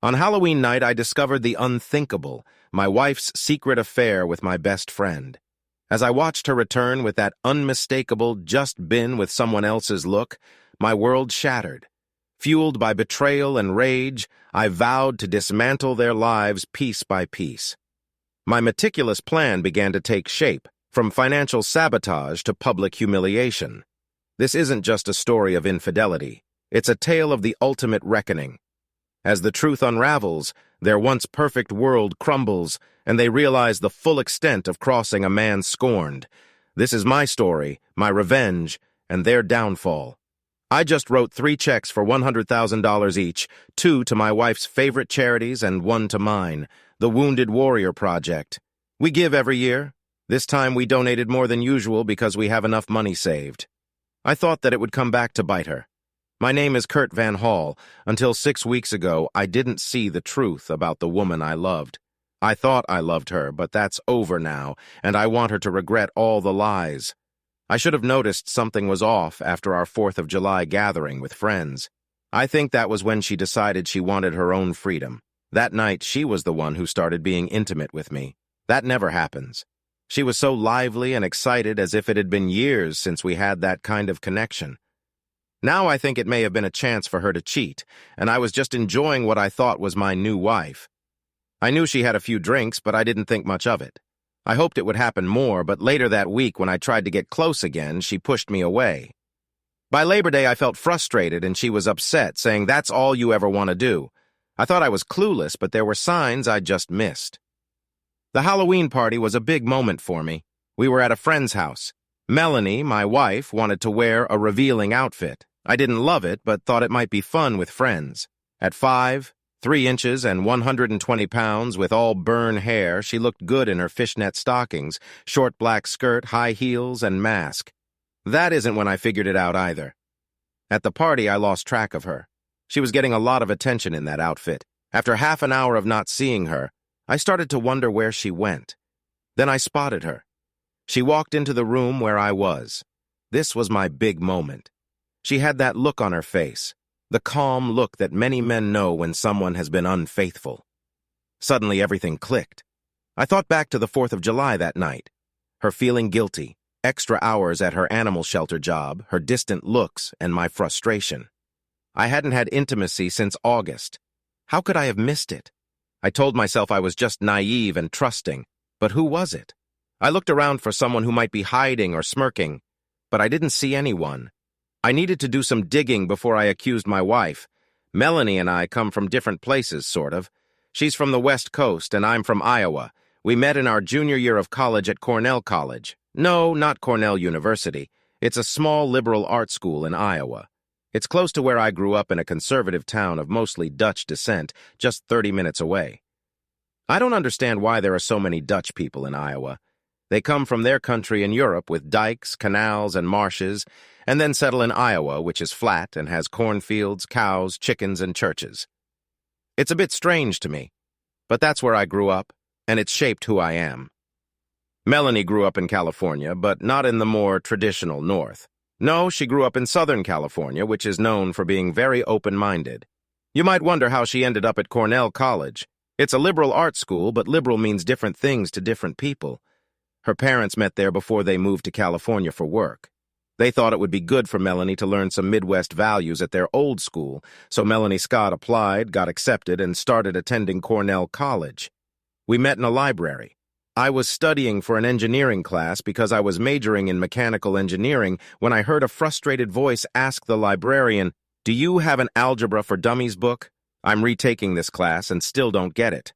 On Halloween night, I discovered the unthinkable, my wife's secret affair with my best friend. As I watched her return with that unmistakable just been with someone else's look, my world shattered. Fueled by betrayal and rage, I vowed to dismantle their lives piece by piece. My meticulous plan began to take shape, from financial sabotage to public humiliation. This isn't just a story of infidelity. It's a tale of the ultimate reckoning. As the truth unravels, their once perfect world crumbles, and they realize the full extent of crossing a man scorned. This is my story, my revenge, and their downfall. I just wrote 3 checks for $100,000 each, 2 to my wife's favorite charities and 1 to mine, the Wounded Warrior Project. We give every year. This time we donated more than usual because we have enough money saved. I thought that it would come back to bite her. My name is Kurt Van Hall. Until 6 weeks ago, I didn't see the truth about the woman I loved. I thought I loved her, but that's over now, and I want her to regret all the lies. I should have noticed something was off after our 4th of July gathering with friends. I think that was when she decided she wanted her own freedom. That night, she was the one who started being intimate with me. That never happens. She was so lively and excited as if it had been years since we had that kind of connection. Now I think it may have been a chance for her to cheat, and I was just enjoying what I thought was my new wife. I knew she had a few drinks, but I didn't think much of it. I hoped it would happen more, but later that week when I tried to get close again, she pushed me away. By Labor Day, I felt frustrated, and she was upset, saying that's all you ever want to do. I thought I was clueless, but there were signs I just missed. The Halloween party was a big moment for me. We were at a friend's house. Melanie, my wife, wanted to wear a revealing outfit. I didn't love it, but thought it might be fun with friends. At 5, 3 inches and 120 pounds with all burn hair, she looked good in her fishnet stockings, short black skirt, high heels, and mask. That isn't when I figured it out either. At the party, I lost track of her. She was getting a lot of attention in that outfit. After half an hour of not seeing her, I started to wonder where she went. Then I spotted her. She walked into the room where I was. This was my big moment. She had that look on her face, the calm look that many men know when someone has been unfaithful. Suddenly everything clicked. I thought back to the 4th of July that night. Her feeling guilty, extra hours at her animal shelter job, her distant looks, and my frustration. I hadn't had intimacy since August. How could I have missed it? I told myself I was just naive and trusting, but who was it? I looked around for someone who might be hiding or smirking, but I didn't see anyone. I needed to do some digging before I accused my wife. Melanie and I come from different places, sort of. She's from the West Coast, and I'm from Iowa. We met in our junior year of college at Cornell College. No, not Cornell University. It's a small liberal arts school in Iowa. It's close to where I grew up in a conservative town of mostly Dutch descent, just 30 minutes away. I don't understand why there are so many Dutch people in Iowa. They come from their country in Europe with dikes, canals, and marshes, and then settle in Iowa, which is flat and has cornfields, cows, chickens, and churches. It's a bit strange to me, but that's where I grew up, and it's shaped who I am. Melanie grew up in California, but not in the more traditional North. No, she grew up in Southern California, which is known for being very open-minded. You might wonder how she ended up at Cornell College. It's a liberal arts school, but liberal means different things to different people. Her parents met there before they moved to California for work. They thought it would be good for Melanie to learn some Midwest values at their old school, so Melanie Scott applied, got accepted, and started attending Cornell College. We met in a library. I was studying for an engineering class because I was majoring in mechanical engineering when I heard a frustrated voice ask the librarian, "Do you have an Algebra for Dummies book? I'm retaking this class and still don't get it."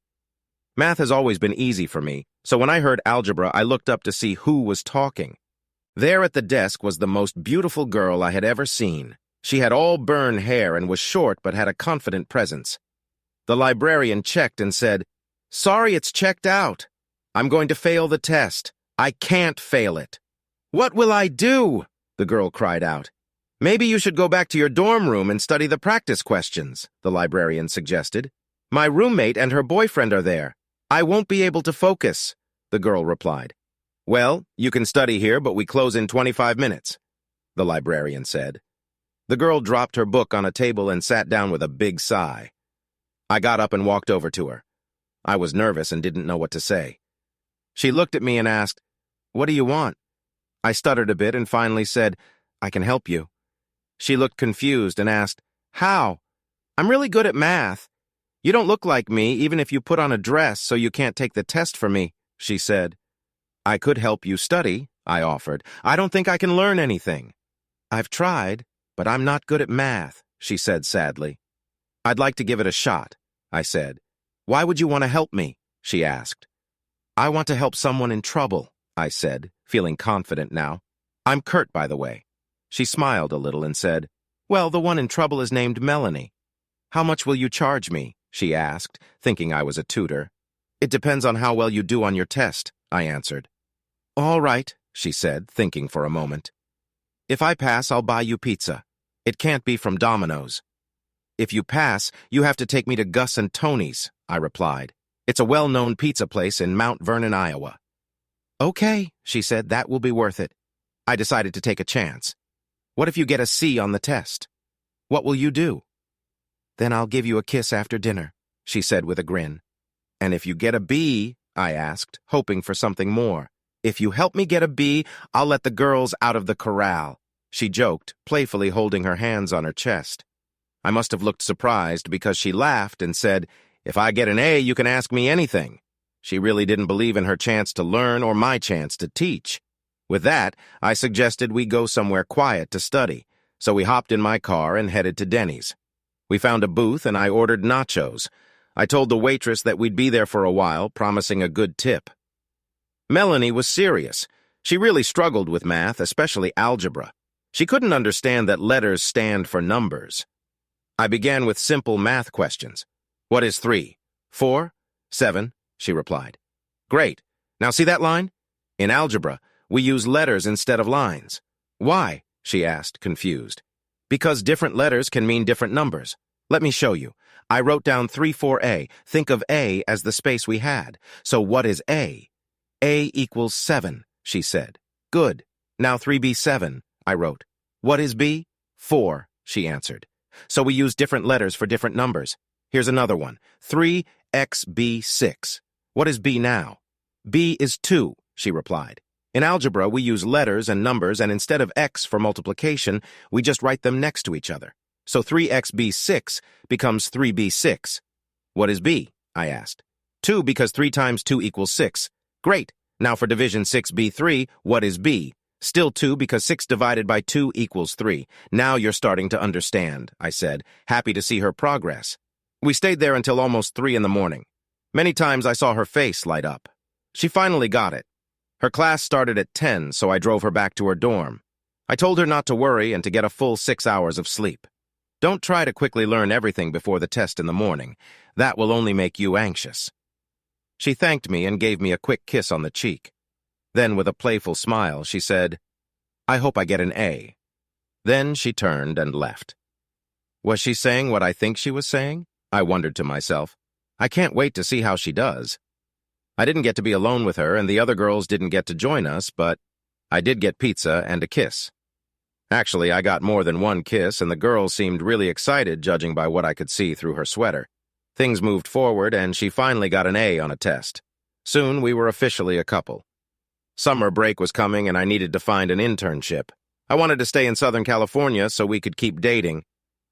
Math has always been easy for me, so when I heard algebra, I looked up to see who was talking. There at the desk was the most beautiful girl I had ever seen. She had all burn hair and was short but had a confident presence. The librarian checked and said, "Sorry, it's checked out. I'm going to fail the test. I can't fail it." "What will I do?" the girl cried out. "Maybe you should go back to your dorm room and study the practice questions," the librarian suggested. "My roommate and her boyfriend are there. I won't be able to focus," the girl replied. "Well, you can study here, but we close in 25 minutes, the librarian said. The girl dropped her book on a table and sat down with a big sigh. I got up and walked over to her. I was nervous and didn't know what to say. She looked at me and asked, "What do you want?" I stuttered a bit and finally said, "I can help you." She looked confused and asked, "How? I'm really good at math. You don't look like me, even if you put on a dress so you can't take the test for me," she said. "I could help you study," I offered. "I don't think I can learn anything." "I've tried, but I'm not good at math," she said sadly. "I'd like to give it a shot," I said. "Why would you want to help me?" she asked. "I want to help someone in trouble," I said, feeling confident now. "I'm Kurt, by the way." She smiled a little and said, "Well, the one in trouble is named Melanie." "How much will you charge me?" she asked, thinking I was a tutor. "It depends on how well you do on your test," I answered. "All right," she said, thinking for a moment. "If I pass, I'll buy you pizza. It can't be from Domino's." "If you pass, you have to take me to Gus and Tony's," I replied. "It's a well-known pizza place in Mount Vernon, Iowa." "Okay," she said, "that will be worth it." I decided to take a chance. "What if you get a C on the test? What will you do?" "Then I'll give you a kiss after dinner," she said with a grin. "And if you get a B," I asked, hoping for something more. "If you help me get a B, I'll let the girls out of the corral," she joked, playfully holding her hands on her chest. I must have looked surprised because she laughed and said, "If I get an A, you can ask me anything." She really didn't believe in her chance to learn or my chance to teach. With that, I suggested we go somewhere quiet to study, so we hopped in my car and headed to Denny's. We found a booth and I ordered nachos. I told the waitress that we'd be there for a while, promising a good tip. Melanie was serious. She really struggled with math, especially algebra. She couldn't understand that letters stand for numbers. I began with simple math questions. "What is 3? 4? 7? She replied. "Great. Now see that line? In algebra, we use letters instead of lines." "Why?" she asked, confused. "Because different letters can mean different numbers. Let me show you. I wrote down 34A. Think of A as the space we had. So what is A? A equals 7, she said. "Good. Now 3B7, I wrote. "What is B? 4, she answered. So we use different letters for different numbers. Here's another one. 3XB6. What is B now? "B is 2, she replied. In algebra, we use letters and numbers, and instead of X for multiplication, we just write them next to each other. So 3XB6 becomes 3B6. "What is B?" I asked. 2 because 3 times 2 equals 6. "Great. Now for division 6B3, what is B? Still 2 because 6 divided by 2 equals 3. "Now you're starting to understand," I said, happy to see her progress. We stayed there until almost 3 in the morning. Many times I saw her face light up. She finally got it. Her class started at 10, so I drove her back to her dorm. I told her not to worry and to get a full 6 hours of sleep. Don't try to quickly learn everything before the test in the morning. That will only make you anxious. She thanked me and gave me a quick kiss on the cheek. Then, with a playful smile, she said, "I hope I get an A." Then she turned and left. Was she saying what I think she was saying? I wondered to myself. I can't wait to see how she does. I didn't get to be alone with her, and the other girls didn't get to join us, but I did get pizza and a kiss. Actually, I got more than one kiss, and the girls seemed really excited, judging by what I could see through her sweater. Things moved forward, and she finally got an A on a test. Soon, we were officially a couple. Summer break was coming, and I needed to find an internship. I wanted to stay in Southern California so we could keep dating.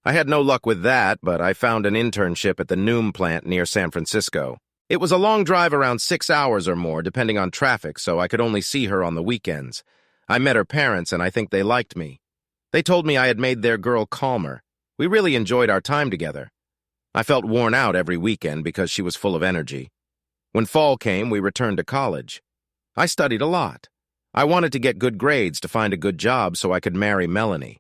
I had no luck with that, but I found an internship at the Noom plant near San Francisco. It was a long drive, around 6 hours or more, depending on traffic, so I could only see her on the weekends. I met her parents, and I think they liked me. They told me I had made their girl calmer. We really enjoyed our time together. I felt worn out every weekend because she was full of energy. When fall came, we returned to college. I studied a lot. I wanted to get good grades to find a good job so I could marry Melanie.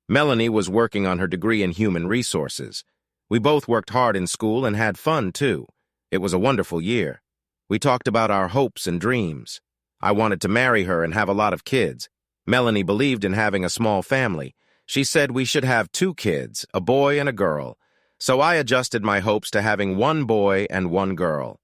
Melanie was working on her degree in human resources. We both worked hard in school and had fun, too. It was a wonderful year. We talked about our hopes and dreams. I wanted to marry her and have a lot of kids. Melanie believed in having a small family. She said we should have 2 kids, a boy and a girl. So I adjusted my hopes to having 1 boy and 1 girl.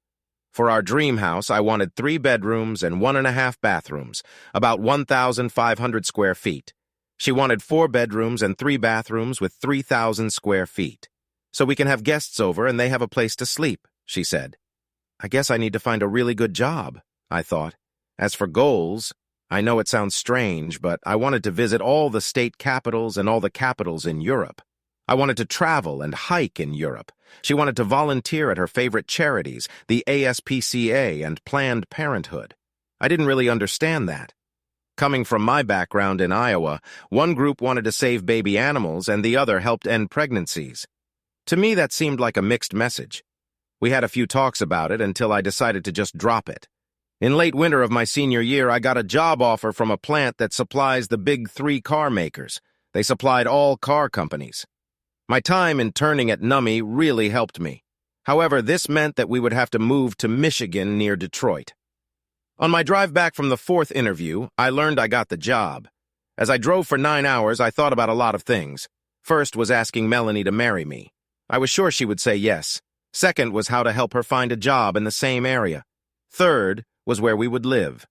For our dream house, I wanted 3 bedrooms and 1.5 bathrooms, about 1,500 square feet. She wanted 4 bedrooms and 3 bathrooms with 3,000 square feet. so we can have guests over and they have a place to sleep," she said. "I guess I need to find a really good job," I thought. As for goals, I know it sounds strange, but I wanted to visit all the state capitals and all the capitals in Europe. I wanted to travel and hike in Europe. She wanted to volunteer at her favorite charities, the ASPCA and Planned Parenthood. I didn't really understand that. Coming from my background in Iowa, one group wanted to save baby animals and the other helped end pregnancies. To me, that seemed like a mixed message. We had a few talks about it until I decided to just drop it. In late winter of my senior year, I got a job offer from a plant that supplies the big 3 car makers. They supplied all car companies. My time interning at NUMMI really helped me. However, this meant that we would have to move to Michigan near Detroit. On my drive back from the 4th interview, I learned I got the job. As I drove for 9 hours, I thought about a lot of things. First was asking Melanie to marry me. I was sure she would say yes. Second was how to help her find a job in the same area. Third was where we would live.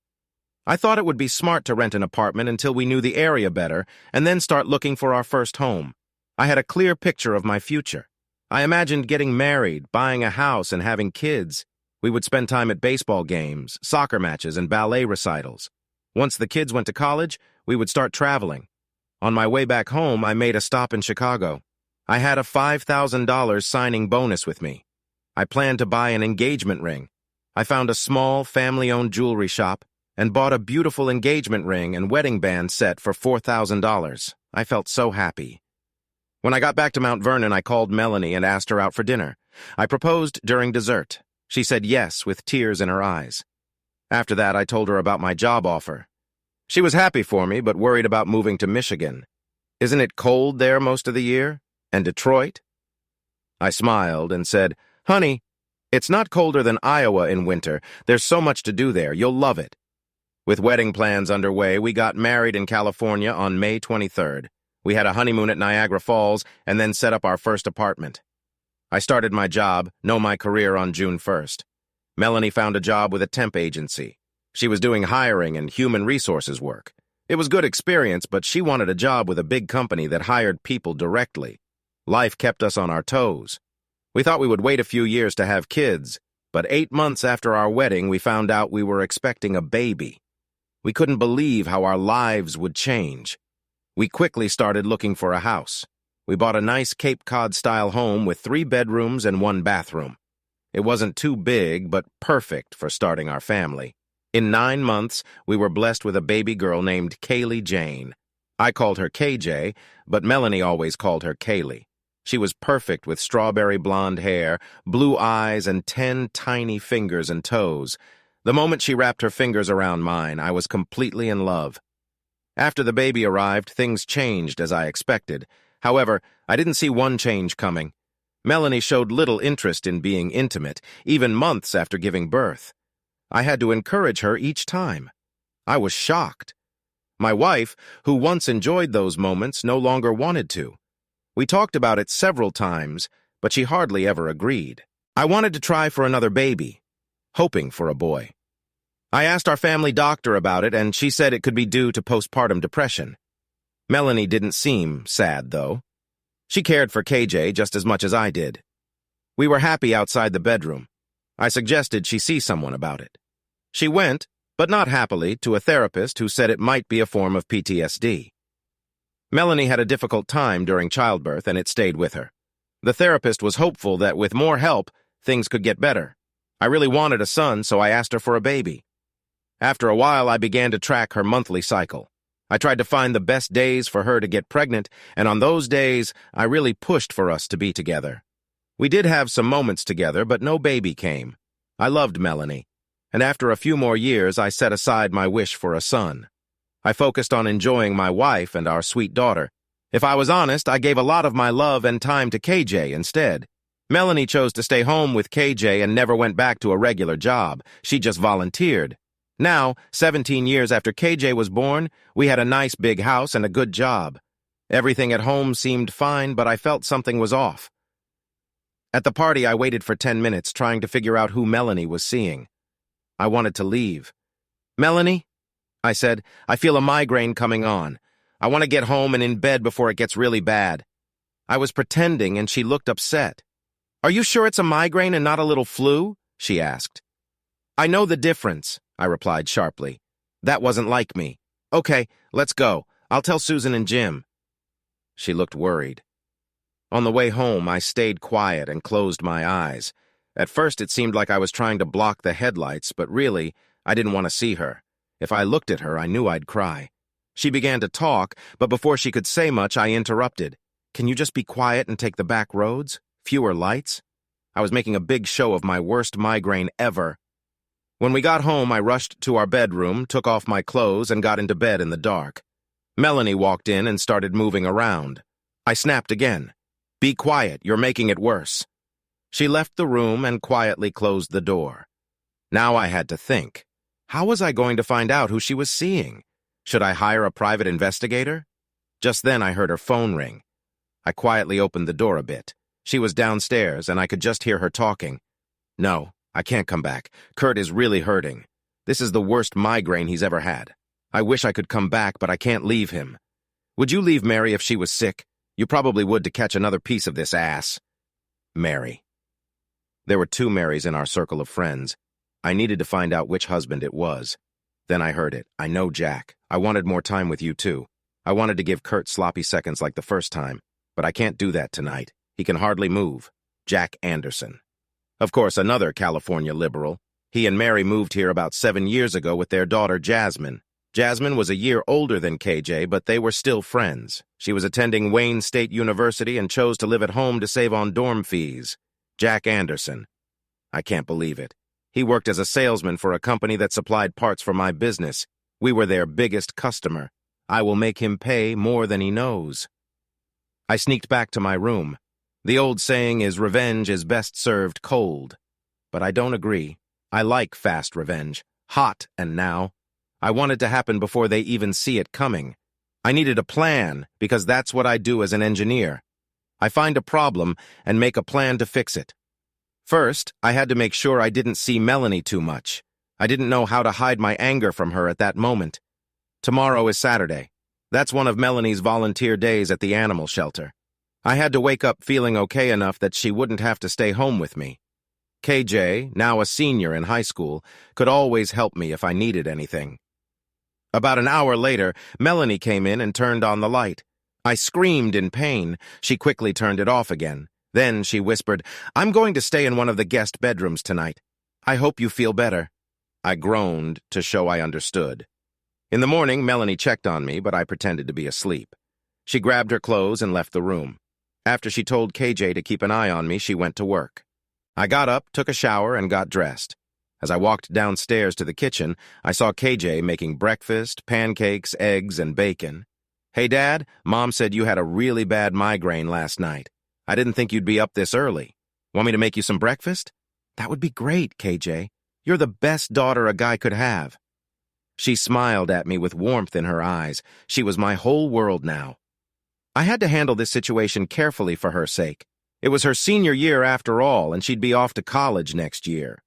I thought it would be smart to rent an apartment until we knew the area better and then start looking for our first home. I had a clear picture of my future. I imagined getting married, buying a house, and having kids. We would spend time at baseball games, soccer matches, and ballet recitals. Once the kids went to college, we would start traveling. On my way back home, I made a stop in Chicago. I had a $5,000 signing bonus with me. I planned to buy an engagement ring. I found a small, family-owned jewelry shop and bought a beautiful engagement ring and wedding band set for $4,000. I felt so happy. When I got back to Mount Vernon, I called Melanie and asked her out for dinner. I proposed during dessert. She said yes with tears in her eyes. After that, I told her about my job offer. She was happy for me, but worried about moving to Michigan. "Isn't it cold there most of the year? And Detroit?" I smiled and said, "Honey, it's not colder than Iowa in winter. There's so much to do there. You'll love it." With wedding plans underway, we got married in California on May 23rd. We had a honeymoon at Niagara Falls and then set up our first apartment. I started my job, my career on June 1st. Melanie found a job with a temp agency. She was doing hiring and human resources work. It was good experience, but she wanted a job with a big company that hired people directly. Life kept us on our toes. We thought we would wait a few years to have kids, but 8 months after our wedding, we found out we were expecting a baby. We couldn't believe how our lives would change. We quickly started looking for a house. We bought a nice Cape Cod-style home with 3 bedrooms and 1 bathroom. It wasn't too big, but perfect for starting our family. In 9 months, we were blessed with a baby girl named Kaylee Jane. I called her KJ, but Melanie always called her Kaylee. She was perfect with strawberry blonde hair, blue eyes, and 10 tiny fingers and toes. The moment she wrapped her fingers around mine, I was completely in love. After the baby arrived, things changed as I expected. However, I didn't see one change coming. Melanie showed little interest in being intimate, even months after giving birth. I had to encourage her each time. I was shocked. My wife, who once enjoyed those moments, no longer wanted to. We talked about it several times, but she hardly ever agreed. I wanted to try for another baby, hoping for a boy. I asked our family doctor about it, and she said it could be due to postpartum depression. Melanie didn't seem sad, though. She cared for KJ just as much as I did. We were happy outside the bedroom. I suggested she see someone about it. She went, but not happily, to a therapist who said it might be a form of PTSD. Melanie had a difficult time during childbirth, and it stayed with her. The therapist was hopeful that with more help, things could get better. I really wanted a son, so I asked her for a baby. After a while, I began to track her monthly cycle. I tried to find the best days for her to get pregnant, and on those days, I really pushed for us to be together. We did have some moments together, but no baby came. I loved Melanie, and after a few more years, I set aside my wish for a son. I focused on enjoying my wife and our sweet daughter. If I was honest, I gave a lot of my love and time to KJ instead. Melanie chose to stay home with KJ and never went back to a regular job. She just volunteered. Now, 17 years after KJ was born, we had a nice big house and a good job. Everything at home seemed fine, but I felt something was off. At the party, I waited for 10 minutes trying to figure out who Melanie was seeing. I wanted to leave. "Melanie," I said, "I feel a migraine coming on. I want to get home and in bed before it gets really bad." I was pretending and she looked upset. "Are you sure it's a migraine and not a little flu?" she asked. "I know the difference," I replied sharply. That wasn't like me. "Okay, let's go. I'll tell Susan and Jim." She looked worried. On the way home, I stayed quiet and closed my eyes. At first, it seemed like I was trying to block the headlights, but really, I didn't want to see her. If I looked at her, I knew I'd cry. She began to talk, but before she could say much, I interrupted. "Can you just be quiet and take the back roads? Fewer lights?" I was making a big show of my worst migraine ever. When we got home, I rushed to our bedroom, took off my clothes, and got into bed in the dark. Melanie walked in and started moving around. I snapped again. "Be quiet, you're making it worse." She left the room and quietly closed the door. Now I had to think. How was I going to find out who she was seeing? Should I hire a private investigator? Just then I heard her phone ring. I quietly opened the door a bit. She was downstairs, and I could just hear her talking. "No, I can't come back. Kurt is really hurting. This is the worst migraine he's ever had. I wish I could come back, but I can't leave him. Would you leave Mary if she was sick? You probably would to catch another piece of this ass." Mary. There were 2 Marys in our circle of friends. I needed to find out which husband it was. Then I heard it. "I know Jack. I wanted more time with you, too. I wanted to give Kurt sloppy seconds like the first time, but I can't do that tonight. He can hardly move. Jack Anderson." Of course, another California liberal. He and Mary moved here about 7 years ago with their daughter, Jasmine. Jasmine was a year older than KJ, but they were still friends. She was attending Wayne State University and chose to live at home to save on dorm fees. Jack Anderson. I can't believe it. He worked as a salesman for a company that supplied parts for my business. We were their biggest customer. I will make him pay more than he knows. I sneaked back to my room. The old saying is revenge is best served cold. But I don't agree. I like fast revenge. Hot and now. I want it to happen before they even see it coming. I needed a plan, because that's what I do as an engineer. I find a problem and make a plan to fix it. First, I had to make sure I didn't see Melanie too much. I didn't know how to hide my anger from her at that moment. Tomorrow is Saturday. That's one of Melanie's volunteer days at the animal shelter. I had to wake up feeling okay enough that she wouldn't have to stay home with me. KJ, now a senior in high school, could always help me if I needed anything. About an hour later, Melanie came in and turned on the light. I screamed in pain. She quickly turned it off again. Then she whispered, "I'm going to stay in one of the guest bedrooms tonight. I hope you feel better." I groaned to show I understood. In the morning, Melanie checked on me, but I pretended to be asleep. She grabbed her clothes and left the room. After she told KJ to keep an eye on me, she went to work. I got up, took a shower, and got dressed. As I walked downstairs to the kitchen, I saw KJ making breakfast, pancakes, eggs, and bacon. "Hey, Dad, Mom said you had a really bad migraine last night. I didn't think you'd be up this early. Want me to make you some breakfast?" "That would be great, KJ. You're the best daughter a guy could have." She smiled at me with warmth in her eyes. She was my whole world now. I had to handle this situation carefully for her sake. It was her senior year after all, and she'd be off to college next year.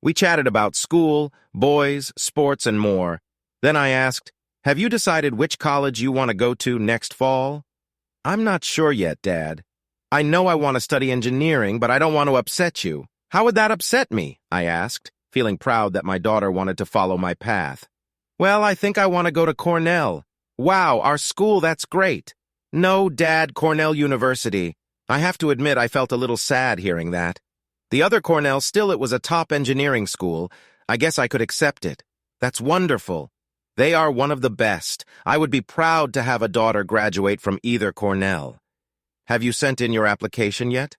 We chatted about school, boys, sports, and more. Then I asked, "Have you decided which college you want to go to next fall?" "I'm not sure yet, Dad. I know I want to study engineering, but I don't want to upset you." "How would that upset me?" I asked, feeling proud that my daughter wanted to follow my path. "Well, I think I want to go to Cornell." "Wow, our school, that's great." "No, Dad, Cornell University." I have to admit I felt a little sad hearing that. The other Cornell, still it was a top engineering school. I guess I could accept it. "That's wonderful. They are one of the best. I would be proud to have a daughter graduate from either Cornell." "Have you sent in your application yet?"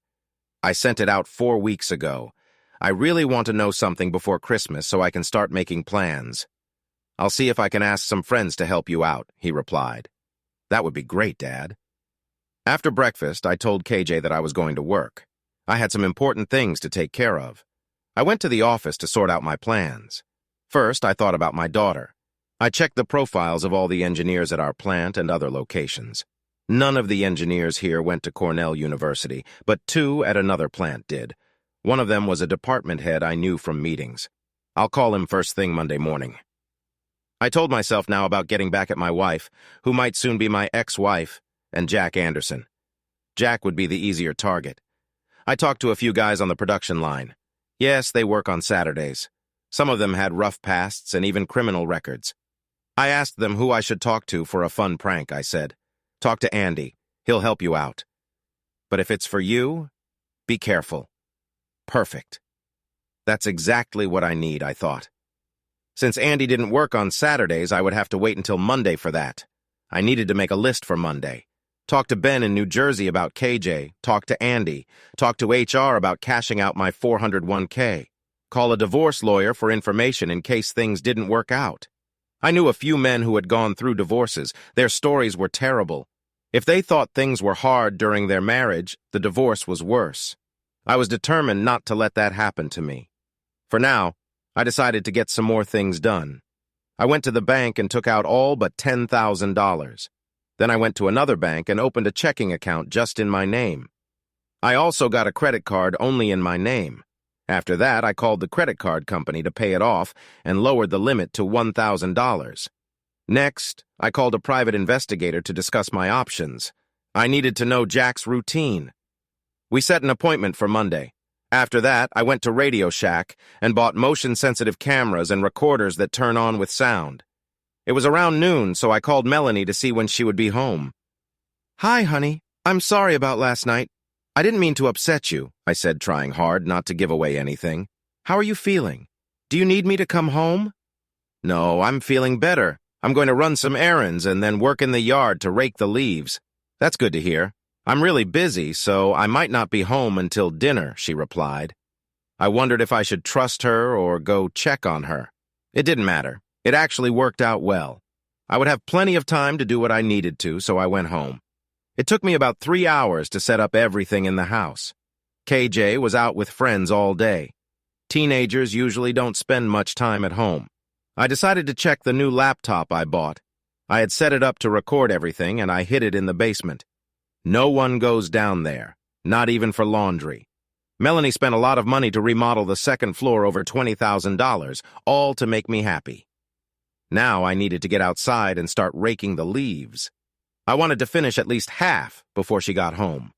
"I sent it out 4 weeks ago. I really want to know something before Christmas so I can start making plans." "I'll see if I can ask some friends to help you out," he replied. "That would be great, Dad." After breakfast, I told KJ that I was going to work. I had some important things to take care of. I went to the office to sort out my plans. First, I thought about my daughter. I checked the profiles of all the engineers at our plant and other locations. None of the engineers here went to Cornell University, but 2 at another plant did. One of them was a department head I knew from meetings. I'll call him first thing Monday morning. I told myself now about getting back at my wife, who might soon be my ex-wife, and Jack Anderson. Jack would be the easier target. I talked to a few guys on the production line. Yes, they work on Saturdays. Some of them had rough pasts and even criminal records. I asked them who I should talk to for a fun prank, I said. Talk to Andy. He'll help you out. But if it's for you, be careful. Perfect. That's exactly what I need, I thought. Since Andy didn't work on Saturdays, I would have to wait until Monday for that. I needed to make a list for Monday. Talk to Ben in New Jersey about KJ. Talk to Andy. Talk to HR about cashing out my 401k. Call a divorce lawyer for information in case things didn't work out. I knew a few men who had gone through divorces. Their stories were terrible. If they thought things were hard during their marriage, the divorce was worse. I was determined not to let that happen to me. For now, I decided to get some more things done. I went to the bank and took out all but $10,000. Then I went to another bank and opened a checking account just in my name. I also got a credit card only in my name. After that, I called the credit card company to pay it off and lowered the limit to $1,000. Next, I called a private investigator to discuss my options. I needed to know Jack's routine. We set an appointment for Monday. After that, I went to Radio Shack and bought motion-sensitive cameras and recorders that turn on with sound. It was around noon, so I called Melanie to see when she would be home. "Hi, honey. I'm sorry about last night. I didn't mean to upset you," I said, trying hard not to give away anything. "How are you feeling? Do you need me to come home?" "No, I'm feeling better. I'm going to run some errands and then work in the yard to rake the leaves." "That's good to hear. I'm really busy, so I might not be home until dinner," she replied. I wondered if I should trust her or go check on her. It didn't matter. It actually worked out well. I would have plenty of time to do what I needed to, so I went home. It took me about 3 hours to set up everything in the house. KJ was out with friends all day. Teenagers usually don't spend much time at home. I decided to check the new laptop I bought. I had set it up to record everything, and I hid it in the basement. No one goes down there, not even for laundry. Melanie spent a lot of money to remodel the second floor, over $20,000, all to make me happy. Now I needed to get outside and start raking the leaves. I wanted to finish at least half before she got home.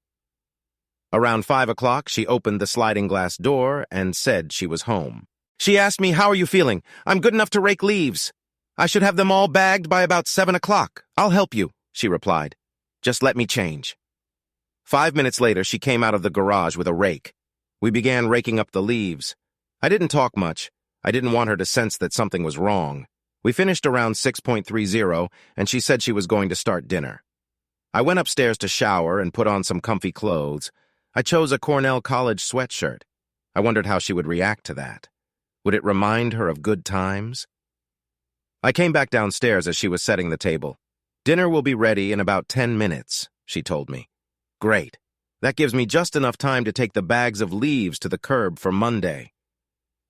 Around 5 o'clock, she opened the sliding glass door and said she was home. She asked me, "How are you feeling?" "I'm good enough to rake leaves. I should have them all bagged by about 7 o'clock. I'll help you," she replied. "Just let me change." 5 minutes later, she came out of the garage with a rake. We began raking up the leaves. I didn't talk much. I didn't want her to sense that something was wrong. We finished around 6:30, and she said she was going to start dinner. I went upstairs to shower and put on some comfy clothes. I chose a Cornell College sweatshirt. I wondered how she would react to that. Would it remind her of good times? I came back downstairs as she was setting the table. "Dinner will be ready in about 10 minutes, she told me. Great. That gives me just enough time to take the bags of leaves to the curb for Monday.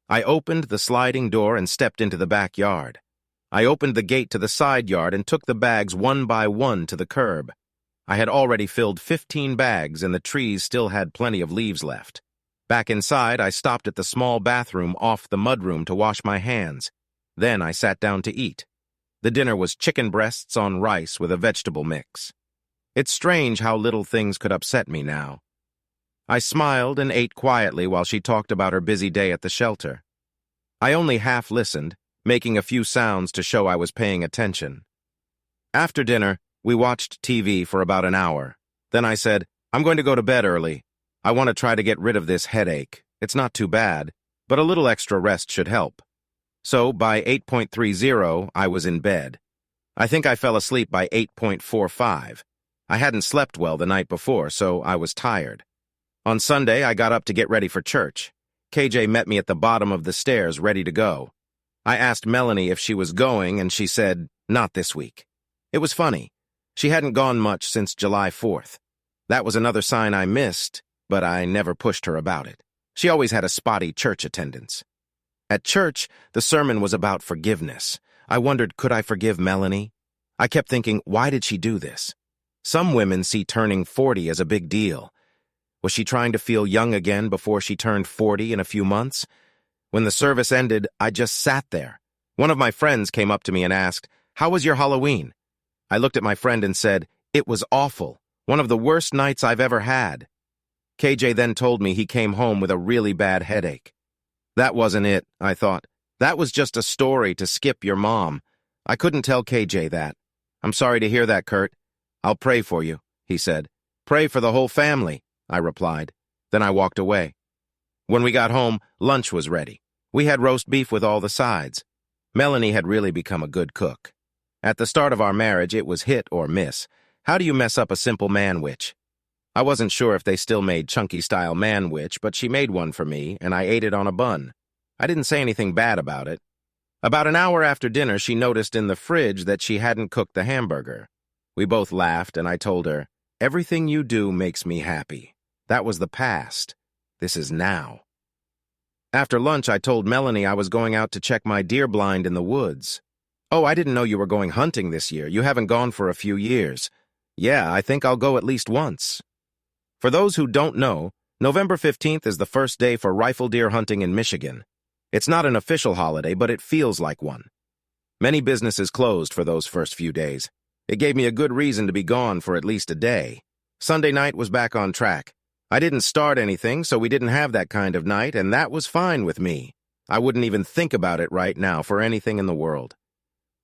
I opened the sliding door and stepped into the backyard. I opened the gate to the side yard and took the bags one by one to the curb. I had already filled 15 bags, and the trees still had plenty of leaves left. Back inside, I stopped at the small bathroom off the mudroom to wash my hands. Then I sat down to eat. The dinner was chicken breasts on rice with a vegetable mix. It's strange how little things could upset me now. I smiled and ate quietly while she talked about her busy day at the shelter. I only half listened, making a few sounds to show I was paying attention. After dinner, we watched TV for about an hour. Then I said, "I'm going to go to bed early. I want to try to get rid of this headache. It's not too bad, but a little extra rest should help." So by 8:30, I was in bed. I think I fell asleep by 8:45. I hadn't slept well the night before, so I was tired. On Sunday, I got up to get ready for church. KJ met me at the bottom of the stairs, ready to go. I asked Melanie if she was going, and she said, "Not this week." It was funny. She hadn't gone much since July 4th. That was another sign I missed, but I never pushed her about it. She always had a spotty church attendance. At church, the sermon was about forgiveness. I wondered, could I forgive Melanie? I kept thinking, why did she do this? Some women see turning 40 as a big deal. Was she trying to feel young again before she turned 40 in a few months? When the service ended, I just sat there. One of my friends came up to me and asked, "How was your Halloween?" I looked at my friend and said, "It was awful. One of the worst nights I've ever had. KJ then told me he came home with a really bad headache. That wasn't it, I thought. That was just a story to skip your mom. I couldn't tell KJ that. I'm sorry to hear that, Kurt. I'll pray for you, he said. Pray for the whole family, I replied. Then I walked away. When we got home, lunch was ready. We had roast beef with all the sides. Melanie had really become a good cook. At the start of our marriage, it was hit or miss. How do you mess up a simple manwich? I wasn't sure if they still made chunky-style manwich, but she made one for me, and I ate it on a bun. I didn't say anything bad about it. About an hour after dinner, she noticed in the fridge that she hadn't cooked the hamburger. We both laughed, and I told her, "Everything you do makes me happy. That was the past. This is now." After lunch, I told Melanie I was going out to check my deer blind in the woods. "Oh, I didn't know you were going hunting this year. You haven't gone for a few years." "Yeah, I think I'll go at least once." For those who don't know, November 15th is the first day for rifle deer hunting in Michigan. It's not an official holiday, but it feels like one. Many businesses closed for those first few days. It gave me a good reason to be gone for at least a day. Sunday night was back on track. I didn't start anything, so we didn't have that kind of night, and that was fine with me. I wouldn't even think about it right now for anything in the world.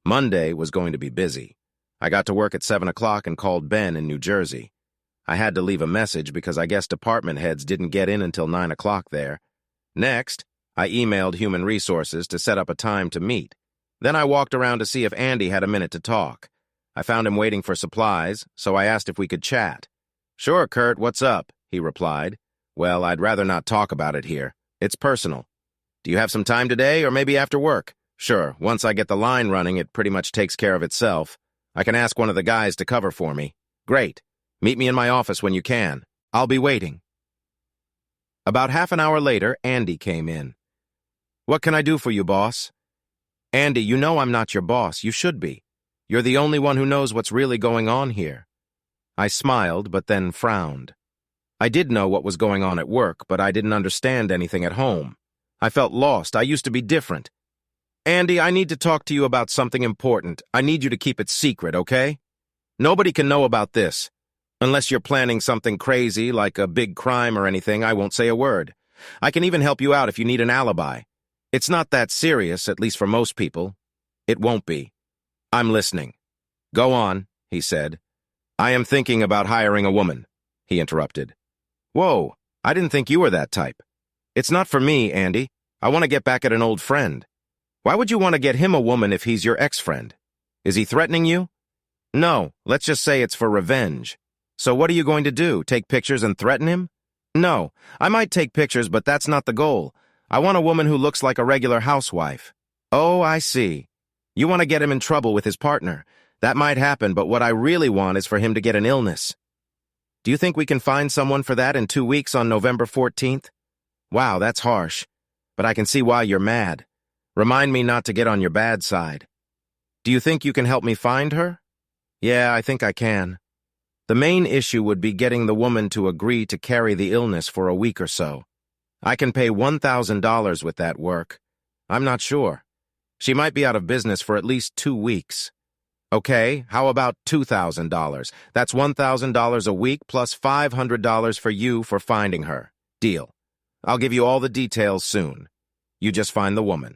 Monday was going to be busy. I got to work at 7 o'clock and called Ben in New Jersey. I had to leave a message because I guess department heads didn't get in until 9 o'clock there. Next, I emailed Human Resources to set up a time to meet. Then I walked around to see if Andy had a minute to talk. I found him waiting for supplies, so I asked if we could chat. "Sure, Kurt, what's up?" he replied. "Well, I'd rather not talk about it here. It's personal. Do you have some time today, or maybe after work?" "Sure, once I get the line running, it pretty much takes care of itself. I can ask one of the guys to cover for me." "Great. Meet me in my office when you can. I'll be waiting." About half an hour later, Andy came in. "What can I do for you, boss?" "Andy, you know I'm not your boss. You should be. You're the only one who knows what's really going on here." I smiled, but then frowned. I did know what was going on at work, but I didn't understand anything at home. I felt lost. I used to be different. "Andy, I need to talk to you about something important. I need you to keep it secret, okay? Nobody can know about this. Unless you're planning something crazy, like a big crime or anything, I won't say a word. I can even help you out if you need an alibi. It's not that serious, at least for most people. It won't be. I'm listening." "Go on," he said. "I am thinking about hiring a woman," he interrupted. "Whoa, I didn't think you were that type." "It's not for me, Andy. I want to get back at an old friend." "Why would you want to get him a woman if he's your ex-friend? Is he threatening you?" "No, let's just say it's for revenge." "So what are you going to do, take pictures and threaten him?" "No, I might take pictures, but that's not the goal. I want a woman who looks like a regular housewife." "Oh, I see. You want to get him in trouble with his partner. That might happen, but what I really want is for him to get an illness." "Do you think we can find someone for that in 2 weeks on November 14th? Wow, that's harsh. But I can see why you're mad. Remind me not to get on your bad side." "Do you think you can help me find her?" "Yeah, I think I can. The main issue would be getting the woman to agree to carry the illness for a week or so. I can pay $1,000 with that work. I'm not sure. She might be out of business for at least 2 weeks. Okay, how about $2,000? That's $1,000 a week plus $500 for you for finding her. Deal. I'll give you all the details soon. You just find the woman."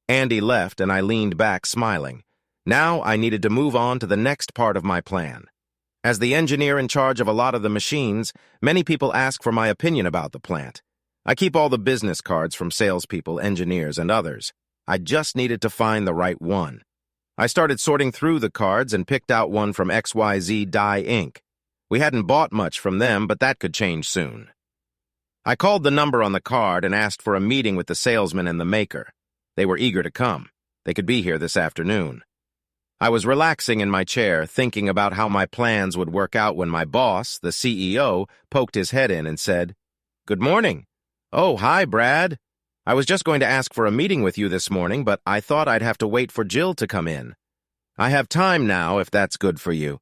Andy left, and I leaned back, smiling. Now I needed to move on to the next part of my plan. As the engineer in charge of a lot of the machines, many people ask for my opinion about the plant. I keep all the business cards from salespeople, engineers, and others. I just needed to find the right one. I started sorting through the cards and picked out one from XYZ Dye Inc. We hadn't bought much from them, but that could change soon. I called the number on the card and asked for a meeting with the salesman and the maker. They were eager to come. They could be here this afternoon. I was relaxing in my chair, thinking about how my plans would work out when my boss, the CEO, poked his head in and said, "Good morning." "Oh, hi, Brad. I was just going to ask for a meeting with you this morning, but I thought I'd have to wait for Jill to come in. I have time now, if that's good for you."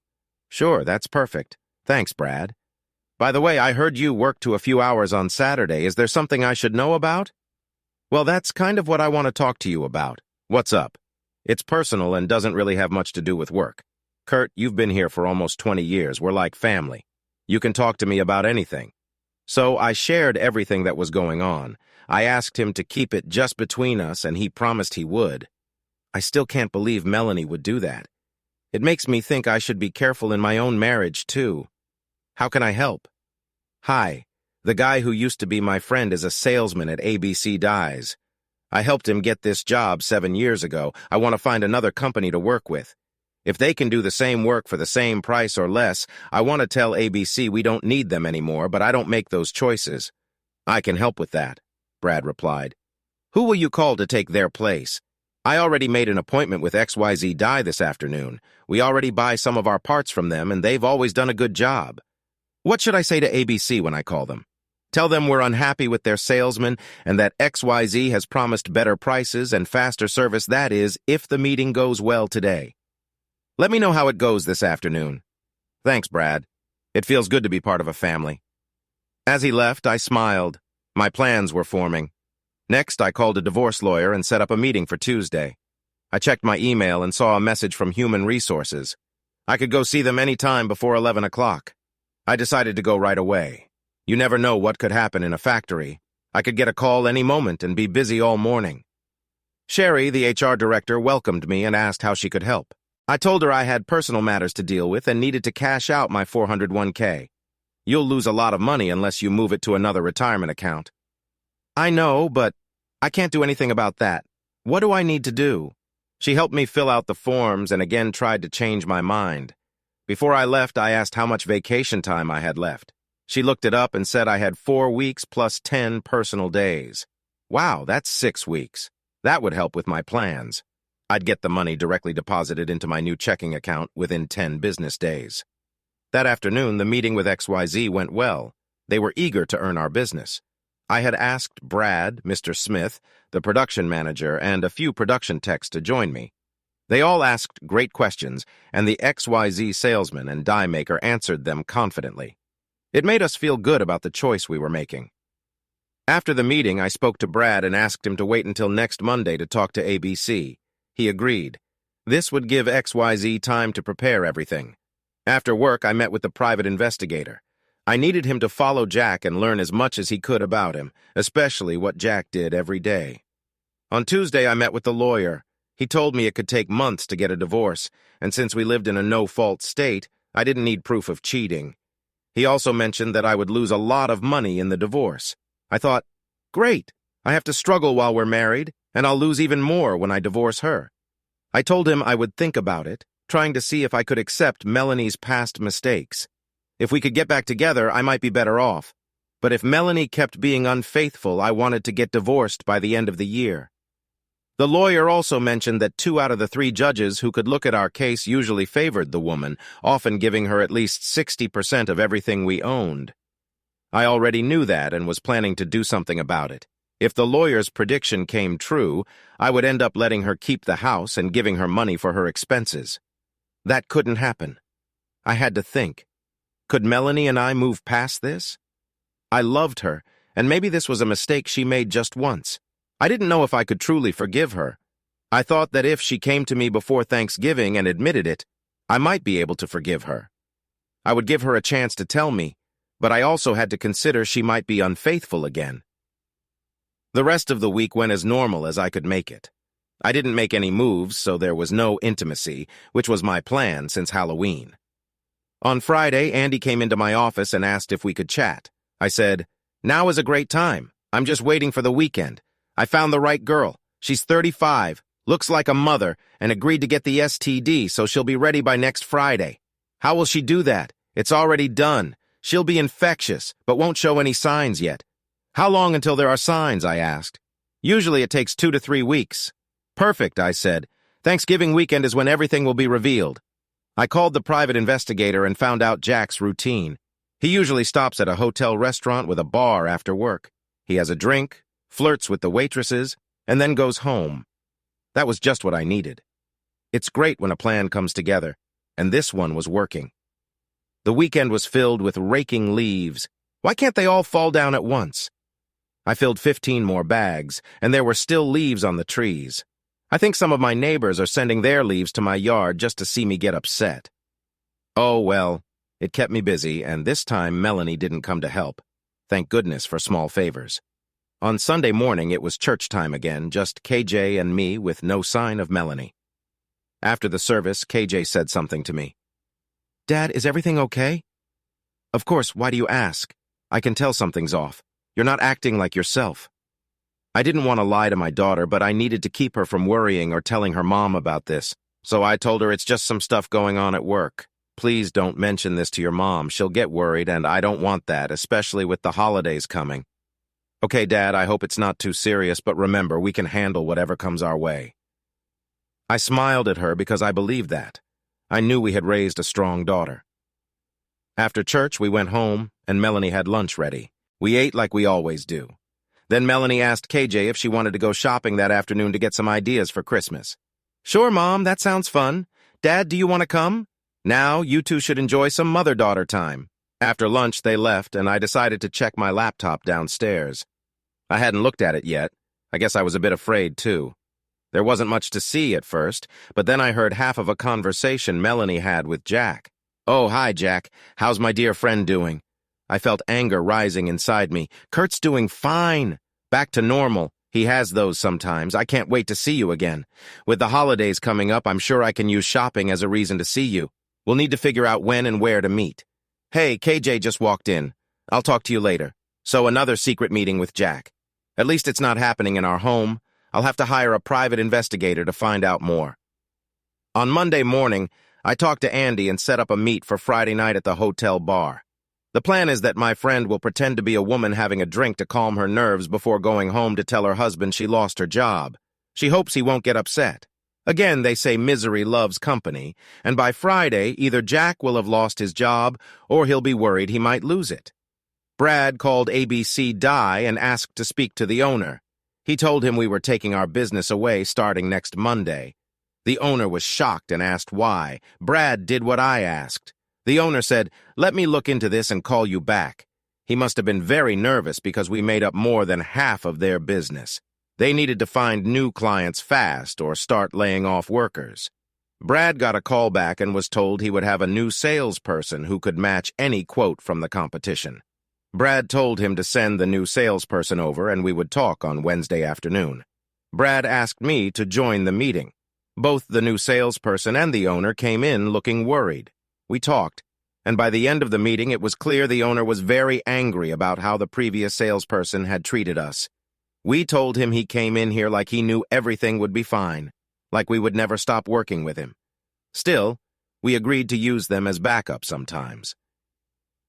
"Sure, that's perfect. Thanks, Brad. By the way, I heard you worked to a few hours on Saturday. Is there something I should know about?" "Well, that's kind of what I want to talk to you about. What's up? It's personal and doesn't really have much to do with work." Kurt, you've been here for almost 20 years. We're like family. You can talk to me about anything. So I shared everything that was going on. I asked him to keep it just between us, and he promised he would. I still can't believe Melanie would do that. It makes me think I should be careful in my own marriage, too. How can I help? Hi, the guy who used to be my friend is a salesman at ABC Dyes. I helped him get this job 7 years ago. I want to find another company to work with. If they can do the same work for the same price or less, I want to tell ABC we don't need them anymore, but I don't make those choices. I can help with that, Brad replied. Who will you call to take their place? I already made an appointment with XYZ Dye this afternoon. We already buy some of our parts from them, and they've always done a good job. What should I say to ABC when I call them? Tell them we're unhappy with their salesman and that XYZ has promised better prices and faster service, that is, if the meeting goes well today. Let me know how it goes this afternoon. Thanks, Brad. It feels good to be part of a family. As he left, I smiled. My plans were forming. Next, I called a divorce lawyer and set up a meeting for Tuesday. I checked my email and saw a message from Human Resources. I could go see them any time before 11 o'clock. I decided to go right away. You never know what could happen in a factory. I could get a call any moment and be busy all morning. Sherry, the HR director, welcomed me and asked how she could help. I told her I had personal matters to deal with and needed to cash out my 401k. You'll lose a lot of money unless you move it to another retirement account. I know, but I can't do anything about that. What do I need to do? She helped me fill out the forms and again tried to change my mind. Before I left, I asked how much vacation time I had left. She looked it up and said I had 4 weeks plus 10 personal days. Wow, that's 6 weeks. That would help with my plans. I'd get the money directly deposited into my new checking account within 10 business days. That afternoon, the meeting with XYZ went well. They were eager to earn our business. I had asked Brad, Mr. Smith, the production manager, and a few production techs to join me. They all asked great questions, and the XYZ salesman and die maker answered them confidently. It made us feel good about the choice we were making. After the meeting, I spoke to Brad and asked him to wait until next Monday to talk to ABC. He agreed. This would give XYZ time to prepare everything. After work, I met with the private investigator. I needed him to follow Jack and learn as much as he could about him, especially what Jack did every day. On Tuesday, I met with the lawyer. He told me it could take months to get a divorce, and since we lived in a no-fault state, I didn't need proof of cheating. He also mentioned that I would lose a lot of money in the divorce. I thought, great, I have to struggle while we're married, and I'll lose even more when I divorce her. I told him I would think about it, trying to see if I could accept Melanie's past mistakes. If we could get back together, I might be better off. But if Melanie kept being unfaithful, I wanted to get divorced by the end of the year. The lawyer also mentioned that 2 out of the 3 judges who could look at our case usually favored the woman, often giving her at least 60% of everything we owned. I already knew that and was planning to do something about it. If the lawyer's prediction came true, I would end up letting her keep the house and giving her money for her expenses. That couldn't happen. I had to think. Could Melanie and I move past this? I loved her, and maybe this was a mistake she made just once. I didn't know if I could truly forgive her. I thought that if she came to me before Thanksgiving and admitted it, I might be able to forgive her. I would give her a chance to tell me, but I also had to consider she might be unfaithful again. The rest of the week went as normal as I could make it. I didn't make any moves, so there was no intimacy, which was my plan since Halloween. On Friday, Andy came into my office and asked if we could chat. I said, "Now is a great time. I'm just waiting for the weekend. I found the right girl. She's 35, looks like a mother, and agreed to get the STD, so she'll be ready by next Friday. How will she do that? It's already done. She'll be infectious, but won't show any signs yet." "How long until there are signs?" I asked. "Usually it takes 2 to 3 weeks. "Perfect," I said. "Thanksgiving weekend is when everything will be revealed." I called the private investigator and found out Jack's routine. He usually stops at a hotel restaurant with a bar after work. He has a drink, flirts with the waitresses, and then goes home. That was just what I needed. It's great when a plan comes together, and this one was working. The weekend was filled with raking leaves. Why can't they all fall down at once? I filled 15 more bags, and there were still leaves on the trees. I think some of my neighbors are sending their leaves to my yard just to see me get upset. Oh, well, it kept me busy, and this time Melanie didn't come to help. Thank goodness for small favors. On Sunday morning, it was church time again, just KJ and me with no sign of Melanie. After the service, KJ said something to me. "Dad, is everything okay?" "Of course, why do you ask? I can tell something's off. You're not acting like yourself." I didn't want to lie to my daughter, but I needed to keep her from worrying or telling her mom about this, so I told her it's just some stuff going on at work. Please don't mention this to your mom. She'll get worried, and I don't want that, especially with the holidays coming. Okay, Dad, I hope it's not too serious, but remember, we can handle whatever comes our way. I smiled at her because I believed that. I knew we had raised a strong daughter. After church, we went home, and Melanie had lunch ready. We ate like we always do. Then Melanie asked KJ if she wanted to go shopping that afternoon to get some ideas for Christmas. "Sure, Mom, that sounds fun. Dad, do you want to come? Now, you two should enjoy some mother-daughter time." After lunch, they left, and I decided to check my laptop downstairs. I hadn't looked at it yet. I guess I was a bit afraid, too. There wasn't much to see at first, but then I heard half of a conversation Melanie had with Jack. "Oh, hi, Jack. How's my dear friend doing?" I felt anger rising inside me. "Kurt's doing fine. Back to normal. He has those sometimes. I can't wait to see you again. With the holidays coming up, I'm sure I can use shopping as a reason to see you. We'll need to figure out when and where to meet. Hey, KJ just walked in. I'll talk to you later." So another secret meeting with Jack. At least it's not happening in our home. I'll have to hire a private investigator to find out more. On Monday morning, I talked to Andy and set up a meet for Friday night at the hotel bar. The plan is that my friend will pretend to be a woman having a drink to calm her nerves before going home to tell her husband she lost her job. She hopes he won't get upset. Again, they say misery loves company, and by Friday, either Jack will have lost his job or he'll be worried he might lose it. Brad called ABC Die and asked to speak to the owner. He told him we were taking our business away starting next Monday. The owner was shocked and asked why. Brad did what I asked. The owner said, "Let me look into this and call you back." He must have been very nervous because we made up more than half of their business. They needed to find new clients fast or start laying off workers. Brad got a call back and was told he would have a new salesperson who could match any quote from the competition. Brad told him to send the new salesperson over and we would talk on Wednesday afternoon. Brad asked me to join the meeting. Both the new salesperson and the owner came in looking worried. We talked, and by the end of the meeting it was clear the owner was very angry about how the previous salesperson had treated us. We told him he came in here like he knew everything would be fine, like we would never stop working with him. Still, we agreed to use them as backup sometimes.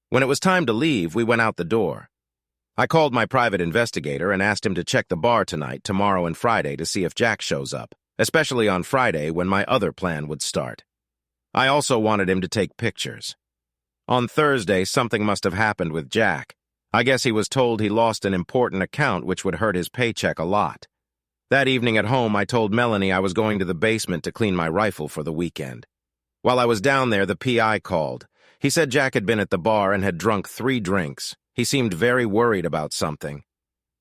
When it was time to leave, we went out the door. I called my private investigator and asked him to check the bar tonight, tomorrow, and Friday to see if Jack shows up, especially on Friday when my other plan would start. I also wanted him to take pictures. On Thursday, something must have happened with Jack. I guess he was told he lost an important account which would hurt his paycheck a lot. That evening at home, I told Melanie I was going to the basement to clean my rifle for the weekend. While I was down there, the PI called. He said Jack had been at the bar and had drunk 3 drinks. He seemed very worried about something.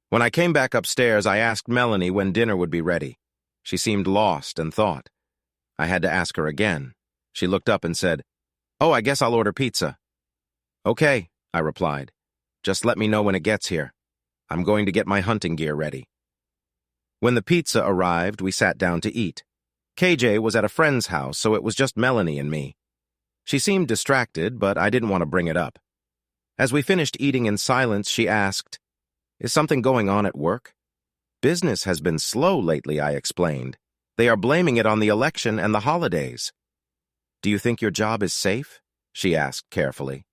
When I came back upstairs, I asked Melanie when dinner would be ready. She seemed lost and thought. I had to ask her again. She looked up and said, "Oh, I guess I'll order pizza." "Okay," I replied. "Just let me know when it gets here. I'm going to get my hunting gear ready." When the pizza arrived, we sat down to eat. KJ was at a friend's house, so it was just Melanie and me. She seemed distracted, but I didn't want to bring it up. As we finished eating in silence, she asked, "Is something going on at work?" "Business has been slow lately," I explained. "They are blaming it on the election and the holidays." "Do you think your job is safe?" she asked carefully.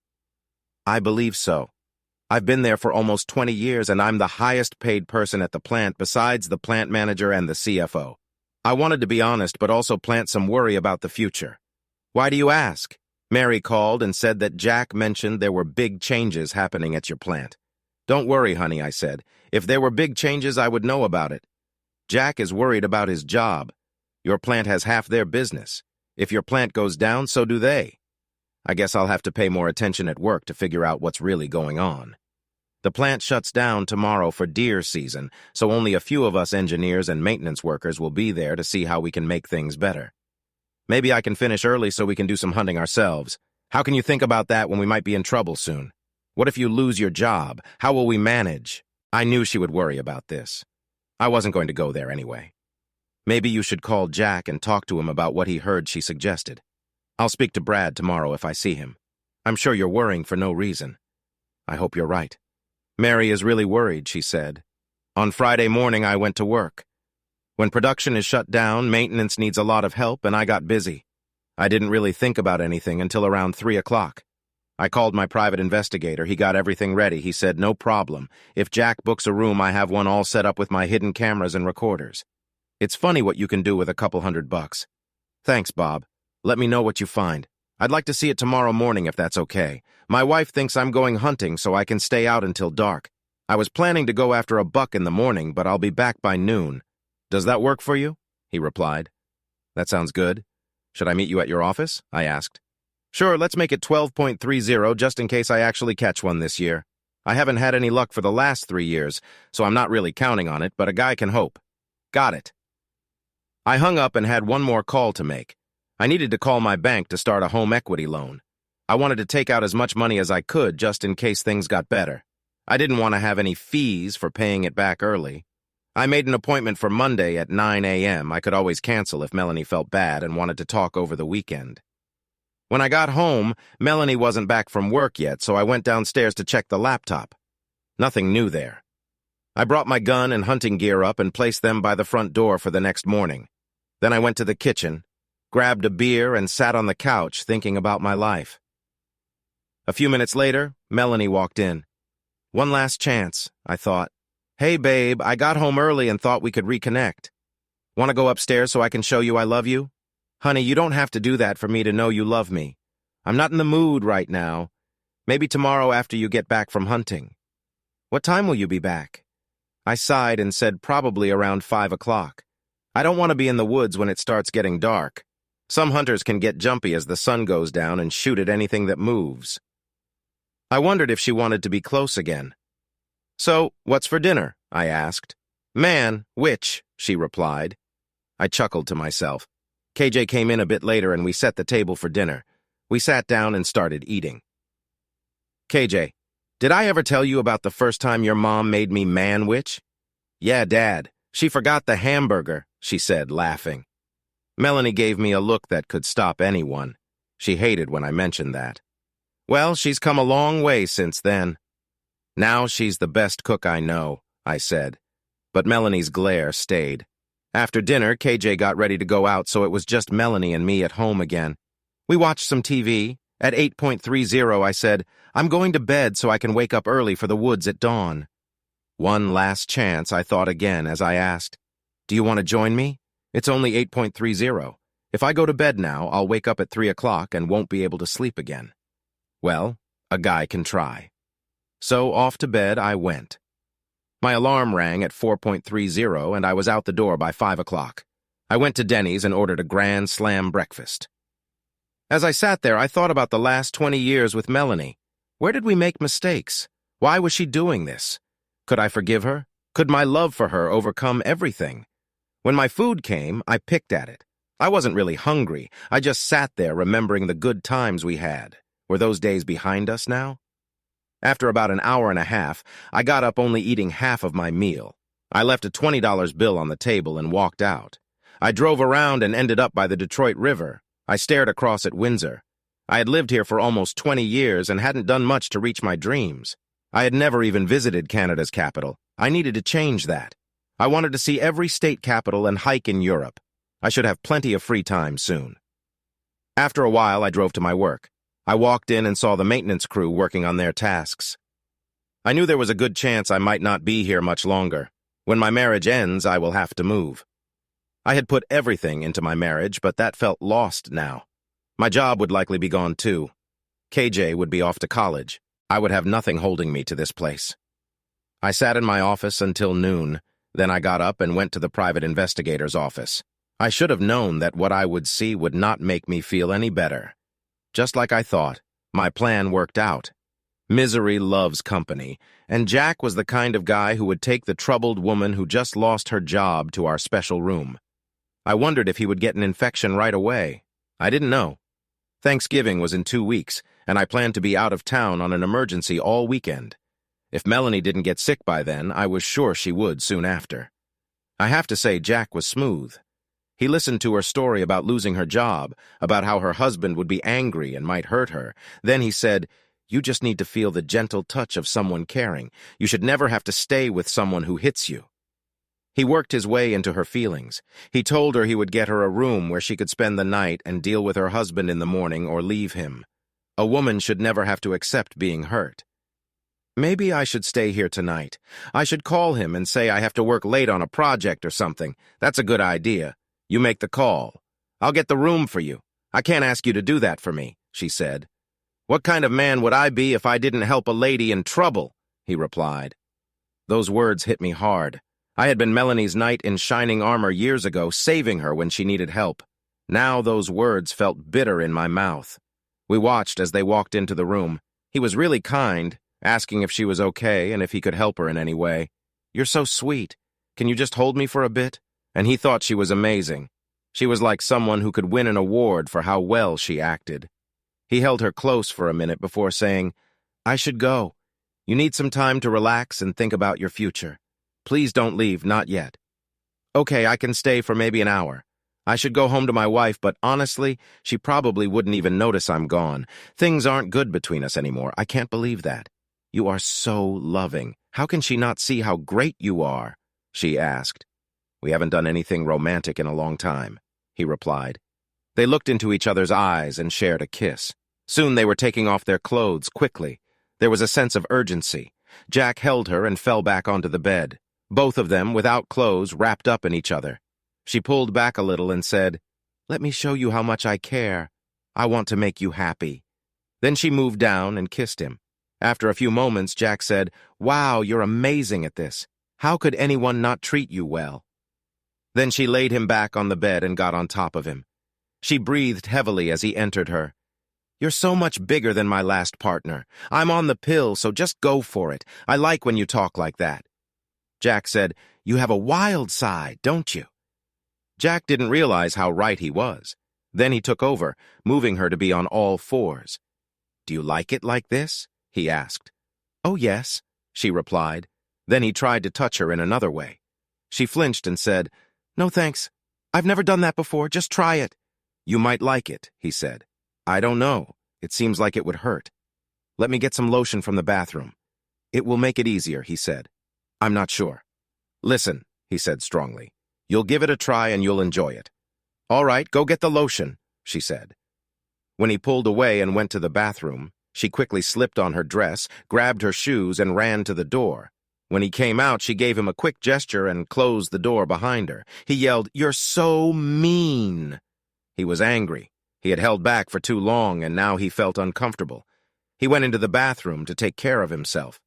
"I believe so. I've been there for almost 20 years, and I'm the highest paid person at the plant besides the plant manager and the CFO. I wanted to be honest, but also plant some worry about the future." "Why do you ask?" Mary called and said that Jack mentioned there were big changes happening at your plant. "Don't worry, honey," I said. "If there were big changes, I would know about it. Jack is worried about his job. Your plant has half their business. If your plant goes down, so do they. I guess I'll have to pay more attention at work to figure out what's really going on." The plant shuts down tomorrow for deer season, so only a few of us engineers and maintenance workers will be there to see how we can make things better. Maybe I can finish early so we can do some hunting ourselves. How can you think about that when we might be in trouble soon? What if you lose your job? How will we manage? I knew she would worry about this. I wasn't going to go there anyway. Maybe you should call Jack and talk to him about what he heard she suggested. I'll speak to Brad tomorrow if I see him. I'm sure you're worrying for no reason. I hope you're right. Mary is really worried, she said. On Friday morning, I went to work. When production is shut down, maintenance needs a lot of help, and I got busy. I didn't really think about anything until around 3 o'clock. I called my private investigator. He got everything ready. He said, no problem. If Jack books a room, I have one all set up with my hidden cameras and recorders. It's funny what you can do with a couple $100. Thanks, Bob. Let me know what you find. I'd like to see it tomorrow morning if that's okay. My wife thinks I'm going hunting so I can stay out until dark. I was planning to go after a buck in the morning, but I'll be back by noon. Does that work for you? He replied. That sounds good. Should I meet you at your office? I asked. Sure, let's make it 12.30 just in case I actually catch one this year. I haven't had any luck for the last 3 years, so I'm not really counting on it, but a guy can hope. Got it. I hung up and had one more call to make. I needed to call my bank to start a home equity loan. I wanted to take out as much money as I could just in case things got better. I didn't want to have any fees for paying it back early. I made an appointment for Monday at 9 a.m. I could always cancel if Melanie felt bad and wanted to talk over the weekend. When I got home, Melanie wasn't back from work yet, so I went downstairs to check the laptop. Nothing new there. I brought my gun and hunting gear up and placed them by the front door for the next morning. Then I went to the kitchen, grabbed a beer, and sat on the couch thinking about my life. A few minutes later, Melanie walked in. One last chance, I thought. Hey, babe, I got home early and thought we could reconnect. Want to go upstairs so I can show you I love you? Honey, you don't have to do that for me to know you love me. I'm not in the mood right now. Maybe tomorrow after you get back from hunting. What time will you be back? I sighed and said probably around 5 o'clock. I don't want to be in the woods when it starts getting dark. Some hunters can get jumpy as the sun goes down and shoot at anything that moves. I wondered if she wanted to be close again. So, what's for dinner? I asked. Man, which? She replied. I chuckled to myself. KJ came in a bit later and we set the table for dinner. We sat down and started eating. KJ, did I ever tell you about the first time your mom made me man-witch? Yeah, Dad. She forgot the hamburger, she said, laughing. Melanie gave me a look that could stop anyone. She hated when I mentioned that. Well, she's come a long way since then. Now she's the best cook I know, I said. But Melanie's glare stayed. After dinner, KJ got ready to go out, so it was just Melanie and me at home again. We watched some TV. At 8:30, I said, I'm going to bed so I can wake up early for the woods at dawn. One last chance, I thought again as I asked, Do you want to join me? It's only 8:30. If I go to bed now, I'll wake up at 3 o'clock and won't be able to sleep again. Well, a guy can try. So off to bed I went. My alarm rang at 4:30 and I was out the door by 5 o'clock. I went to Denny's and ordered a grand slam breakfast. As I sat there, I thought about the last 20 years with Melanie. Where did we make mistakes? Why was she doing this? Could I forgive her? Could my love for her overcome everything? When my food came, I picked at it. I wasn't really hungry. I just sat there remembering the good times we had. Were those days behind us now? After about an hour and a half, I got up only eating half of my meal. I left a $20 bill on the table and walked out. I drove around and ended up by the Detroit River. I stared across at Windsor. I had lived here for almost 20 years and hadn't done much to reach my dreams. I had never even visited Canada's capital. I needed to change that. I wanted to see every state capital and hike in Europe. I should have plenty of free time soon. After a while, I drove to my work. I walked in and saw the maintenance crew working on their tasks. I knew there was a good chance I might not be here much longer. When my marriage ends, I will have to move. I had put everything into my marriage, but that felt lost now. My job would likely be gone too. KJ would be off to college. I would have nothing holding me to this place. I sat in my office until noon. Then I got up and went to the private investigator's office. I should have known that what I would see would not make me feel any better. Just like I thought, my plan worked out. Misery loves company, and Jack was the kind of guy who would take the troubled woman who just lost her job to our special room. I wondered if he would get an infection right away. I didn't know. Thanksgiving was in 2 weeks, and I planned to be out of town on an emergency all weekend. If Melanie didn't get sick by then, I was sure she would soon after. I have to say Jack was smooth. He listened to her story about losing her job, about how her husband would be angry and might hurt her. Then he said, "You just need to feel the gentle touch of someone caring. You should never have to stay with someone who hits you." He worked his way into her feelings. He told her he would get her a room where she could spend the night and deal with her husband in the morning or leave him. A woman should never have to accept being hurt. Maybe I should stay here tonight. I should call him and say I have to work late on a project or something. That's a good idea. You make the call. I'll get the room for you. I can't ask you to do that for me, she said. What kind of man would I be if I didn't help a lady in trouble? He replied. Those words hit me hard. I had been Melanie's knight in shining armor years ago, saving her when she needed help. Now those words felt bitter in my mouth. We watched as they walked into the room. He was really kind, asking if she was okay and if he could help her in any way. "You're so sweet. Can you just hold me for a bit?" And he thought she was amazing. She was like someone who could win an award for how well she acted. He held her close for a minute before saying, "I should go. You need some time to relax and think about your future. Please don't leave, not yet." "Okay, I can stay for maybe an hour. I should go home to my wife, but honestly, she probably wouldn't even notice I'm gone. Things aren't good between us anymore. I can't believe that. You are so loving. How can she not see how great you are?" she asked. "We haven't done anything romantic in a long time," he replied. They looked into each other's eyes and shared a kiss. Soon they were taking off their clothes quickly. There was a sense of urgency. Jack held her and fell back onto the bed. Both of them, without clothes, wrapped up in each other. She pulled back a little and said, "Let me show you how much I care. I want to make you happy." Then she moved down and kissed him. After a few moments, Jack said, "Wow, you're amazing at this. How could anyone not treat you well?" Then she laid him back on the bed and got on top of him. She breathed heavily as he entered her. "You're so much bigger than my last partner. I'm on the pill, so just go for it. I like when you talk like that." Jack said, "You have a wild side, don't you?" Jack didn't realize how right he was. Then he took over, moving her to be on all fours. "Do you like it like this?" he asked. "Oh, yes," she replied. Then he tried to touch her in another way. She flinched and said, "No, thanks. I've never done that before. Just try it." "You might like it," he said. "I don't know. It seems like it would hurt. Let me get some lotion from the bathroom. It will make it easier," he said. "I'm not sure." "Listen," he said strongly. "You'll give it a try and you'll enjoy it." "All right, go get the lotion," she said. When he pulled away and went to the bathroom, she quickly slipped on her dress, grabbed her shoes, and ran to the door. When he came out, she gave him a quick gesture and closed the door behind her. He yelled, "You're so mean!" He was angry. He had held back for too long, and now he felt uncomfortable. He went into the bathroom to take care of himself.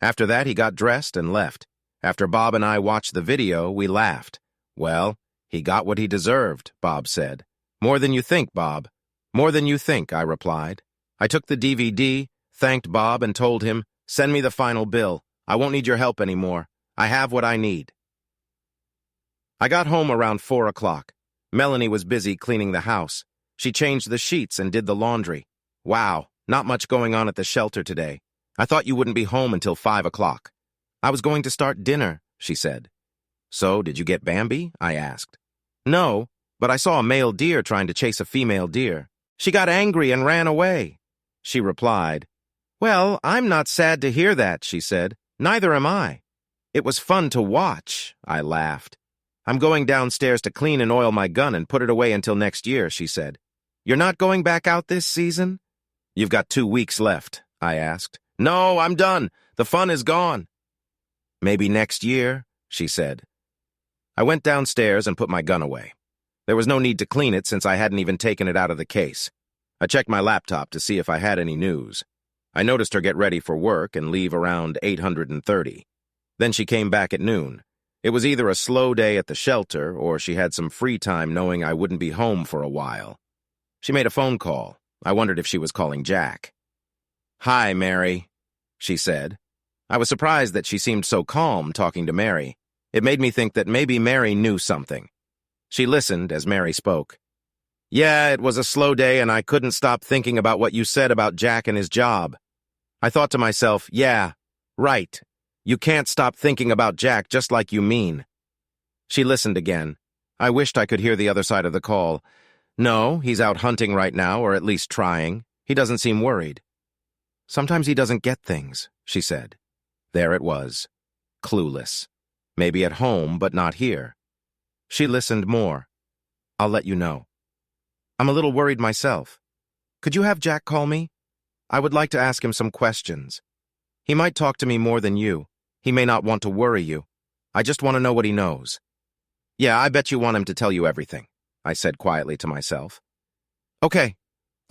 After that, he got dressed and left. After Bob and I watched the video, we laughed. "Well, he got what he deserved," Bob said. "More than you think, Bob." "More than you think," I replied. I took the DVD, thanked Bob, and told him, "Send me the final bill. I won't need your help anymore. I have what I need." I got home around 4 o'clock. Melanie was busy cleaning the house. She changed the sheets and did the laundry. "Wow, not much going on at the shelter today. I thought you wouldn't be home until 5 o'clock. "I was going to start dinner," she said. "So, did you get Bambi?" I asked. "No, but I saw a male deer trying to chase a female deer. She got angry and ran away." She replied, "Well, I'm not sad to hear that," she said. "Neither am I." "It was fun to watch," I laughed. "I'm going downstairs to clean and oil my gun and put it away until next year," she said. "You're not going back out this season?" "You've got 2 weeks left," I asked. "No, I'm done. The fun is gone." "Maybe next year," she said. I went downstairs and put my gun away. There was no need to clean it since I hadn't even taken it out of the case. I checked my laptop to see if I had any news. I noticed her get ready for work and leave around 8:30. Then she came back at noon. It was either a slow day at the shelter or she had some free time knowing I wouldn't be home for a while. She made a phone call. I wondered if she was calling Jack. "Hi, Mary," she said. I was surprised that she seemed so calm talking to Mary. It made me think that maybe Mary knew something. She listened as Mary spoke. Yeah, it was a slow day and I couldn't stop thinking about what you said about Jack and his job. I thought to myself, yeah, right. You can't stop thinking about Jack just like you mean. She listened again. I wished I could hear the other side of the call. No, he's out hunting right now, or at least trying. He doesn't seem worried. Sometimes he doesn't get things, she said. There it was. Clueless. Maybe at home, but not here. She listened more. I'll let you know. I'm a little worried myself. Could you have Jack call me? I would like to ask him some questions. He might talk to me more than you. He may not want to worry you. I just want to know what he knows. Yeah, I bet you want him to tell you everything, I said quietly to myself. Okay,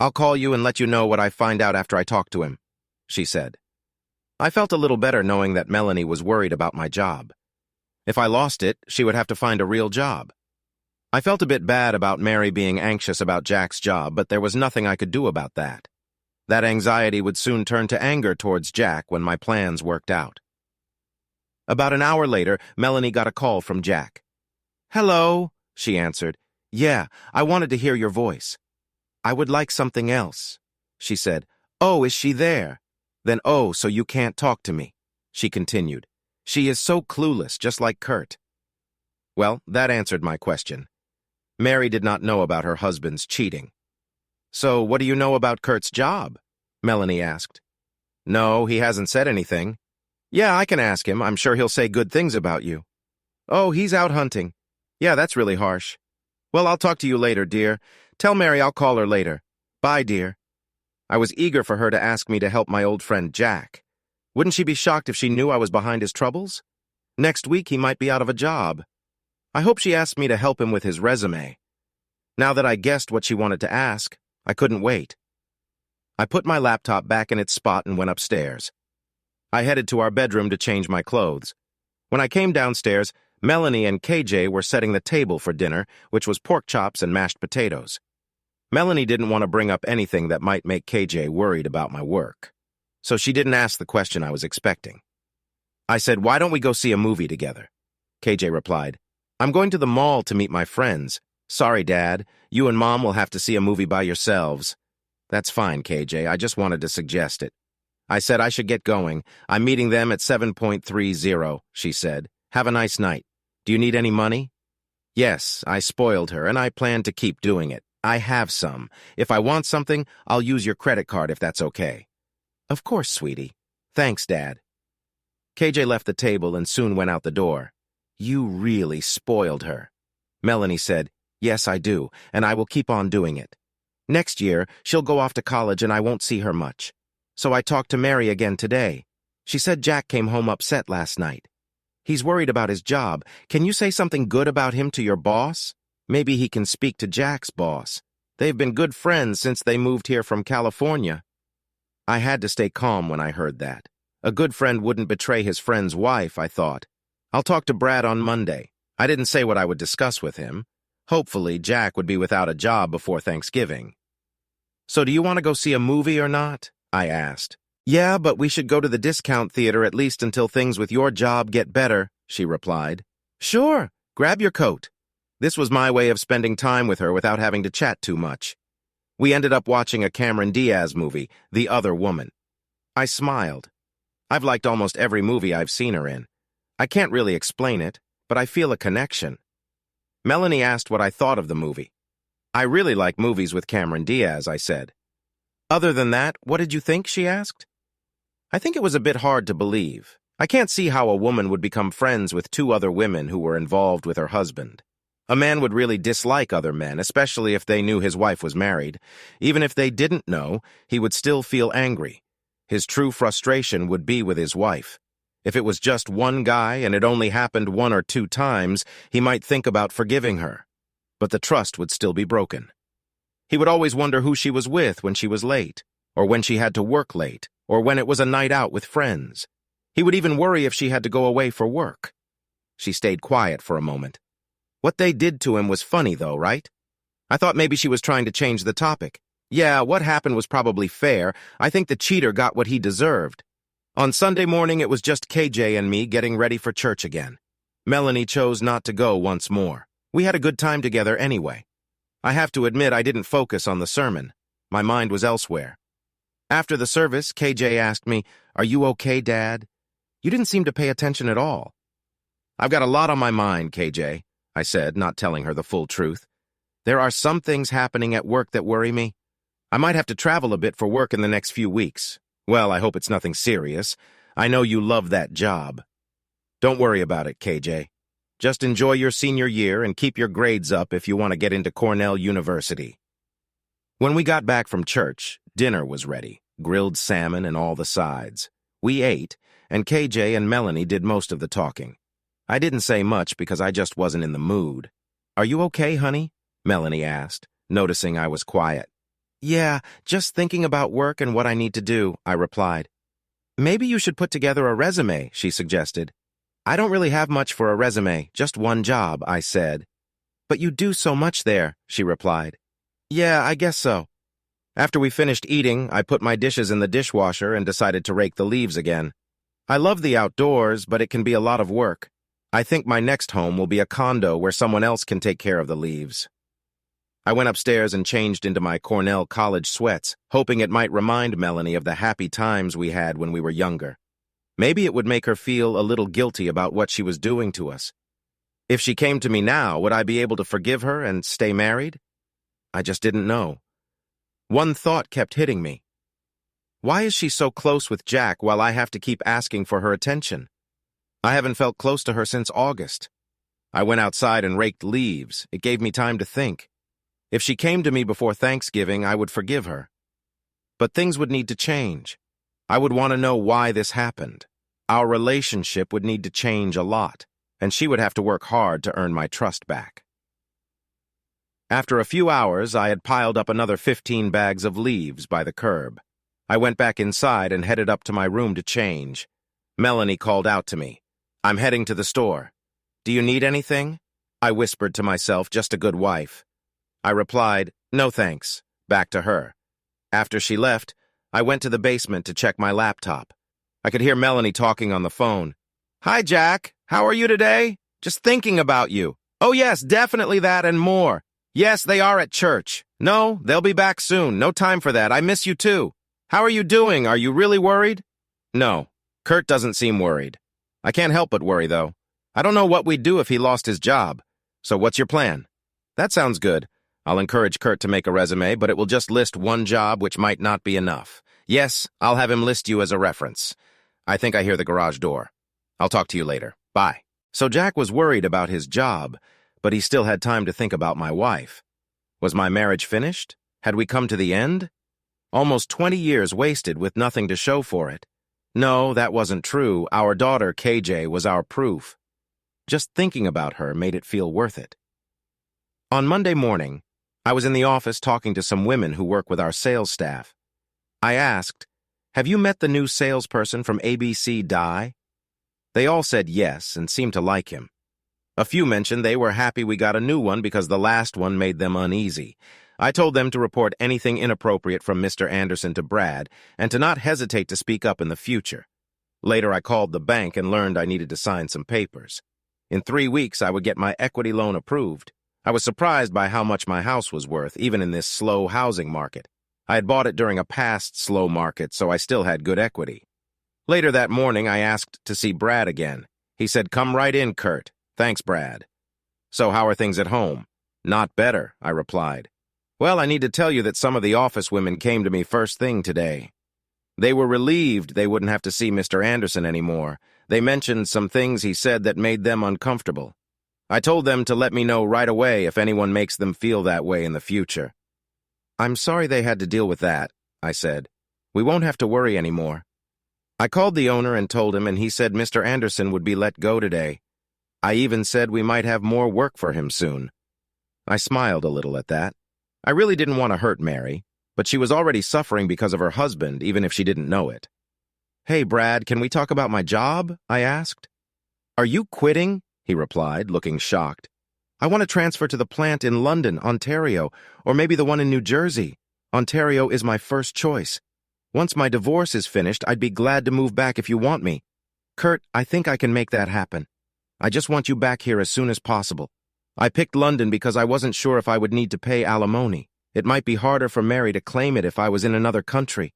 I'll call you and let you know what I find out after I talk to him, she said. I felt a little better knowing that Melanie was worried about my job. If I lost it, she would have to find a real job. I felt a bit bad about Mary being anxious about Jack's job, but there was nothing I could do about that. That anxiety would soon turn to anger towards Jack when my plans worked out. About an hour later, Melanie got a call from Jack. Hello, she answered. Yeah, I wanted to hear your voice. I would like something else, she said. Oh, is she there? Then oh, so you can't talk to me, she continued. She is so clueless, just like Kurt. Well, that answered my question. Mary did not know about her husband's cheating. So what do you know about Kurt's job? Melanie asked. No, he hasn't said anything. Yeah, I can ask him. I'm sure he'll say good things about you. Oh, he's out hunting. Yeah, that's really harsh. Well, I'll talk to you later, dear. Tell Mary I'll call her later. Bye, dear. I was eager for her to ask me to help my old friend Jack. Wouldn't she be shocked if she knew I was behind his troubles? Next week he might be out of a job. I hope she asked me to help him with his resume. Now that I guessed what she wanted to ask, I couldn't wait. I put my laptop back in its spot and went upstairs. I headed to our bedroom to change my clothes. When I came downstairs, Melanie and KJ were setting the table for dinner, which was pork chops and mashed potatoes. Melanie didn't want to bring up anything that might make KJ worried about my work, so she didn't ask the question I was expecting. I said, why don't we go see a movie together? KJ replied, I'm going to the mall to meet my friends. Sorry, Dad, you and Mom will have to see a movie by yourselves. That's fine, KJ, I just wanted to suggest it. I said I should get going. I'm meeting them at 7.30, she said. Have a nice night. Do you need any money? Yes, I spoiled her, and I plan to keep doing it. I have some. If I want something, I'll use your credit card if that's okay. Of course, sweetie. Thanks, Dad. KJ left the table and soon went out the door. You really spoiled her. Melanie said, Yes, I do, and I will keep on doing it. Next year, she'll go off to college and I won't see her much. So I talked to Mary again today. She said Jack came home upset last night. He's worried about his job. Can you say something good about him to your boss? Maybe he can speak to Jack's boss. They've been good friends since they moved here from California. I had to stay calm when I heard that. A good friend wouldn't betray his friend's wife, I thought. I'll talk to Brad on Monday. I didn't say what I would discuss with him. Hopefully, Jack would be without a job before Thanksgiving. So do you want to go see a movie or not? I asked. Yeah, but we should go to the discount theater at least until things with your job get better, she replied. Sure, grab your coat. This was my way of spending time with her without having to chat too much. We ended up watching a Cameron Diaz movie, The Other Woman. I smiled. I've liked almost every movie I've seen her in. I can't really explain it, but I feel a connection. Melanie asked what I thought of the movie. I really like movies with Cameron Diaz, I said. Other than that, what did you think, she asked. I think it was a bit hard to believe. I can't see how a woman would become friends with two other women who were involved with her husband. A man would really dislike other men, especially if they knew his wife was married. Even if they didn't know, he would still feel angry. His true frustration would be with his wife. If it was just one guy and it only happened 1 or 2 times, he might think about forgiving her. But the trust would still be broken. He would always wonder who she was with when she was late, or when she had to work late, or when it was a night out with friends. He would even worry if she had to go away for work. She stayed quiet for a moment. What they did to him was funny, though, right? I thought maybe she was trying to change the topic. Yeah, what happened was probably fair. I think the cheater got what he deserved. On Sunday morning, it was just KJ and me getting ready for church again. Melanie chose not to go once more. We had a good time together anyway. I have to admit I didn't focus on the sermon. My mind was elsewhere. After the service, KJ asked me, "Are you okay, Dad? You didn't seem to pay attention at all." "I've got a lot on my mind, KJ," I said, not telling her the full truth. "There are some things happening at work that worry me. I might have to travel a bit for work in the next few weeks. Well, I hope it's nothing serious. I know you love that job." "Don't worry about it, KJ. Just enjoy your senior year and keep your grades up if you want to get into Cornell University." When we got back from church, dinner was ready, grilled salmon and all the sides. We ate, and KJ and Melanie did most of the talking. I didn't say much because I just wasn't in the mood. "Are you okay, honey?" Melanie asked, noticing I was quiet. "Yeah, just thinking about work and what I need to do," I replied. "Maybe you should put together a resume," she suggested. "I don't really have much for a resume, just one job," I said. "But you do so much there," she replied. "Yeah, I guess so." After we finished eating, I put my dishes in the dishwasher and decided to rake the leaves again. I love the outdoors, but it can be a lot of work. I think my next home will be a condo where someone else can take care of the leaves. I went upstairs and changed into my Cornell college sweats, hoping it might remind Melanie of the happy times we had when we were younger. Maybe it would make her feel a little guilty about what she was doing to us. If she came to me now, would I be able to forgive her and stay married? I just didn't know. One thought kept hitting me. Why is she so close with Jack while I have to keep asking for her attention? I haven't felt close to her since August. I went outside and raked leaves. It gave me time to think. If she came to me before Thanksgiving, I would forgive her. But things would need to change. I would want to know why this happened. Our relationship would need to change a lot, and she would have to work hard to earn my trust back. After a few hours, I had piled up another 15 bags of leaves by the curb. I went back inside and headed up to my room to change. Melanie called out to me. "I'm heading to the store. Do you need anything?" I whispered to myself, just a good wife. I replied, "No thanks," back to her. After she left, I went to the basement to check my laptop. I could hear Melanie talking on the phone. "Hi, Jack. How are you today? Just thinking about you. Oh, yes, definitely that and more. Yes, they are at church. No, they'll be back soon. No time for that. I miss you too. How are you doing? Are you really worried?" "No, Kurt doesn't seem worried. I can't help but worry, though. I don't know what we'd do if he lost his job. So what's your plan?" "That sounds good. I'll encourage Kurt to make a resume, but it will just list one job, which might not be enough. Yes, I'll have him list you as a reference. I think I hear the garage door. I'll talk to you later. Bye." So Jack was worried about his job, but he still had time to think about my wife. Was my marriage finished? Had we come to the end? Almost 20 years wasted with nothing to show for it. No, that wasn't true. Our daughter, KJ, was our proof. Just thinking about her made it feel worth it. On Monday morning, I was in the office talking to some women who work with our sales staff. I asked, "Have you met the new salesperson from ABC Dye?" They all said yes and seemed to like him. A few mentioned they were happy we got a new one because the last one made them uneasy. I told them to report anything inappropriate from Mr. Anderson to Brad and to not hesitate to speak up in the future. Later, I called the bank and learned I needed to sign some papers. In 3 weeks, I would get my equity loan approved. I was surprised by how much my house was worth, even in this slow housing market. I had bought it during a past slow market, so I still had good equity. Later that morning, I asked to see Brad again. He said, "Come right in, Kurt. Thanks, Brad." "So how are things at home?" "Not better," I replied. "Well, I need to tell you that some of the office women came to me first thing today. They were relieved they wouldn't have to see Mr. Anderson anymore. They mentioned some things he said that made them uncomfortable. I told them to let me know right away if anyone makes them feel that way in the future." "I'm sorry they had to deal with that," I said. "We won't have to worry anymore." I called the owner and told him, and he said Mr. Anderson would be let go today. I even said we might have more work for him soon. I smiled a little at that. I really didn't want to hurt Mary, but she was already suffering because of her husband, even if she didn't know it. "Hey, Brad, can we talk about my job?" I asked. "Are you quitting?" he replied, looking shocked. "I want to transfer to the plant in London, Ontario, or maybe the one in New Jersey. Ontario is my first choice. Once my divorce is finished, I'd be glad to move back if you want me. Kurt, I think I can make that happen. I just want you back here as soon as possible." I picked London because I wasn't sure if I would need to pay alimony. It might be harder for Mary to claim it if I was in another country.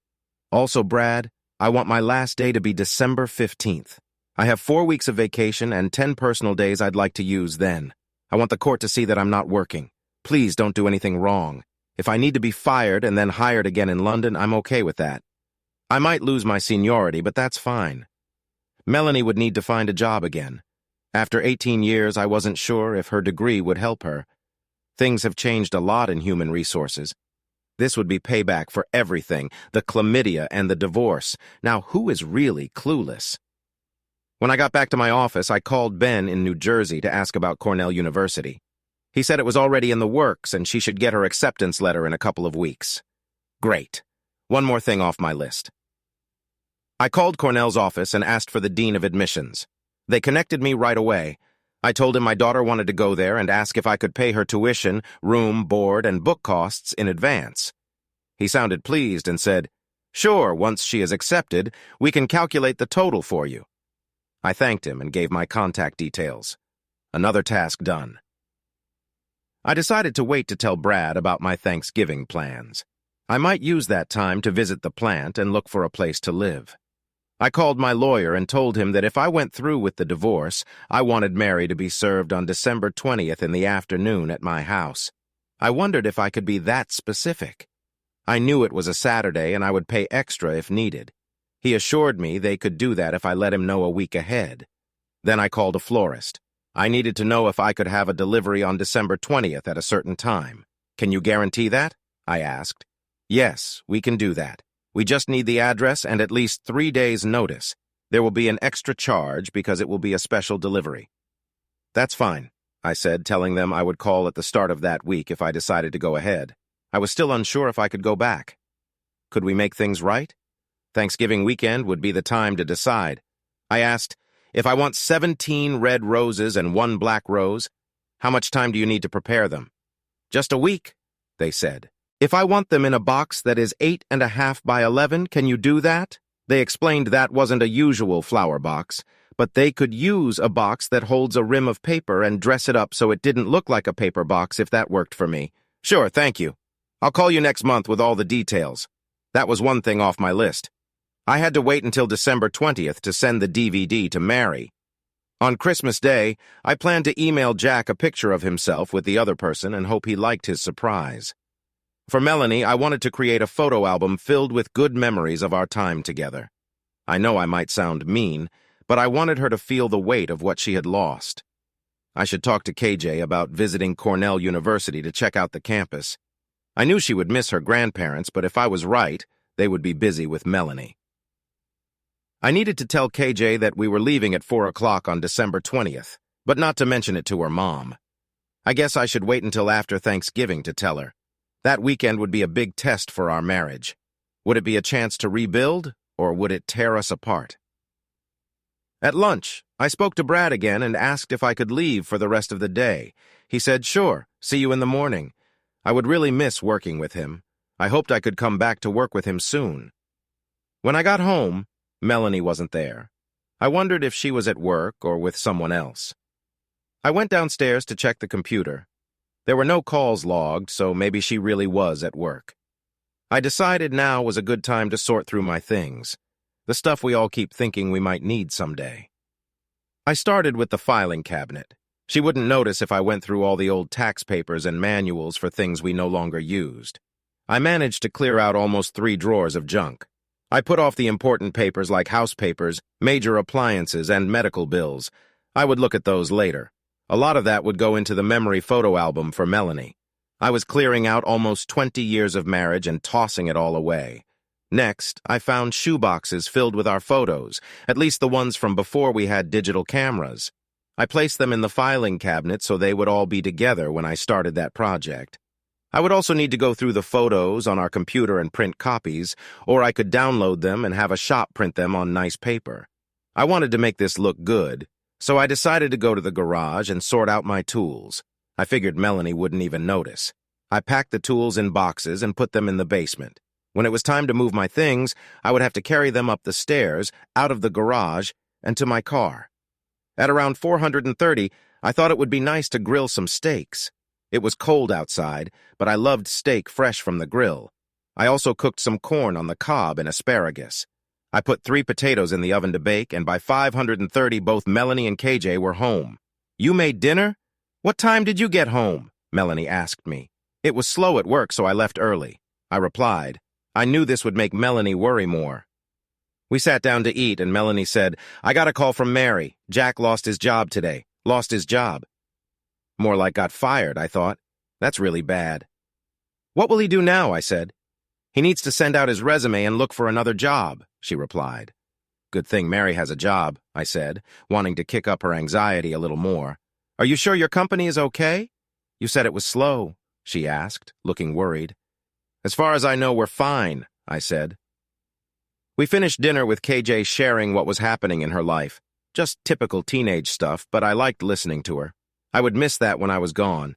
Also, Brad, I want my last day to be December 15th. I have 4 weeks of vacation and 10 personal days I'd like to use then. I want the court to see that I'm not working. Please don't do anything wrong. If I need to be fired and then hired again in London, I'm okay with that. I might lose my seniority, but that's fine. Melanie would need to find a job again. After 18 years, I wasn't sure if her degree would help her. Things have changed a lot in human resources. This would be payback for everything, the chlamydia and the divorce. Now, who is really clueless? When I got back to my office, I called Ben in New Jersey to ask about Cornell University. He said it was already in the works and she should get her acceptance letter in a couple of weeks. Great. One more thing off my list. I called Cornell's office and asked for the Dean of Admissions. They connected me right away. I told him my daughter wanted to go there and asked if I could pay her tuition, room, board, and book costs in advance. He sounded pleased and said, "Sure, once she is accepted, we can calculate the total for you." I thanked him and gave my contact details. Another task done. I decided to wait to tell Brad about my Thanksgiving plans. I might use that time to visit the plant and look for a place to live. I called my lawyer and told him that if I went through with the divorce, I wanted Mary to be served on December 20th in the afternoon at my house. I wondered if I could be that specific. I knew it was a Saturday and I would pay extra if needed. He assured me they could do that if I let him know a week ahead. Then I called a florist. I needed to know if I could have a delivery on December 20th at a certain time. "Can you guarantee that?" I asked. "Yes, we can do that. We just need the address and at least 3 days' notice. There will be an extra charge because it will be a special delivery." "That's fine," I said, telling them I would call at the start of that week if I decided to go ahead. I was still unsure if I could go back. Could we make things right? Thanksgiving weekend would be the time to decide. I asked, "If I want 17 red roses and 1 black rose, how much time do you need to prepare them?" "Just a week," they said. "If I want them in a box that is 8.5 by 11, can you do that?" They explained that wasn't a usual flower box, but they could use a box that holds a rim of paper and dress it up so it didn't look like a paper box if that worked for me. "Sure, thank you. I'll call you next month with all the details." That was one thing off my list. I had to wait until December 20th to send the DVD to Mary. On Christmas Day, I planned to email Jack a picture of himself with the other person and hope he liked his surprise. For Melanie, I wanted to create a photo album filled with good memories of our time together. I know I might sound mean, but I wanted her to feel the weight of what she had lost. I should talk to KJ about visiting Cornell University to check out the campus. I knew she would miss her grandparents, but if I was right, they would be busy with Melanie. I needed to tell KJ that we were leaving at 4 o'clock on December 20th, but not to mention it to her mom. I guess I should wait until after Thanksgiving to tell her. That weekend would be a big test for our marriage. Would it be a chance to rebuild, or would it tear us apart? At lunch, I spoke to Brad again and asked if I could leave for the rest of the day. He said, "Sure, see you in the morning." I would really miss working with him. I hoped I could come back to work with him soon. When I got home, Melanie wasn't there. I wondered if she was at work or with someone else. I went downstairs to check the computer. There were no calls logged, so maybe she really was at work. I decided now was a good time to sort through my things, the stuff we all keep thinking we might need someday. I started with the filing cabinet. She wouldn't notice if I went through all the old tax papers and manuals for things we no longer used. I managed to clear out almost 3 drawers of junk. I put off the important papers like house papers, major appliances, and medical bills. I would look at those later. A lot of that would go into the memory photo album for Melanie. I was clearing out almost 20 years of marriage and tossing it all away. Next, I found shoeboxes filled with our photos, at least the ones from before we had digital cameras. I placed them in the filing cabinet so they would all be together when I started that project. I would also need to go through the photos on our computer and print copies, or I could download them and have a shop print them on nice paper. I wanted to make this look good, so I decided to go to the garage and sort out my tools. I figured Melanie wouldn't even notice. I packed the tools in boxes and put them in the basement. When it was time to move my things, I would have to carry them up the stairs, out of the garage, and to my car. At around 430, I thought it would be nice to grill some steaks. It was cold outside, but I loved steak fresh from the grill. I also cooked some corn on the cob and asparagus. I put 3 potatoes in the oven to bake, and by 5:30 both Melanie and KJ were home. "You made dinner? What time did you get home?" Melanie asked me. It was slow at work, so I left early. I replied. I knew this would make Melanie worry more. We sat down to eat, and Melanie said, "I got a call from Mary. Jack lost his job today." Lost his job. More like got fired, I thought. That's really bad. "What will he do now?" I said. "He needs to send out his resume and look for another job," she replied. "Good thing Mary has a job," I said, wanting to kick up her anxiety a little more. "Are you sure your company is okay?" "You said it was slow," she asked, looking worried. "As far as I know, we're fine," I said. We finished dinner with KJ sharing what was happening in her life. Just typical teenage stuff, but I liked listening to her. I would miss that when I was gone.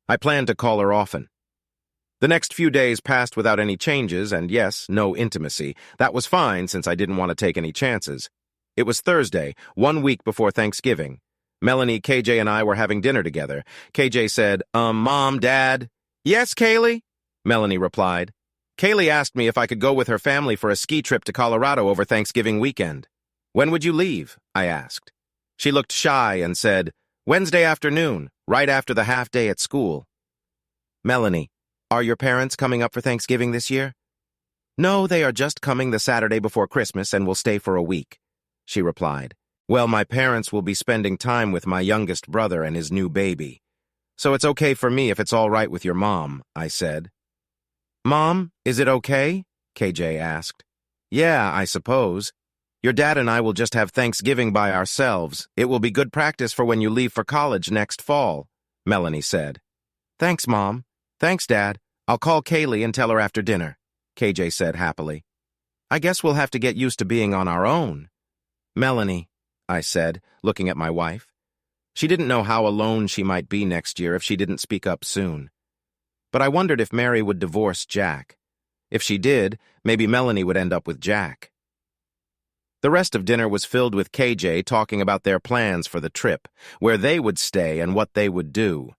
I planned to call her often. The next few days passed without any changes, and yes, no intimacy. That was fine, since I didn't want to take any chances. It was Thursday, 1 week before Thanksgiving. Melanie, KJ, and I were having dinner together. KJ said, Mom, Dad?" "Yes, Kaylee?" Melanie replied. Kaylee asked me if I could go with her family for a ski trip to Colorado over Thanksgiving weekend. "When would you leave?" I asked. She looked shy and said, "Wednesday afternoon, right after the half-day at school." "Melanie, are your parents coming up for Thanksgiving this year?" "No, they are just coming the Saturday before Christmas and will stay for a week," she replied. "Well, my parents will be spending time with my youngest brother and his new baby. So it's okay for me if it's all right with your mom," I said. "Mom, is it okay?" KJ asked. "Yeah, I suppose. Your dad and I will just have Thanksgiving by ourselves. It will be good practice for when you leave for college next fall," Melanie said. "Thanks, Mom. Thanks, Dad. I'll call Kaylee and tell her after dinner," KJ said happily. "I guess we'll have to get used to being on our own." "Melanie," I said, looking at my wife. She didn't know how alone she might be next year if she didn't speak up soon. But I wondered if Mary would divorce Jack. If she did, maybe Melanie would end up with Jack. The rest of dinner was filled with KJ talking about their plans for the trip, where they would stay and what they would do.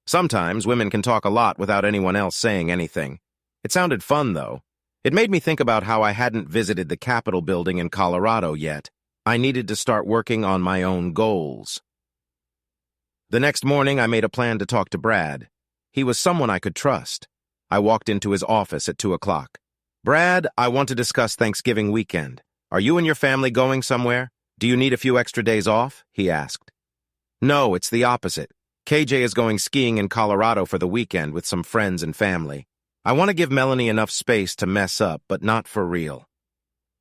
Sometimes women can talk a lot without anyone else saying anything. It sounded fun, though. It made me think about how I hadn't visited the Capitol building in Colorado yet. I needed to start working on my own goals. The next morning, I made a plan to talk to Brad. He was someone I could trust. I walked into his office at 2 o'clock. "Brad, I want to discuss Thanksgiving weekend. Are you and your family going somewhere? Do you need a few extra days off?" he asked. "No, it's the opposite. KJ is going skiing in Colorado for the weekend with some friends and family. I want to give Melanie enough space to mess up, but not for real.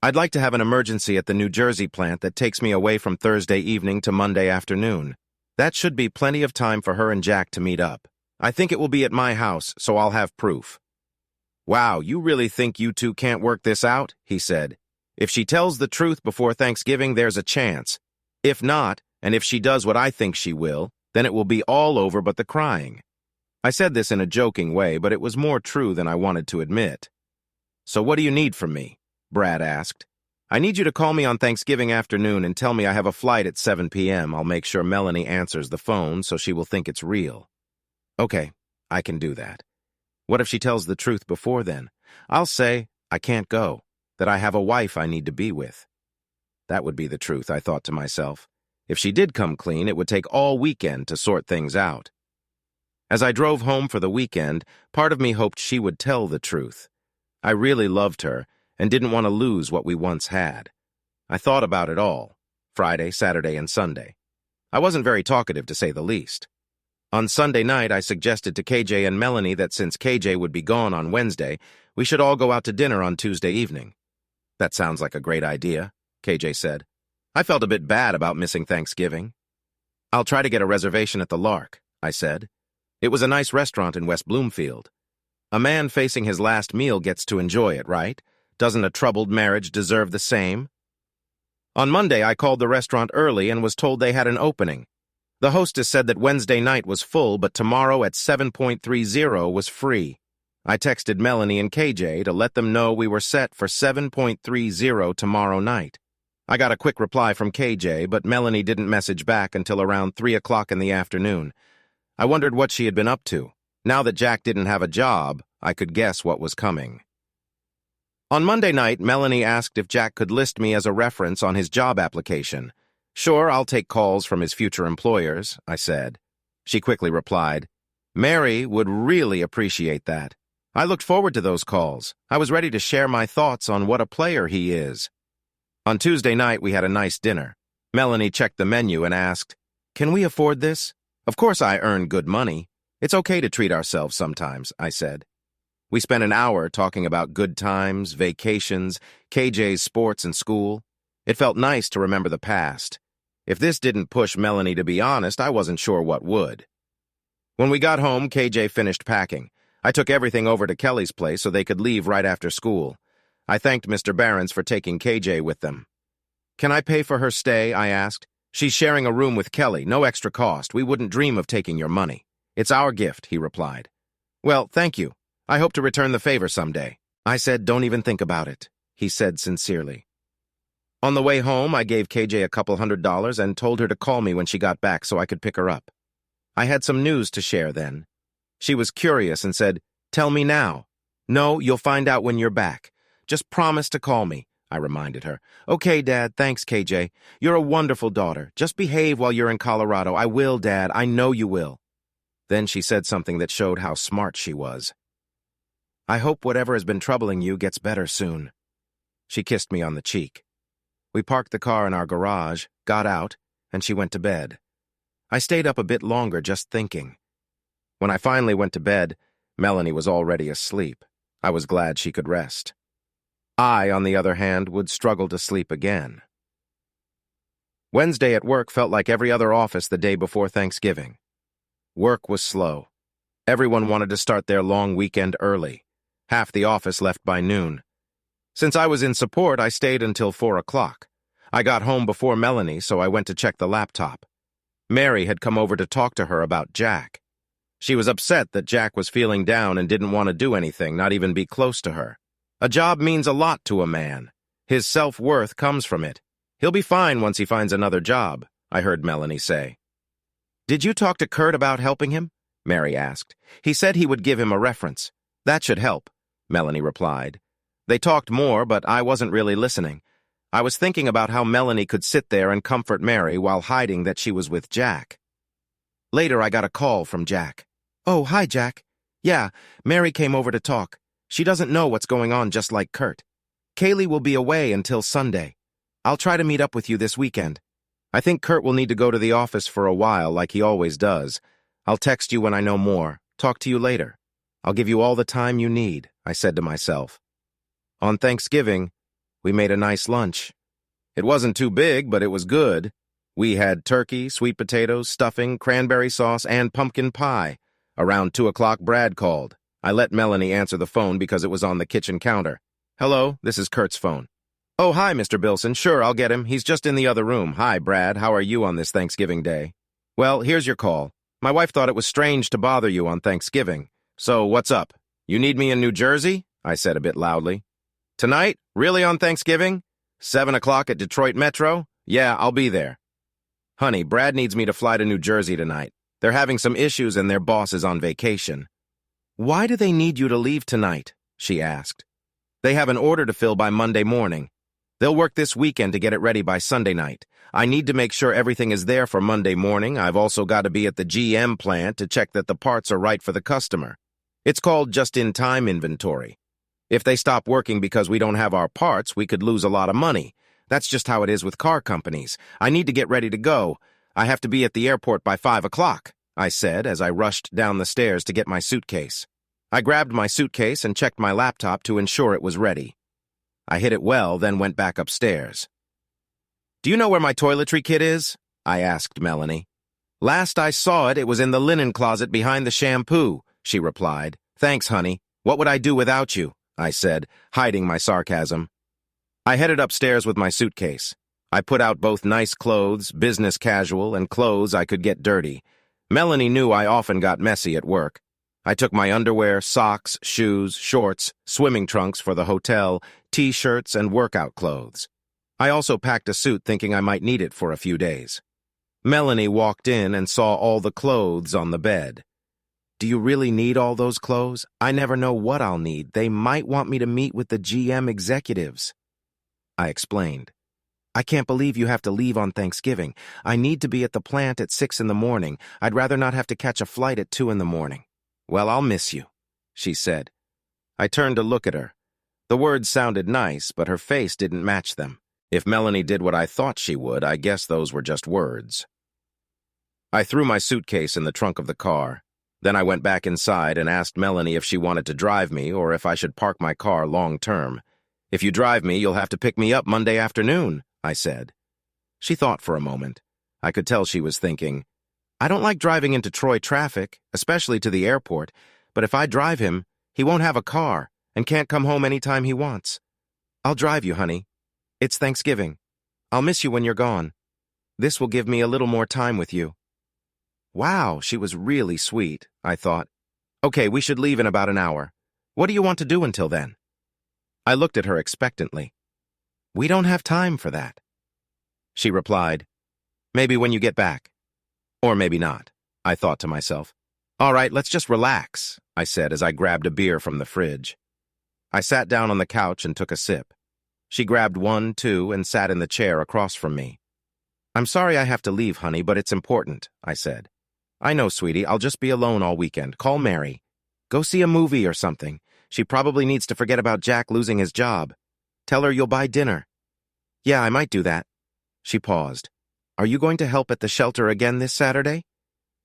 I'd like to have an emergency at the New Jersey plant that takes me away from Thursday evening to Monday afternoon. That should be plenty of time for her and Jack to meet up. I think it will be at my house, so I'll have proof." "Wow, you really think you two can't work this out?" he said. "If she tells the truth before Thanksgiving, there's a chance. If not, and if she does what I think she will, then it will be all over but the crying." I said this in a joking way, but it was more true than I wanted to admit. "So what do you need from me?" Brad asked. "I need you to call me on Thanksgiving afternoon and tell me I have a flight at 7 p.m. I'll make sure Melanie answers the phone so she will think it's real." "Okay, I can do that." "What if she tells the truth before then?" "I'll say I can't go, that I have a wife I need to be with." That would be the truth, I thought to myself. If she did come clean, it would take all weekend to sort things out. As I drove home for the weekend, part of me hoped she would tell the truth. I really loved her and didn't want to lose what we once had. I thought about it all, Friday, Saturday, and Sunday. I wasn't very talkative, to say the least. On Sunday night, I suggested to KJ and Melanie that since KJ would be gone on Wednesday, we should all go out to dinner on Tuesday evening. "That sounds like a great idea," KJ said. I felt a bit bad about missing Thanksgiving. "I'll try to get a reservation at the Lark," I said. It was a nice restaurant in West Bloomfield. A man facing his last meal gets to enjoy it, right? Doesn't a troubled marriage deserve the same? On Monday, I called the restaurant early and was told they had an opening. The hostess said that Wednesday night was full, but tomorrow at 7:30 was free. I texted Melanie and KJ to let them know we were set for 7:30 tomorrow night. I got a quick reply from KJ, but Melanie didn't message back until around 3 o'clock in the afternoon. I wondered what she had been up to. Now that Jack didn't have a job, I could guess what was coming. On Monday night, Melanie asked if Jack could list me as a reference on his job application. Sure, I'll take calls from his future employers, I said. She quickly replied, Mary would really appreciate that. I looked forward to those calls. I was ready to share my thoughts on what a player he is. On Tuesday night, we had a nice dinner. Melanie checked the menu and asked, Can we afford this? Of course I earn good money. It's okay to treat ourselves sometimes, I said. We spent an hour talking about good times, vacations, KJ's sports and school. It felt nice to remember the past. If this didn't push Melanie to be honest, I wasn't sure what would. When we got home, KJ finished packing. I took everything over to Kelly's place so they could leave right after school. I thanked Mr. Barons for taking KJ with them. Can I pay for her stay? I asked. She's sharing a room with Kelly, no extra cost. We wouldn't dream of taking your money. It's our gift, he replied. Well, thank you. I hope to return the favor someday. I said, don't even think about it, he said sincerely. On the way home, I gave KJ a couple $100 and told her to call me when she got back so I could pick her up. I had some news to share then. She was curious and said, Tell me now. No, you'll find out when you're back. Just promise to call me, I reminded her. Okay, Dad, thanks, KJ. You're a wonderful daughter. Just behave while you're in Colorado. I will, Dad. I know you will. Then she said something that showed how smart she was. I hope whatever has been troubling you gets better soon. She kissed me on the cheek. We parked the car in our garage, got out, and she went to bed. I stayed up a bit longer just thinking. When I finally went to bed, Melanie was already asleep. I was glad she could rest. I, on the other hand, would struggle to sleep again. Wednesday at work felt like every other office the day before Thanksgiving. Work was slow. Everyone wanted to start their long weekend early. Half the office left by noon. Since I was in support, I stayed until 4 o'clock. I got home before Melanie, so I went to check the laptop. Mary had come over to talk to her about Jack. She was upset that Jack was feeling down and didn't want to do anything, not even be close to her. A job means a lot to a man. His self-worth comes from it. He'll be fine once he finds another job, I heard Melanie say. Did you talk to Kurt about helping him? Mary asked. He said he would give him a reference. That should help, Melanie replied. They talked more, but I wasn't really listening. I was thinking about how Melanie could sit there and comfort Mary while hiding that she was with Jack. Later, I got a call from Jack. Oh, hi, Jack. Yeah, Mary came over to talk. She doesn't know what's going on, just like Kurt. Kaylee will be away until Sunday. I'll try to meet up with you this weekend. I think Kurt will need to go to the office for a while, like he always does. I'll text you when I know more. Talk to you later. I'll give you all the time you need, I said to myself. On Thanksgiving, we made a nice lunch. It wasn't too big, but it was good. We had turkey, sweet potatoes, stuffing, cranberry sauce, and pumpkin pie. Around 2 o'clock, Brad called. I let Melanie answer the phone because it was on the kitchen counter. Hello, this is Kurt's phone. Oh, hi, Mr. Bilson. Sure, I'll get him. He's just in the other room. Hi, Brad. How are you on this Thanksgiving Day? Well, here's your call. My wife thought it was strange to bother you on Thanksgiving. So, what's up? You need me in New Jersey? I said a bit loudly. Tonight? Really on Thanksgiving? 7 o'clock at Detroit Metro? Yeah, I'll be there. Honey, Brad needs me to fly to New Jersey tonight. They're having some issues and their boss is on vacation. Why do they need you to leave tonight? She asked. They have an order to fill by Monday morning. They'll work this weekend to get it ready by Sunday night. I need to make sure everything is there for Monday morning. I've also got to be at the GM plant to check that the parts are right for the customer. It's called just-in-time inventory. If they stop working because we don't have our parts, we could lose a lot of money. That's just how it is with car companies. I need to get ready to go. I have to be at the airport by 5 o'clock, I said as I rushed down the stairs to get my suitcase. I grabbed my suitcase and checked my laptop to ensure it was ready. I hid it well, then went back upstairs. Do you know where my toiletry kit is? I asked Melanie. Last I saw it, it was in the linen closet behind the shampoo, she replied. Thanks, honey. What would I do without you? I said, hiding my sarcasm. I headed upstairs with my suitcase. I put out both nice clothes, business casual, and clothes I could get dirty. Melanie knew I often got messy at work. I took my underwear, socks, shoes, shorts, swimming trunks for the hotel, t-shirts, and workout clothes. I also packed a suit thinking I might need it for a few days. Melanie walked in and saw all the clothes on the bed. "Do you really need all those clothes? I never know what I'll need. They might want me to meet with the GM executives." I explained. "I can't believe you have to leave on Thanksgiving. I need to be at the plant at 6 in the morning. I'd rather not have to catch a flight at 2 in the morning." "Well, I'll miss you," she said. I turned to look at her. The words sounded nice, but her face didn't match them. If Melanie did what I thought she would, I guess those were just words. I threw my suitcase in the trunk of the car. Then I went back inside and asked Melanie if she wanted to drive me or if I should park my car long-term. "If you drive me, you'll have to pick me up Monday afternoon," I said. She thought for a moment. I could tell she was thinking, "I don't like driving into Troy traffic, especially to the airport, but if I drive him, he won't have a car and can't come home anytime he wants. I'll drive you, honey. It's Thanksgiving. I'll miss you when you're gone. This will give me a little more time with you." Wow, she was really sweet, I thought. "Okay, we should leave in about an hour. What do you want to do until then?" I looked at her expectantly. "We don't have time for that." She replied, "Maybe when you get back. Or maybe not," I thought to myself. "All right, let's just relax," I said as I grabbed a beer from the fridge. I sat down on the couch and took a sip. She grabbed one, too, and sat in the chair across from me. "I'm sorry I have to leave, honey, but it's important," I said. "I know, sweetie. I'll just be alone all weekend. Call Mary. Go see a movie or something. She probably needs to forget about Jack losing his job. Tell her you'll buy dinner." "Yeah, I might do that." She paused. "Are you going to help at the shelter again this Saturday?"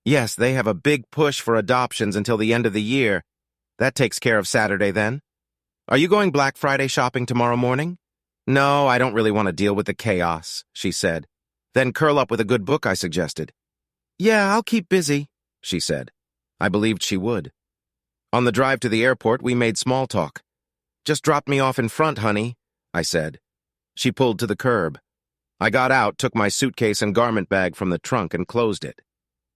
"Yes, they have a big push for adoptions until the end of the year. That takes care of Saturday then." "Are you going Black Friday shopping tomorrow morning?" "No, I don't really want to deal with the chaos," she said. "Then curl up with a good book," I suggested. "Yeah, I'll keep busy," she said. I believed she would. On the drive to the airport, we made small talk. "Just drop me off in front, honey," I said. She pulled to the curb. I got out, took my suitcase and garment bag from the trunk and closed it.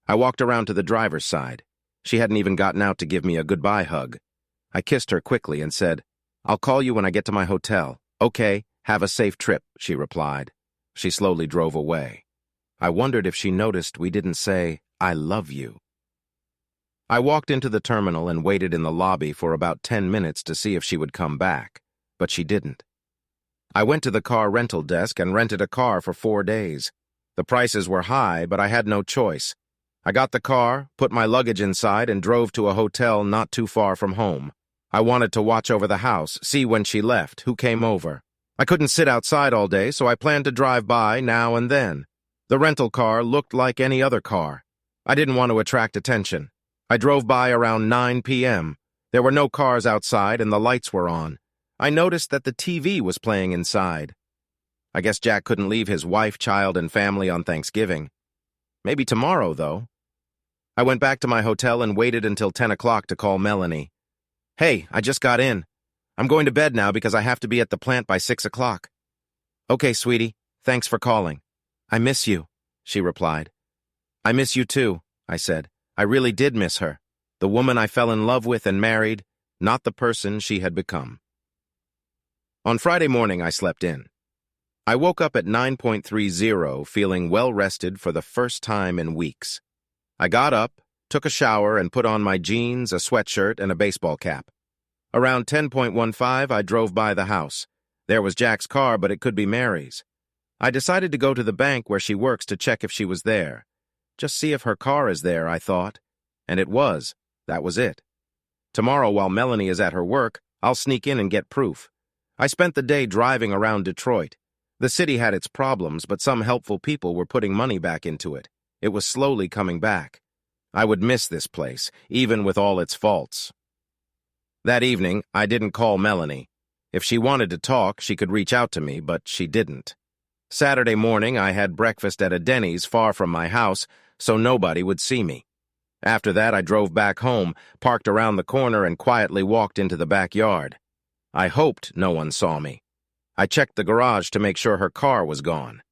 I walked around to the driver's side. She hadn't even gotten out to give me a goodbye hug. I kissed her quickly and said, "I'll call you when I get to my hotel." "Okay, have a safe trip," she replied. She slowly drove away. I wondered if she noticed we didn't say, "I love you." I walked into the terminal and waited in the lobby for about 10 minutes to see if she would come back, but she didn't. I went to the car rental desk and rented a car for 4 days. The prices were high, but I had no choice. I got the car, put my luggage inside, and drove to a hotel not too far from home. I wanted to watch over the house, see when she left, who came over. I couldn't sit outside all day, so I planned to drive by now and then. The rental car looked like any other car. I didn't want to attract attention. I drove by around 9 p.m. There were no cars outside and the lights were on. I noticed that the TV was playing inside. I guess Jack couldn't leave his wife, child, and family on Thanksgiving. Maybe tomorrow, though. I went back to my hotel and waited until 10 o'clock to call Melanie. "Hey, I just got in. I'm going to bed now because I have to be at the plant by 6 o'clock. "Okay, sweetie. Thanks for calling." "I miss you," she replied. "I miss you too," I said. I really did miss her. The woman I fell in love with and married, not the person she had become. On Friday morning, I slept in. I woke up at 9:30, feeling well-rested for the first time in weeks. I got up, took a shower, and put on my jeans, a sweatshirt, and a baseball cap. Around 10:15, I drove by the house. There was Jack's car, but it could be Mary's. I decided to go to the bank where she works to check if she was there. Just see if her car is there, I thought. And it was. That was it. Tomorrow, while Melanie is at her work, I'll sneak in and get proof. I spent the day driving around Detroit. The city had its problems, but some helpful people were putting money back into it. It was slowly coming back. I would miss this place, even with all its faults. That evening, I didn't call Melanie. If she wanted to talk, she could reach out to me, but she didn't. Saturday morning, I had breakfast at a Denny's far from my house, so nobody would see me. After that, I drove back home, parked around the corner, and quietly walked into the backyard. I hoped no one saw me. I checked the garage to make sure her car was gone.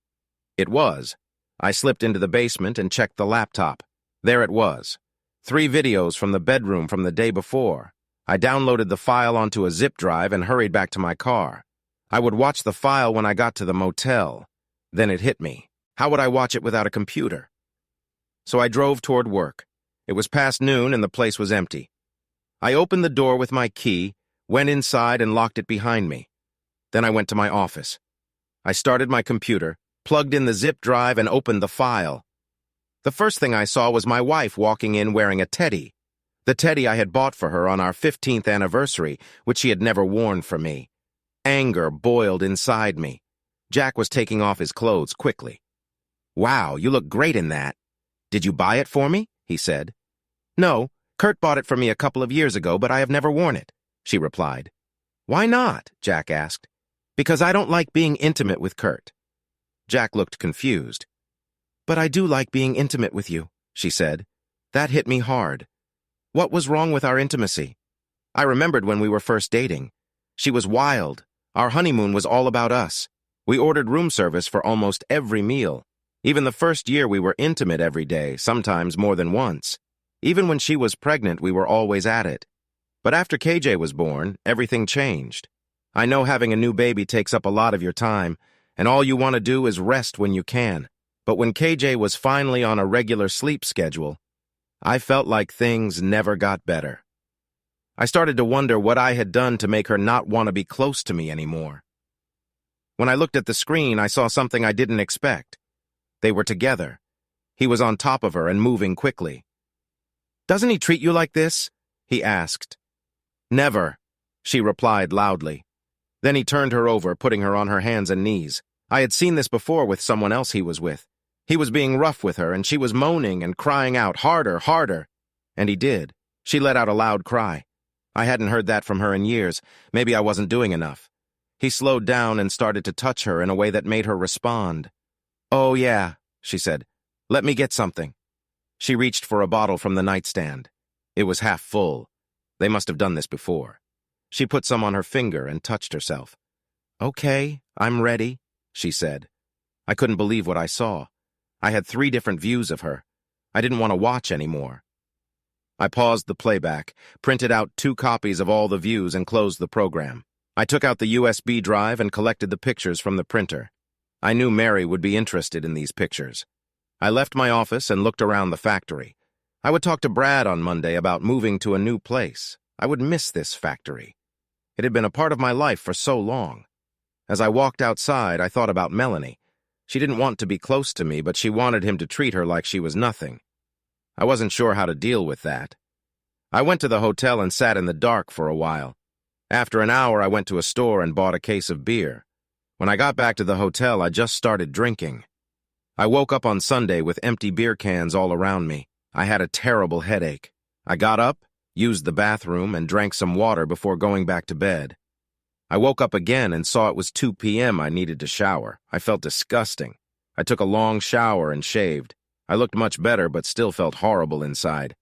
It was. I slipped into the basement and checked the laptop. There it was. 3 videos from the bedroom from the day before. I downloaded the file onto a zip drive and hurried back to my car. I would watch the file when I got to the motel. Then it hit me. How would I watch it without a computer? So I drove toward work. It was past noon and the place was empty. I opened the door with my key, went inside and locked it behind me. Then I went to my office. I started my computer, plugged in the zip drive and opened the file. The first thing I saw was my wife walking in wearing a teddy. The teddy I had bought for her on our 15th anniversary, which she had never worn for me. Anger boiled inside me. Jack was taking off his clothes quickly. "Wow, you look great in that. Did you buy it for me?" he said. "No, Kurt bought it for me a couple of years ago, but I have never worn it," she replied. "Why not?" Jack asked. "Because I don't like being intimate with Kurt." Jack looked confused. "But I do like being intimate with you," she said. That hit me hard. What was wrong with our intimacy? I remembered when we were first dating. She was wild. Our honeymoon was all about us. We ordered room service for almost every meal. Even the first year we were intimate every day, sometimes more than once. Even when she was pregnant, we were always at it. But after KJ was born, everything changed. I know having a new baby takes up a lot of your time, and all you want to do is rest when you can. But when KJ was finally on a regular sleep schedule, I felt like things never got better. I started to wonder what I had done to make her not want to be close to me anymore. When I looked at the screen, I saw something I didn't expect. They were together. He was on top of her and moving quickly. "Doesn't he treat you like this?" he asked. "Never," she replied loudly. Then he turned her over, putting her on her hands and knees. I had seen this before with someone else he was with. He was being rough with her, and she was moaning and crying out, "Harder, harder." And he did. She let out a loud cry. I hadn't heard that from her in years. Maybe I wasn't doing enough. He slowed down and started to touch her in a way that made her respond. "Oh, yeah," she said. "Let me get something." She reached for a bottle from the nightstand. It was half full. They must have done this before. She put some on her finger and touched herself. "Okay, I'm ready," she said. I couldn't believe what I saw. I had 3 different views of her. I didn't want to watch anymore. I paused the playback, printed out 2 copies of all the views and closed the program. I took out the USB drive and collected the pictures from the printer. I knew Mary would be interested in these pictures. I left my office and looked around the factory. I would talk to Brad on Monday about moving to a new place. I would miss this factory. It had been a part of my life for so long. As I walked outside, I thought about Melanie. She didn't want to be close to me, but she wanted him to treat her like she was nothing. I wasn't sure how to deal with that. I went to the hotel and sat in the dark for a while. After an hour, I went to a store and bought a case of beer. When I got back to the hotel, I just started drinking. I woke up on Sunday with empty beer cans all around me. I had a terrible headache. I got up, used the bathroom, and drank some water before going back to bed. I woke up again and saw it was 2 p.m. I needed to shower. I felt disgusting. I took a long shower and shaved. I looked much better, but still felt horrible inside.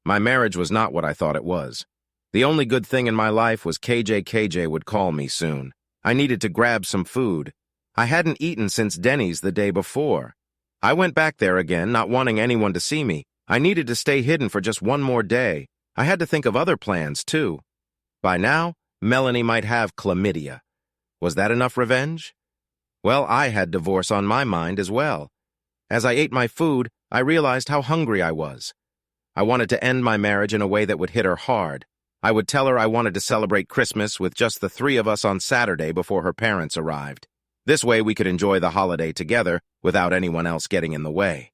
My marriage was not what I thought it was. The only good thing in my life was KJ would call me soon. I needed to grab some food. I hadn't eaten since Denny's the day before. I went back there again, not wanting anyone to see me. I needed to stay hidden for just one more day. I had to think of other plans, too. By now, Melanie might have chlamydia. Was that enough revenge? Well, I had divorce on my mind as well. As I ate my food, I realized how hungry I was. I wanted to end my marriage in a way that would hit her hard. I would tell her I wanted to celebrate Christmas with just the 3 of us on Saturday before her parents arrived. This way we could enjoy the holiday together without anyone else getting in the way.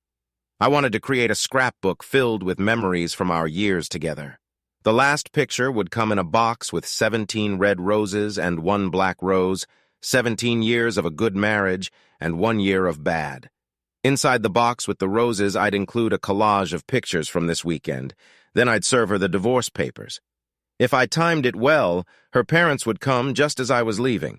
I wanted to create a scrapbook filled with memories from our years together. The last picture would come in a box with 17 red roses and 1 black rose, 17 years of a good marriage, and 1 year of bad. Inside the box with the roses, I'd include a collage of pictures from this weekend. Then I'd serve her the divorce papers. If I timed it well, her parents would come just as I was leaving.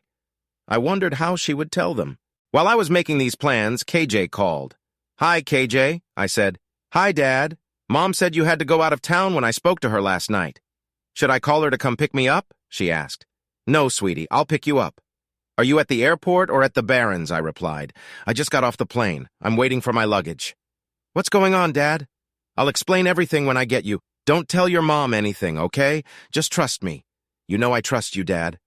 I wondered how she would tell them. While I was making these plans, KJ called. "Hi, KJ," I said. "Hi, Dad. Mom said you had to go out of town when I spoke to her last night. Should I call her to come pick me up?" she asked. "No, sweetie, I'll pick you up." "Are you at the airport or at the Barrens?" I replied. "I just got off the plane. I'm waiting for my luggage." "What's going on, Dad?" "I'll explain everything when I get you. Don't tell your mom anything, okay? Just trust me. You know I trust you, Dad."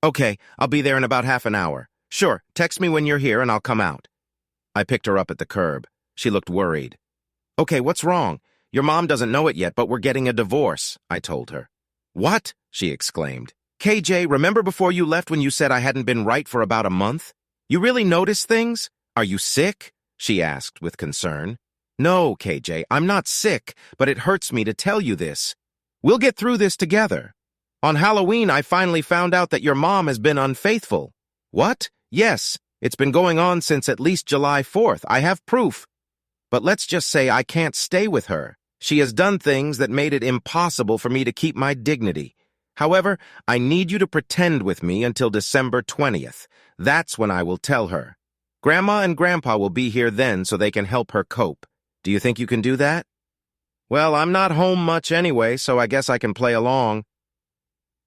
Okay, I'll be there in about half an hour. Sure, text me when you're here and I'll come out. I picked her up at the curb. She looked worried. Okay, what's wrong? Your mom doesn't know it yet, but we're getting a divorce, I told her. What? She exclaimed. KJ, remember before you left when you said I hadn't been right for about a month? You really notice things? Are you sick? She asked with concern. No, KJ, I'm not sick, but it hurts me to tell you this. We'll get through this together. On Halloween, I finally found out that your mom has been unfaithful. What? Yes, it's been going on since at least July 4th. I have proof. But let's just say I can't stay with her. She has done things that made it impossible for me to keep my dignity. However, I need you to pretend with me until December 20th. That's when I will tell her. Grandma and Grandpa will be here then so they can help her cope. Do you think you can do that? Well, I'm not home much anyway, so I guess I can play along.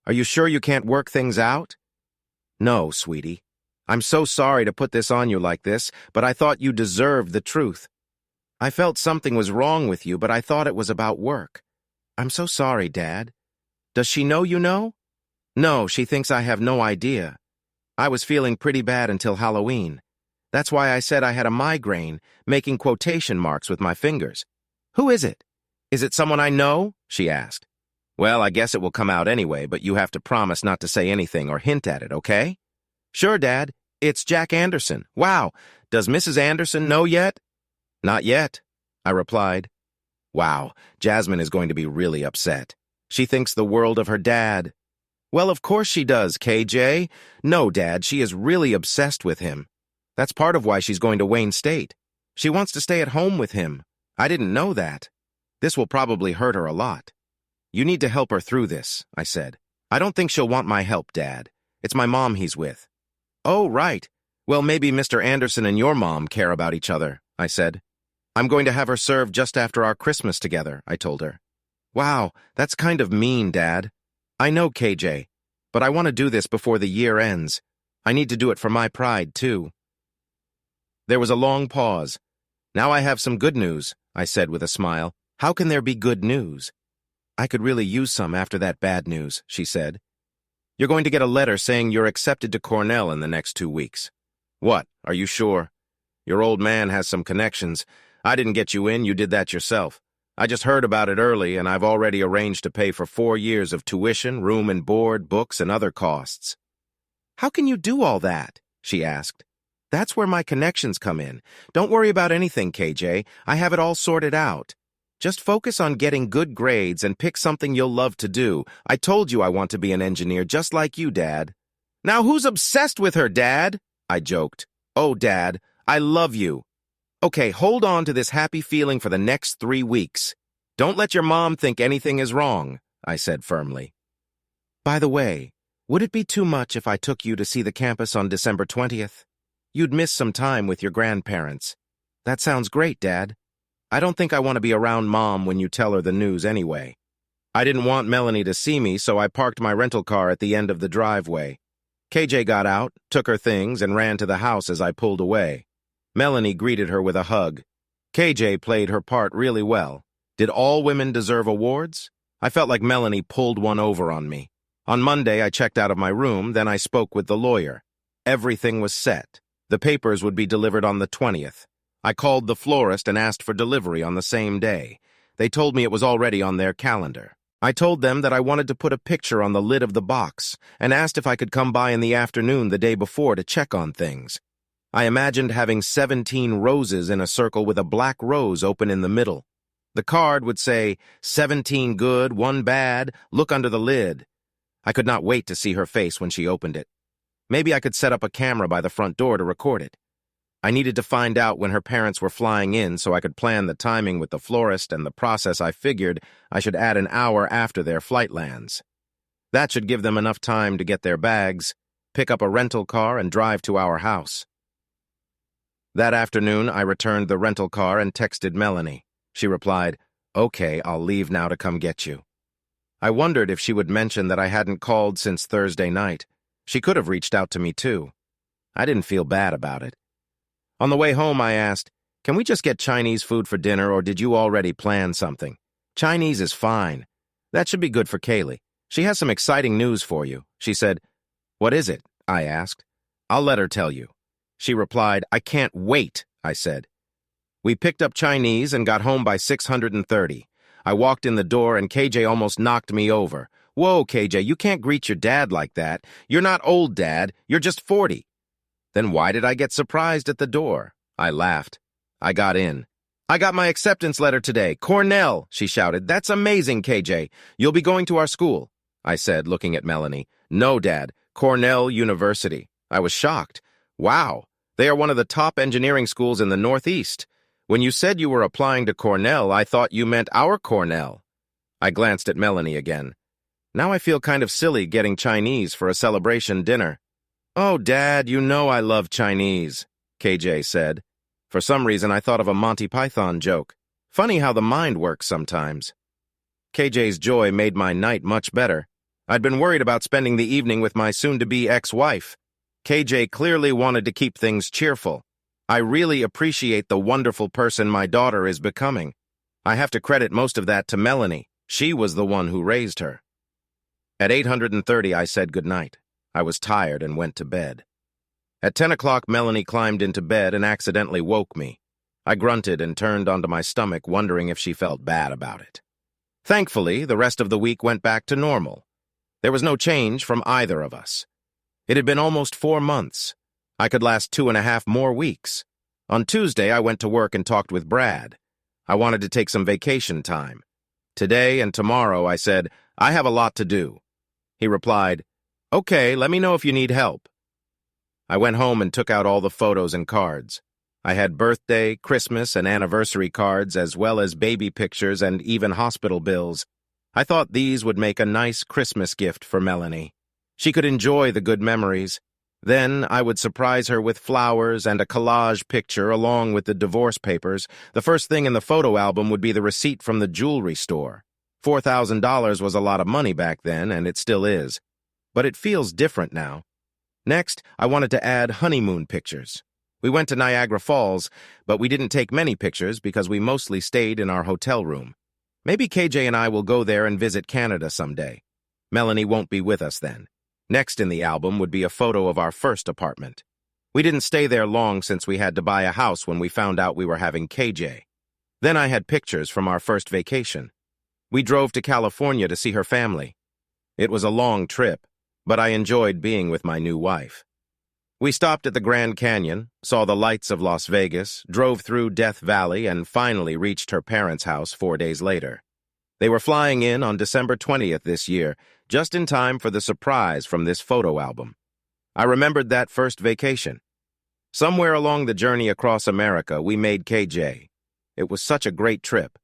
Are you sure you can't work things out? No, sweetie. I'm so sorry to put this on you like this, but I thought you deserved the truth. I felt something was wrong with you, but I thought it was about work. I'm so sorry, Dad. Does she know you know? No, she thinks I have no idea. I was feeling pretty bad until Halloween. That's why I said I had a migraine, making quotation marks with my fingers. Who is it? Is it someone I know? She asked. Well, I guess it will come out anyway, but you have to promise not to say anything or hint at it, okay? Sure, Dad. It's Jack Anderson. Wow, does Mrs. Anderson know yet? Not yet, I replied. Wow, Jasmine is going to be really upset. She thinks the world of her dad. Well, of course she does, KJ. No, Dad, she is really obsessed with him. That's part of why she's going to Wayne State. She wants to stay at home with him. I didn't know that. This will probably hurt her a lot. You need to help her through this, I said. I don't think she'll want my help, Dad. It's my mom he's with. Oh, right. Well, maybe Mr. Anderson and your mom care about each other, I said. I'm going to have her served just after our Christmas together, I told her. Wow, that's kind of mean, Dad. I know, KJ, but I want to do this before the year ends. I need to do it for my pride, too. There was a long pause. Now I have some good news, I said with a smile. How can there be good news? I could really use some after that bad news, she said. You're going to get a letter saying you're accepted to Cornell in the next 2 weeks. What, are you sure? Your old man has some connections. I didn't get you in, you did that yourself. I just heard about it early, and I've already arranged to pay for 4 years of tuition, room and board, books, and other costs. How can you do all that? She asked. That's where my connections come in. Don't worry about anything, KJ. I have it all sorted out. Just focus on getting good grades and pick something you'll love to do. I told you I want to be an engineer just like you, Dad. Now who's obsessed with her, Dad? I joked. Oh, Dad, I love you. Okay, hold on to this happy feeling for the next 3 weeks. Don't let your mom think anything is wrong, I said firmly. By the way, would it be too much if I took you to see the campus on December 20th? You'd miss some time with your grandparents. That sounds great, Dad. I don't think I want to be around Mom when you tell her the news anyway. I didn't want Melanie to see me, so I parked my rental car at the end of the driveway. KJ got out, took her things, and ran to the house as I pulled away. Melanie greeted her with a hug. KJ played her part really well. Did all women deserve awards? I felt like Melanie pulled one over on me. On Monday, I checked out of my room, then I spoke with the lawyer. Everything was set. The papers would be delivered on the 20th. I called the florist and asked for delivery on the same day. They told me it was already on their calendar. I told them that I wanted to put a picture on the lid of the box and asked if I could come by in the afternoon the day before to check on things. I imagined having 17 roses in a circle with a black rose open in the middle. The card would say, 17 good, 1 bad, look under the lid. I could not wait to see her face when she opened it. Maybe I could set up a camera by the front door to record it. I needed to find out when her parents were flying in so I could plan the timing with the florist and the process. I figured I should add an hour after their flight lands. That should give them enough time to get their bags, pick up a rental car, and drive to our house. That afternoon, I returned the rental car and texted Melanie. She replied, "Okay, I'll leave now to come get you." I wondered if she would mention that I hadn't called since Thursday night. She could have reached out to me too. I didn't feel bad about it. On the way home, I asked, "Can we just get Chinese food for dinner, or did you already plan something?" "Chinese is fine. That should be good for Kaylee. She has some exciting news for you." She said, What is it? I asked. I'll let her tell you. She replied, I can't wait, I said. We picked up Chinese and got home by 6:30. I walked in the door and KJ almost knocked me over. Whoa, KJ, you can't greet your dad like that. You're not old, Dad. You're just 40. Then why did I get surprised at the door? I laughed. I got in. I got my acceptance letter today. Cornell, she shouted. That's amazing, KJ. You'll be going to our school, I said, looking at Melanie. No, Dad. Cornell University. I was shocked. Wow, they are one of the top engineering schools in the Northeast. When you said you were applying to Cornell, I thought you meant our Cornell. I glanced at Melanie again. Now I feel kind of silly getting Chinese for a celebration dinner. Oh, Dad, you know I love Chinese, KJ said. For some reason, I thought of a Monty Python joke. Funny how the mind works sometimes. KJ's joy made my night much better. I'd been worried about spending the evening with my soon-to-be ex-wife. KJ clearly wanted to keep things cheerful. I really appreciate the wonderful person my daughter is becoming. I have to credit most of that to Melanie. She was the one who raised her. At 8:30, I said goodnight. I was tired and went to bed. At 10 o'clock, Melanie climbed into bed and accidentally woke me. I grunted and turned onto my stomach, wondering if she felt bad about it. Thankfully, the rest of the week went back to normal. There was no change from either of us. It had been almost 4 months. I could last 2.5 more weeks. On Tuesday, I went to work and talked with Brad. I wanted to take some vacation time. Today and tomorrow, I said, I have a lot to do. He replied, Okay, let me know if you need help. I went home and took out all the photos and cards. I had birthday, Christmas, and anniversary cards, as well as baby pictures and even hospital bills. I thought these would make a nice Christmas gift for Melanie. She could enjoy the good memories. Then I would surprise her with flowers and a collage picture along with the divorce papers. The first thing in the photo album would be the receipt from the jewelry store. $4,000 was a lot of money back then, and it still is. But it feels different now. Next, I wanted to add honeymoon pictures. We went to Niagara Falls, but we didn't take many pictures because we mostly stayed in our hotel room. Maybe KJ and I will go there and visit Canada someday. Melanie won't be with us then. Next in the album would be a photo of our first apartment. We didn't stay there long since we had to buy a house when we found out we were having KJ. Then I had pictures from our first vacation. We drove to California to see her family. It was a long trip, but I enjoyed being with my new wife. We stopped at the Grand Canyon, saw the lights of Las Vegas, drove through Death Valley, and finally reached her parents' house 4 days later. They were flying in on December 20th this year, just in time for the surprise from this photo album. I remembered that first vacation. Somewhere along the journey across America, we made KJ. It was such a great trip.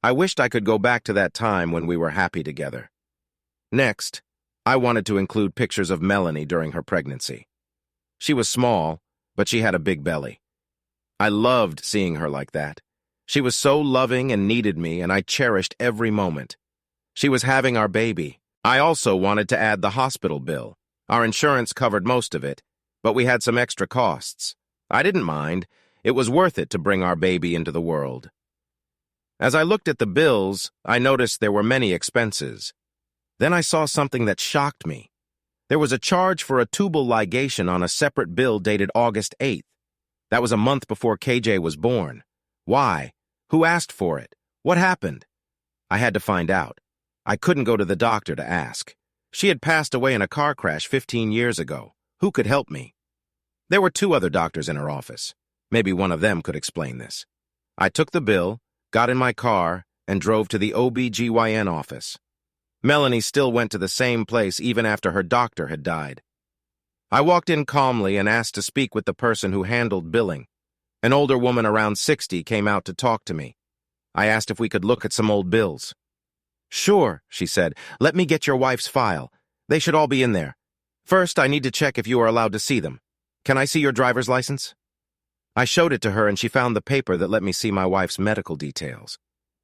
I wished I could go back to that time when we were happy together. Next, I wanted to include pictures of Melanie during her pregnancy. She was small, but she had a big belly. I loved seeing her like that. She was so loving and needed me, and I cherished every moment. She was having our baby. I also wanted to add the hospital bill. Our insurance covered most of it, but we had some extra costs. I didn't mind. It was worth it to bring our baby into the world. As I looked at the bills, I noticed there were many expenses. Then I saw something that shocked me. There was a charge for a tubal ligation on a separate bill dated August 8th. That was a month before KJ was born. Why? Who asked for it? What happened? I had to find out. I couldn't go to the doctor to ask. She had passed away in a car crash 15 years ago. Who could help me? There were 2 other doctors in her office. Maybe one of them could explain this. I took the bill, got in my car, and drove to the OB/GYN office. Melanie still went to the same place even after her doctor had died. I walked in calmly and asked to speak with the person who handled billing. An older woman around 60 came out to talk to me. I asked if we could look at some old bills. Sure, she said. Let me get your wife's file. They should all be in there. First, I need to check if you are allowed to see them. Can I see your driver's license? I showed it to her and she found the paper that let me see my wife's medical details.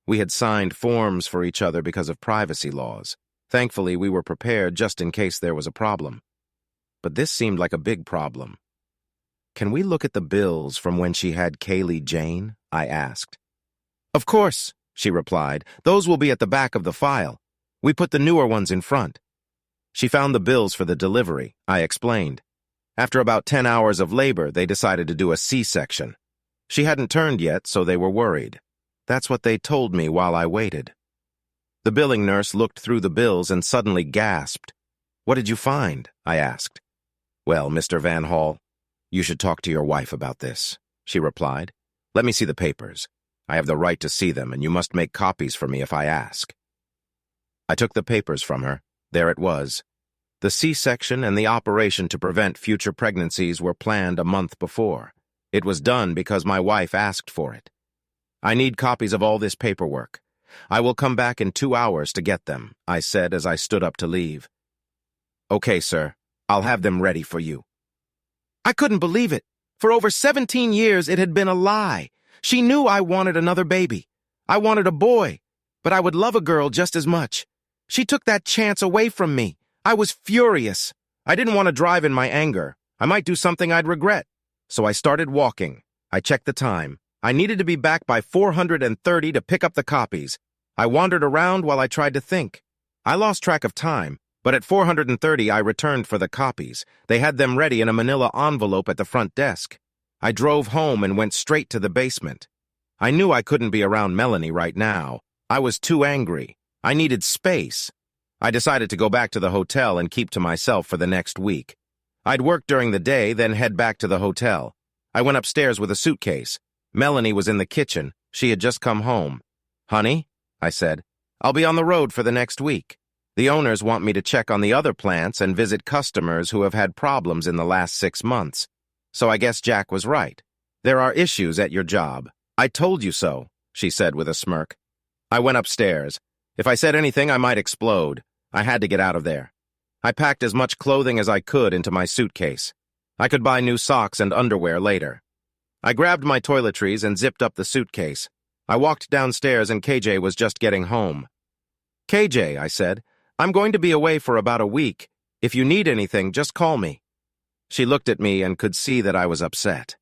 We had signed forms for each other because of privacy laws. Thankfully, we were prepared just in case there was a problem. But this seemed like a big problem. Can we look at the bills from when she had Kaylee Jane? I asked. Of course, she replied. Those will be at the back of the file. We put the newer ones in front. She found the bills for the delivery, I explained. After about 10 hours of labor, they decided to do a C-section. She hadn't turned yet, so they were worried. That's what they told me while I waited. The billing nurse looked through the bills and suddenly gasped. "What did you find?" I asked. "Well, Mr. Van Hall, you should talk to your wife about this," she replied. "Let me see the papers. I have the right to see them, and you must make copies for me if I ask." I took the papers from her. There it was. The C-section and the operation to prevent future pregnancies were planned a month before. It was done because my wife asked for it. "I need copies of all this paperwork. I will come back in 2 hours to get them," I said as I stood up to leave. "Okay, sir. I'll have them ready for you." I couldn't believe it. For over 17 years, it had been a lie. She knew I wanted another baby. I wanted a boy, but I would love a girl just as much. She took that chance away from me. I was furious. I didn't want to drive in my anger. I might do something I'd regret. So I started walking. I checked the time. I needed to be back by 4:30 to pick up the copies. I wandered around while I tried to think. I lost track of time, but at 4:30 I returned for the copies. They had them ready in a manila envelope at the front desk. I drove home and went straight to the basement. I knew I couldn't be around Melanie right now. I was too angry. I needed space. I decided to go back to the hotel and keep to myself for the next week. I'd work during the day, then head back to the hotel. I went upstairs with a suitcase. Melanie was in the kitchen. She had just come home. "Honey," I said, "I'll be on the road for the next week. The owners want me to check on the other plants and visit customers who have had problems in the last 6 months. So I guess Jack was right. There are issues at your job. I told you so," she said with a smirk. I went upstairs. If I said anything, I might explode. I had to get out of there. I packed as much clothing as I could into my suitcase. I could buy new socks and underwear later. I grabbed my toiletries and zipped up the suitcase. I walked downstairs and KJ was just getting home. "KJ," I said, "I'm going to be away for about a week. If you need anything, just call me." She looked at me and could see that I was upset.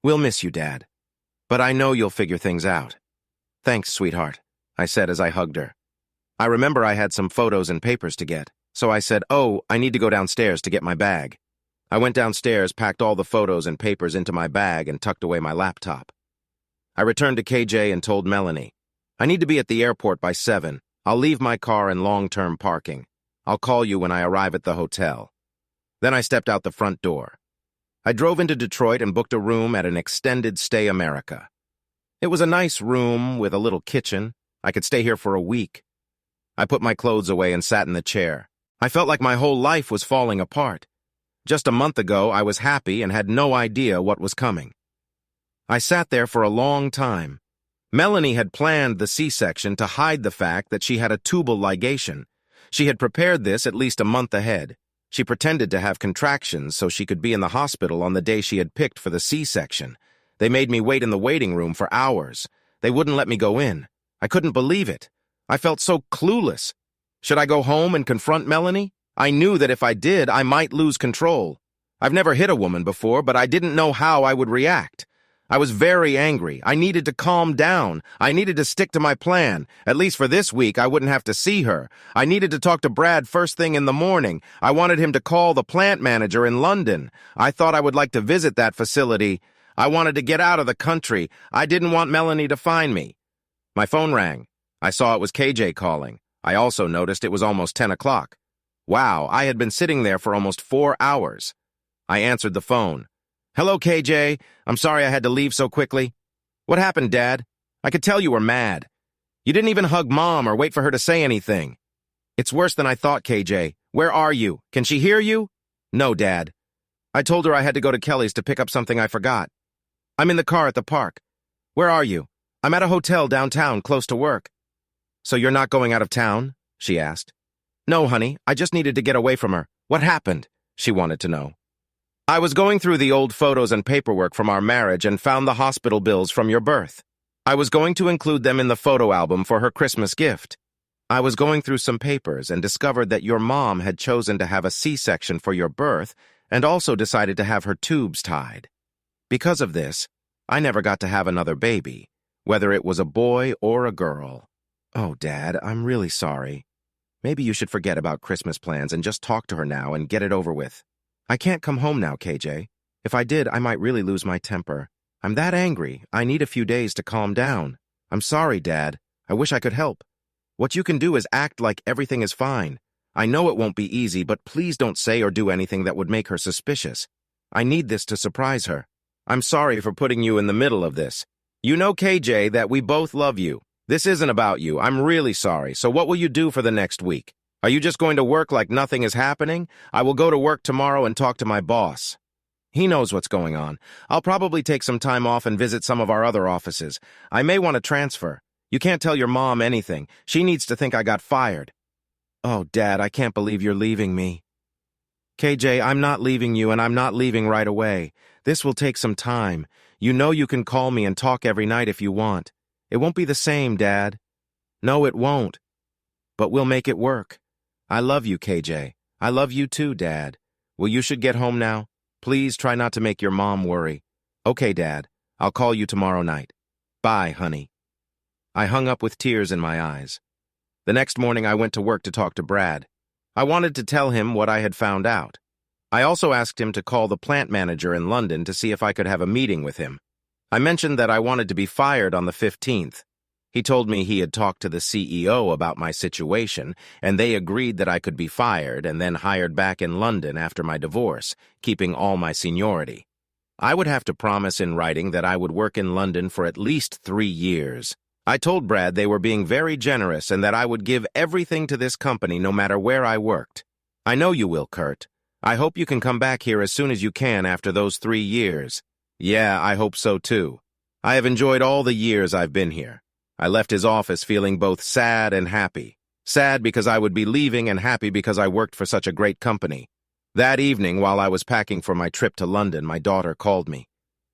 "We'll miss you, Dad. But I know you'll figure things out." "Thanks, sweetheart," I said as I hugged her. I remember I had some photos and papers to get, so I said, "Oh, I need to go downstairs to get my bag." I went downstairs, packed all the photos and papers into my bag, and tucked away my laptop. I returned to KJ and told Melanie, "I need to be at the airport by 7. I'll leave my car in long-term parking. I'll call you when I arrive at the hotel." Then I stepped out the front door. I drove into Detroit and booked a room at an Extended Stay America. It was a nice room with a little kitchen. I could stay here for a week. I put my clothes away and sat in the chair. I felt like my whole life was falling apart. Just a month ago, I was happy and had no idea what was coming. I sat there for a long time. Melanie had planned the C-section to hide the fact that she had a tubal ligation. She had prepared this at least a month ahead. She pretended to have contractions so she could be in the hospital on the day she had picked for the C-section. They made me wait in the waiting room for hours. They wouldn't let me go in. I couldn't believe it. I felt so clueless. Should I go home and confront Melanie? I knew that if I did, I might lose control. I've never hit a woman before, but I didn't know how I would react. I was very angry. I needed to calm down. I needed to stick to my plan. At least for this week, I wouldn't have to see her. I needed to talk to Brad first thing in the morning. I wanted him to call the plant manager in London. I thought I would like to visit that facility. I wanted to get out of the country. I didn't want Melanie to find me. My phone rang. I saw it was KJ calling. I also noticed it was almost 10 o'clock. Wow, I had been sitting there for almost 4 hours. I answered the phone. "Hello, KJ. I'm sorry I had to leave so quickly." "What happened, Dad? I could tell you were mad. You didn't even hug Mom or wait for her to say anything." "It's worse than I thought, KJ. Where are you? Can she hear you?" "No, Dad. I told her I had to go to Kelly's to pick up something I forgot. I'm in the car at the park. Where are you?" "I'm at a hotel downtown, close to work." "So you're not going out of town?" she asked. "No, honey. I just needed to get away from her. What happened?" she wanted to know. "I was going through the old photos and paperwork from our marriage and found the hospital bills from your birth. I was going to include them in the photo album for her Christmas gift. I was going through some papers and discovered that your mom had chosen to have a C-section for your birth and also decided to have her tubes tied. Because of this, I never got to have another baby, whether it was a boy or a girl." "Oh, Dad, I'm really sorry." Maybe you should forget about Christmas plans and just talk to her now and get it over with. I can't come home now, KJ. If I did, I might really lose my temper. I'm that angry. I need a few days to calm down. I'm sorry, Dad. I wish I could help. What you can do is act like everything is fine. I know it won't be easy, but please don't say or do anything that would make her suspicious. I need this to surprise her. I'm sorry for putting you in the middle of this. You know, KJ, that we both love you. This isn't about you. I'm really sorry. So what will you do for the next week? Are you just going to work like nothing is happening? I will go to work tomorrow and talk to my boss. He knows what's going on. I'll probably take some time off and visit some of our other offices. I may want to transfer. You can't tell your mom anything. She needs to think I got fired. Oh, Dad, I can't believe you're leaving me. KJ, I'm not leaving you, and I'm not leaving right away. This will take some time. You know you can call me and talk every night if you want. It won't be the same, Dad. No, it won't. But we'll make it work. I love you, KJ. I love you too, Dad. Well, you should get home now. Please try not to make your mom worry. Okay, Dad. I'll call you tomorrow night. Bye, honey. I hung up with tears in my eyes. The next morning, I went to work to talk to Brad. I wanted to tell him what I had found out. I also asked him to call the plant manager in London to see if I could have a meeting with him. I mentioned that I wanted to be fired on the 15th. He told me he had talked to the CEO about my situation, and they agreed that I could be fired and then hired back in London after my divorce, keeping all my seniority. I would have to promise in writing that I would work in London for at least 3 years. I told Brad they were being very generous and that I would give everything to this company no matter where I worked. I know you will, Kurt. I hope you can come back here as soon as you can after those 3 years. Yeah, I hope so too. I have enjoyed all the years I've been here. I left his office feeling both sad and happy. Sad because I would be leaving and happy because I worked for such a great company. That evening, while I was packing for my trip to London, my daughter called me.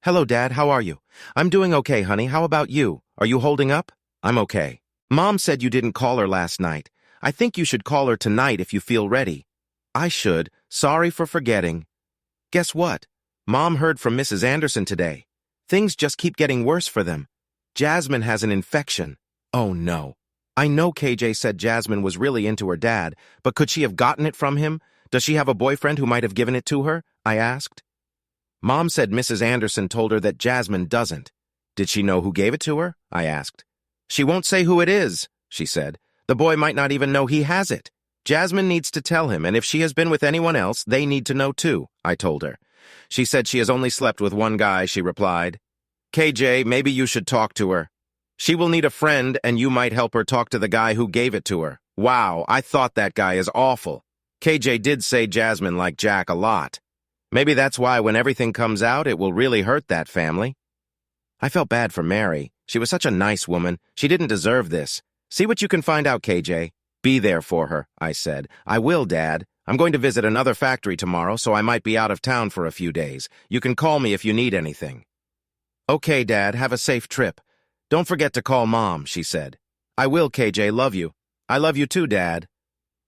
Hello, Dad. How are you? I'm doing okay, honey. How about you? Are you holding up? I'm okay. Mom said you didn't call her last night. I think you should call her tonight if you feel ready. I should. Sorry for forgetting. Guess what? Mom heard from Mrs. Anderson today. Things just keep getting worse for them. Jasmine has an infection. Oh, no. I know KJ said Jasmine was really into her dad, but could she have gotten it from him? Does she have a boyfriend who might have given it to her? I asked. Mom said Mrs. Anderson told her that Jasmine doesn't. Did she know who gave it to her? I asked. She won't say who it is, she said. The boy might not even know he has it. Jasmine needs to tell him, and if she has been with anyone else, they need to know too, I told her. She said she has only slept with one guy, she replied. KJ, maybe you should talk to her. She will need a friend, and you might help her talk to the guy who gave it to her. Wow, I thought that guy is awful. KJ did say Jasmine liked Jack a lot. Maybe that's why when everything comes out, it will really hurt that family. I felt bad for Mary. She was such a nice woman. She didn't deserve this. See what you can find out, KJ. Be there for her, I said. I will, Dad. I'm going to visit another factory tomorrow, so I might be out of town for a few days. You can call me if you need anything. Okay, Dad, have a safe trip. Don't forget to call Mom, she said. I will, KJ, love you. I love you too, Dad.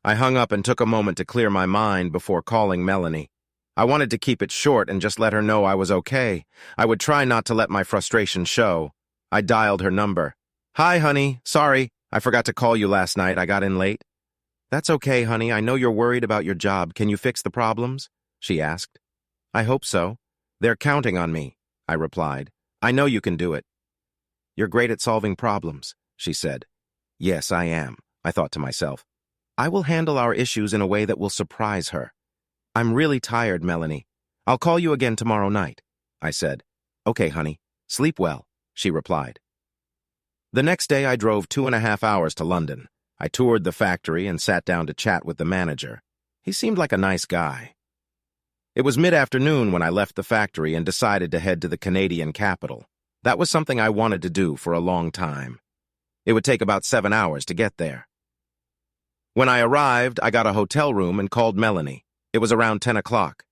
I hung up and took a moment to clear my mind before calling Melanie. I wanted to keep it short and just let her know I was okay. I would try not to let my frustration show. I dialed her number. Hi, honey. Sorry, I forgot to call you last night. I got in late. That's okay, honey. I know you're worried about your job. Can you fix the problems? She asked. I hope so. They're counting on me, I replied. I know you can do it. You're great at solving problems, she said. Yes, I am, I thought to myself. I will handle our issues in a way that will surprise her. I'm really tired, Melanie. I'll call you again tomorrow night, I said. Okay, honey. Sleep well, she replied. The next day, I drove 2.5 hours to London. I toured the factory and sat down to chat with the manager. He seemed like a nice guy. It was mid-afternoon when I left the factory and decided to head to the Canadian capital. That was something I wanted to do for a long time. It would take about 7 hours to get there. When I arrived, I got a hotel room and called Melanie. It was around 10 o'clock.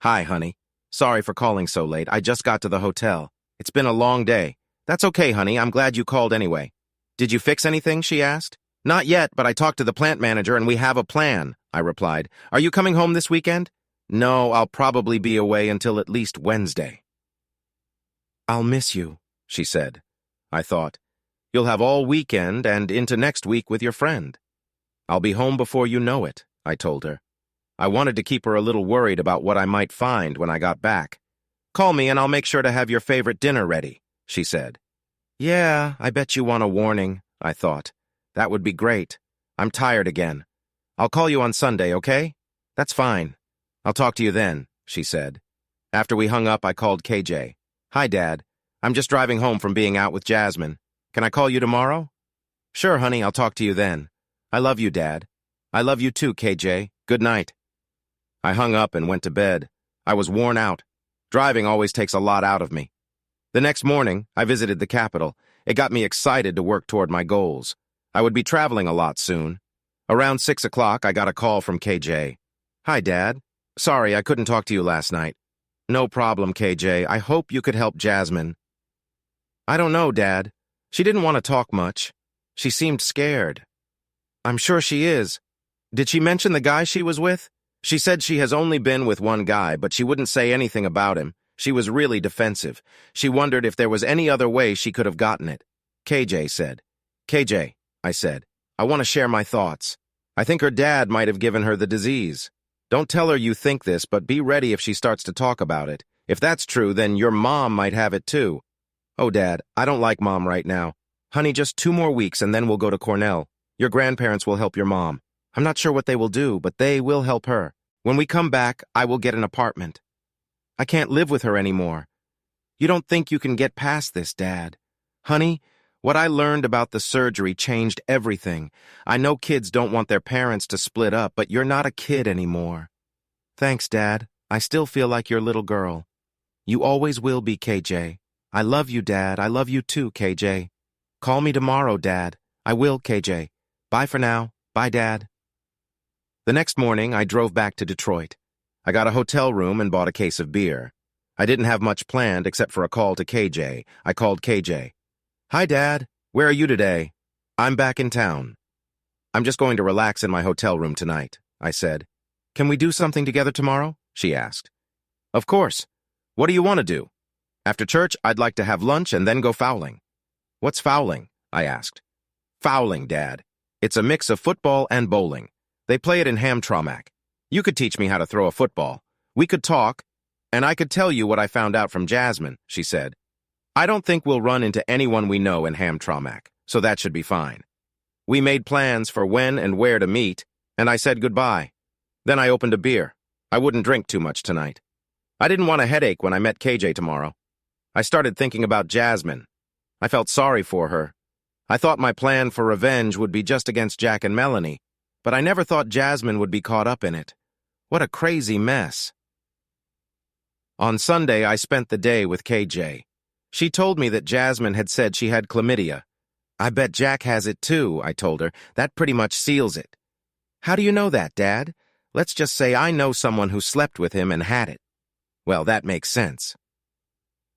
Hi, honey. Sorry for calling so late. I just got to the hotel. It's been a long day. That's okay, honey. I'm glad you called anyway. Did you fix anything? She asked. Not yet, but I talked to the plant manager and we have a plan, I replied. Are you coming home this weekend? No, I'll probably be away until at least Wednesday. I'll miss you, she said. I thought, you'll have all weekend and into next week with your friend. I'll be home before you know it, I told her. I wanted to keep her a little worried about what I might find when I got back. Call me and I'll make sure to have your favorite dinner ready, she said. Yeah, I bet you want a warning, I thought. That would be great. I'm tired again. I'll call you on Sunday, okay? That's fine. I'll talk to you then, she said. After we hung up, I called KJ. Hi, Dad. I'm just driving home from being out with Jasmine. Can I call you tomorrow? Sure, honey, I'll talk to you then. I love you, Dad. I love you too, KJ. Good night. I hung up and went to bed. I was worn out. Driving always takes a lot out of me. The next morning, I visited the capital. It got me excited to work toward my goals. I would be traveling a lot soon. Around 6 o'clock, I got a call from KJ. Hi, Dad. Sorry, I couldn't talk to you last night. No problem, KJ. I hope you could help Jasmine. I don't know, Dad. She didn't want to talk much. She seemed scared. I'm sure she is. Did she mention the guy she was with? She said she has only been with one guy, but she wouldn't say anything about him. She was really defensive. She wondered if there was any other way she could have gotten it. KJ said. KJ, I said, I want to share my thoughts. I think her dad might have given her the disease. Don't tell her you think this, but be ready if she starts to talk about it. If that's true, then your mom might have it too. Oh, Dad, I don't like Mom right now. Honey, just 2 more weeks and then we'll go to Cornell. Your grandparents will help your mom. I'm not sure what they will do, but they will help her. When we come back, I will get an apartment. I can't live with her anymore. You don't think you can get past this, Dad? Honey, what I learned about the surgery changed everything. I know kids don't want their parents to split up, but you're not a kid anymore. Thanks, Dad. I still feel like your little girl. You always will be, KJ. I love you, Dad. I love you too, KJ. Call me tomorrow, Dad. I will, KJ. Bye for now. Bye, Dad. The next morning, I drove back to Detroit. I got a hotel room and bought a case of beer. I didn't have much planned except for a call to KJ. I called KJ. Hi, Dad. Where are you today? I'm back in town. I'm just going to relax in my hotel room tonight, I said. Can we do something together tomorrow? She asked. Of course. What do you want to do? After church, I'd like to have lunch and then go fowling. What's fowling? I asked. Fowling, Dad. It's a mix of football and bowling. They play it in Hamtramck. You could teach me how to throw a football. We could talk, and I could tell you what I found out from Jasmine, she said. I don't think we'll run into anyone we know in Hamtramck, so that should be fine. We made plans for when and where to meet, and I said goodbye. Then I opened a beer. I wouldn't drink too much tonight. I didn't want a headache when I met KJ tomorrow. I started thinking about Jasmine. I felt sorry for her. I thought my plan for revenge would be just against Jack and Melanie, but I never thought Jasmine would be caught up in it. What a crazy mess. On Sunday, I spent the day with KJ. She told me that Jasmine had said she had chlamydia. I bet Jack has it too, I told her. That pretty much seals it. How do you know that, Dad? Let's just say I know someone who slept with him and had it. Well, that makes sense.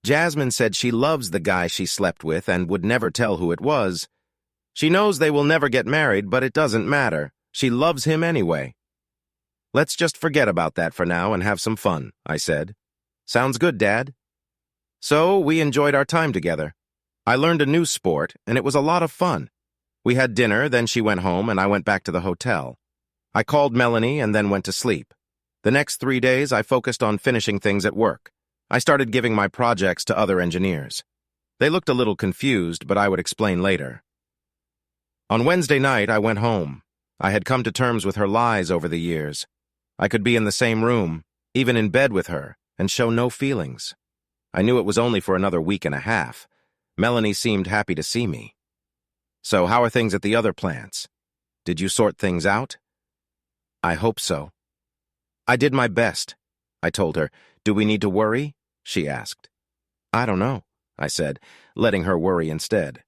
Jasmine said she loves the guy she slept with and would never tell who it was. She knows they will never get married, but it doesn't matter. She loves him anyway. Let's just forget about that for now and have some fun, I said. Sounds good, Dad. So we enjoyed our time together. I learned a new sport, and it was a lot of fun. We had dinner, then she went home, and I went back to the hotel. I called Melanie and then went to sleep. The next 3 days, I focused on finishing things at work. I started giving my projects to other engineers. They looked a little confused, but I would explain later. On Wednesday night, I went home. I had come to terms with her lies over the years. I could be in the same room, even in bed with her, and show no feelings. I knew it was only for another week and a half. Melanie seemed happy to see me. So how are things at the other plants? Did you sort things out? I hope so. I did my best, I told her. Do we need to worry? She asked. I don't know, I said, letting her worry instead.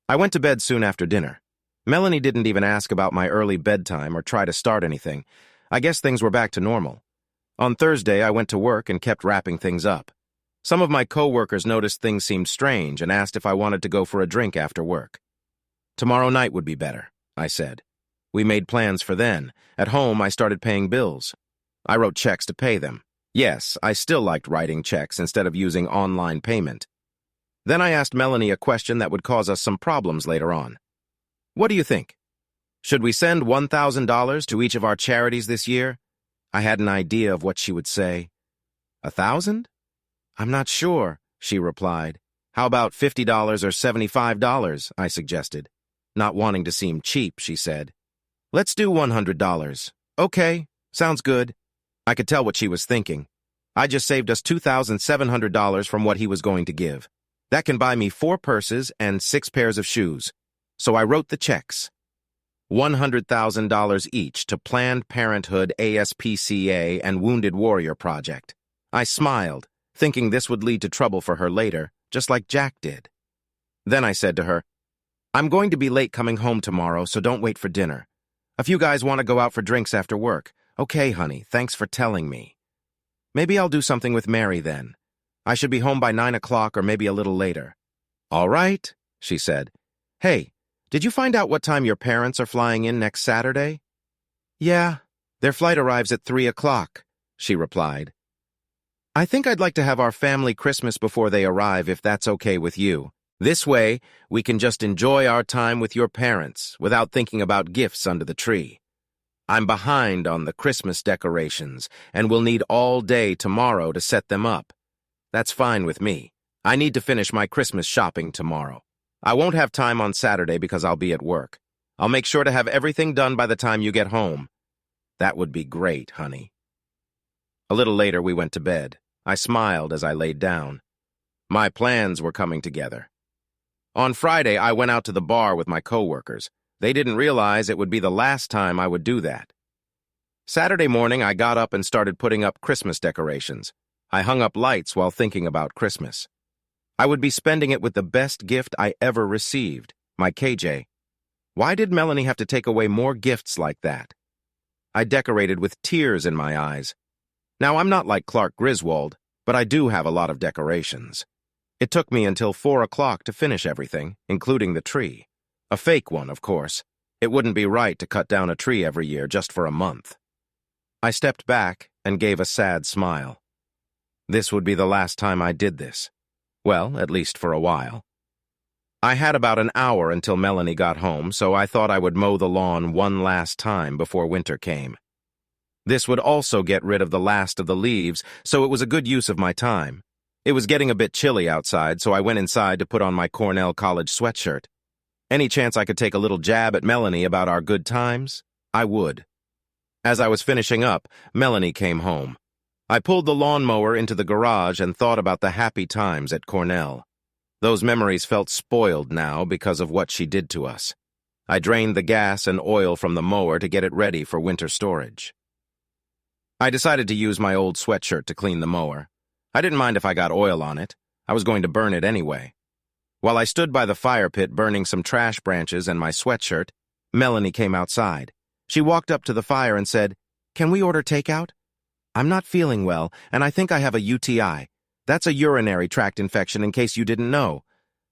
I went to bed soon after dinner. Melanie didn't even ask about my early bedtime or try to start anything. I guess things were back to normal. On Thursday, I went to work and kept wrapping things up. Some of my coworkers noticed things seemed strange and asked if I wanted to go for a drink after work. Tomorrow night would be better, I said. We made plans for then. At home, I started paying bills. I wrote checks to pay them. Yes, I still liked writing checks instead of using online payment. Then I asked Melanie a question that would cause us some problems later on. What do you think? Should we send $1,000 to each of our charities this year? I had an idea of what she would say. 1,000? I'm not sure, she replied. How about $50 or $75? I suggested. Not wanting to seem cheap, she said. Let's do $100. Okay, sounds good. I could tell what she was thinking. I just saved us $2,700 from what he was going to give. That can buy me 4 purses and 6 pairs of shoes. So I wrote the checks. $100,000 each to Planned Parenthood, ASPCA, and Wounded Warrior Project. I smiled, thinking this would lead to trouble for her later, just like Jack did. Then I said to her, I'm going to be late coming home tomorrow, so don't wait for dinner. A few guys want to go out for drinks after work. Okay, honey, thanks for telling me. Maybe I'll do something with Mary then. I should be home by 9 o'clock or maybe a little later. All right, she said. Hey, did you find out what time your parents are flying in next Saturday? Yeah, their flight arrives at 3 o'clock, she replied. I think I'd like to have our family Christmas before they arrive if that's okay with you. This way, we can just enjoy our time with your parents without thinking about gifts under the tree. I'm behind on the Christmas decorations and will need all day tomorrow to set them up. That's fine with me. I need to finish my Christmas shopping tomorrow. I won't have time on Saturday because I'll be at work. I'll make sure to have everything done by the time you get home. That would be great, honey. A little later, we went to bed. I smiled as I laid down. My plans were coming together. On Friday, I went out to the bar with my coworkers. They didn't realize it would be the last time I would do that. Saturday morning, I got up and started putting up Christmas decorations. I hung up lights while thinking about Christmas. I would be spending it with the best gift I ever received, my KJ. Why did Melanie have to take away more gifts like that? I decorated with tears in my eyes. Now, I'm not like Clark Griswold, but I do have a lot of decorations. It took me until 4 o'clock to finish everything, including the tree. A fake one, of course. It wouldn't be right to cut down a tree every year just for a month. I stepped back and gave a sad smile. This would be the last time I did this. Well, at least for a while. I had about an hour until Melanie got home, so I thought I would mow the lawn one last time before winter came. This would also get rid of the last of the leaves, so it was a good use of my time. It was getting a bit chilly outside, so I went inside to put on my Cornell College sweatshirt. Any chance I could take a little jab at Melanie about our good times? I would. As I was finishing up, Melanie came home. I pulled the lawnmower into the garage and thought about the happy times at Cornell. Those memories felt spoiled now because of what she did to us. I drained the gas and oil from the mower to get it ready for winter storage. I decided to use my old sweatshirt to clean the mower. I didn't mind if I got oil on it. I was going to burn it anyway. While I stood by the fire pit burning some trash branches and my sweatshirt, Melanie came outside. She walked up to the fire and said, "Can we order takeout? I'm not feeling well, and I think I have a UTI. That's a urinary tract infection in case you didn't know."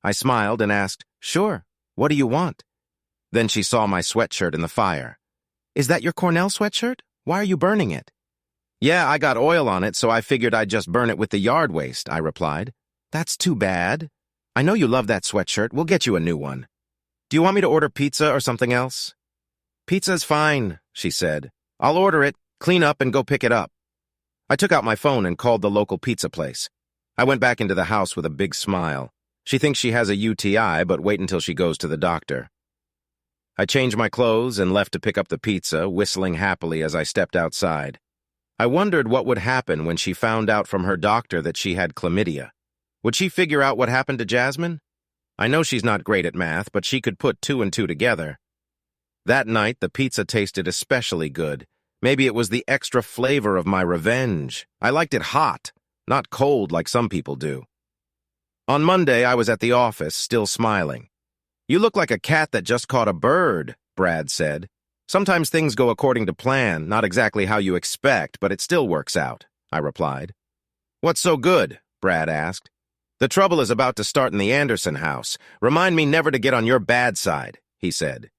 I smiled and asked, "Sure, what do you want?" Then she saw my sweatshirt in the fire. "Is that your Cornell sweatshirt? Why are you burning it?" "Yeah, I got oil on it, so I figured I'd just burn it with the yard waste," I replied. "That's too bad. I know you love that sweatshirt. We'll get you a new one. Do you want me to order pizza or something else?" "Pizza's fine," she said. "I'll order it, clean up, and go pick it up." I took out my phone and called the local pizza place. I went back into the house with a big smile. She thinks she has a UTI, but wait until she goes to the doctor. I changed my clothes and left to pick up the pizza, whistling happily as I stepped outside. I wondered what would happen when she found out from her doctor that she had chlamydia. Would she figure out what happened to Jasmine? I know she's not great at math, but she could put 2 and 2 together. That night, the pizza tasted especially good. Maybe it was the extra flavor of my revenge. I liked it hot, not cold like some people do. On Monday, I was at the office, still smiling. "You look like a cat that just caught a bird," Brad said. "Sometimes things go according to plan, not exactly how you expect, but it still works out," I replied. "What's so good?" Brad asked. "The trouble is about to start in the Anderson house. Remind me never to get on your bad side," he said.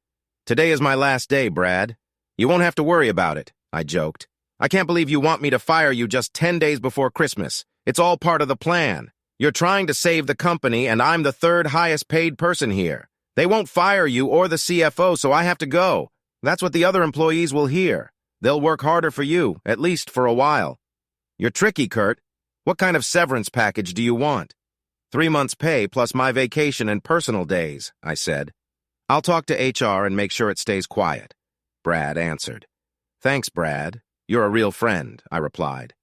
"Today is my last day, Brad. You won't have to worry about it," I joked. "I can't believe you want me to fire you just 10 days before Christmas. It's all part of the plan. You're trying to save the company, and I'm the 3rd highest paid person here. They won't fire you or the CFO, so I have to go. That's what the other employees will hear. They'll work harder for you, at least for a while. You're tricky, Kurt. What kind of severance package do you want? 3 months' pay plus my vacation and personal days, I said. I'll talk to HR and make sure it stays quiet. Brad answered. Thanks, Brad. You're a real friend, I replied.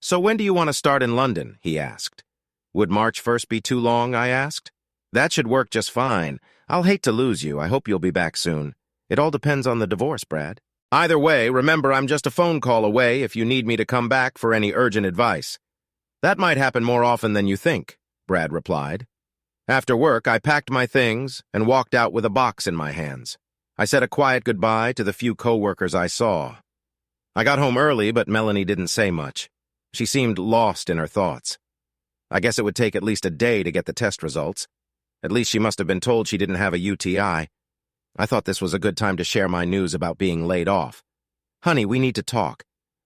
So when do you want to start in London? He asked. Would March 1st be too long? I asked. That should work just fine. I'll hate to lose you. I hope you'll be back soon. It all depends on the divorce, Brad. Either way, remember I'm just a phone call away if you need me to come back for any urgent advice. That might happen more often than you think, Brad replied. After work, I packed my things and walked out with a box in my hands. I said a quiet goodbye to the few co-workers I saw. I got home early, but Melanie didn't say much. She seemed lost in her thoughts. I guess it would take at least a day to get the test results. At least she must have been told she didn't have a UTI. I thought this was a good time to share my news about being laid off. Honey, we need to talk.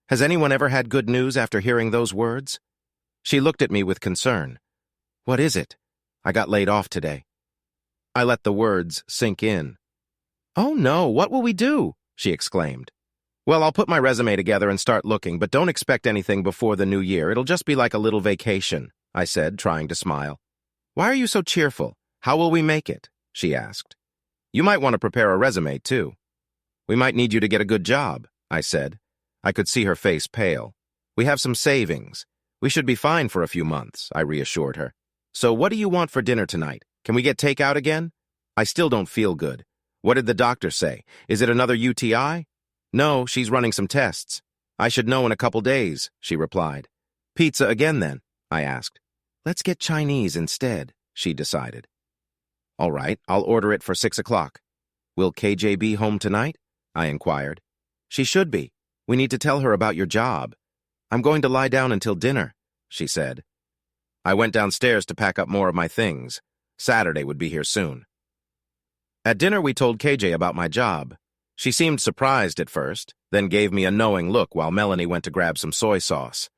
Has anyone ever had good news after hearing those words? She looked at me with concern. What is it? I got laid off today. I let the words sink in. Oh no, what will we do? She exclaimed. Well, I'll put my resume together and start looking, but don't expect anything before the new year. It'll just be like a little vacation, I said, trying to smile. Why are you so cheerful? How will we make it? She asked. You might want to prepare a resume, too. We might need you to get a good job, I said. I could see her face pale. We have some savings. We should be fine for a few months, I reassured her. So what do you want for dinner tonight? Can we get takeout again? I still don't feel good. What did the doctor say? Is it another UTI? No, she's running some tests. I should know in a couple days, she replied. Pizza again, then? I asked. Let's get Chinese instead, she decided. All right, I'll order it for 6 o'clock. Will KJ be home tonight? I inquired. She should be. We need to tell her about your job. I'm going to lie down until dinner, she said. I went downstairs to pack up more of my things. Saturday would be here soon. At dinner, we told KJ about my job. She seemed surprised at first, then gave me a knowing look while Melanie went to grab some soy sauce.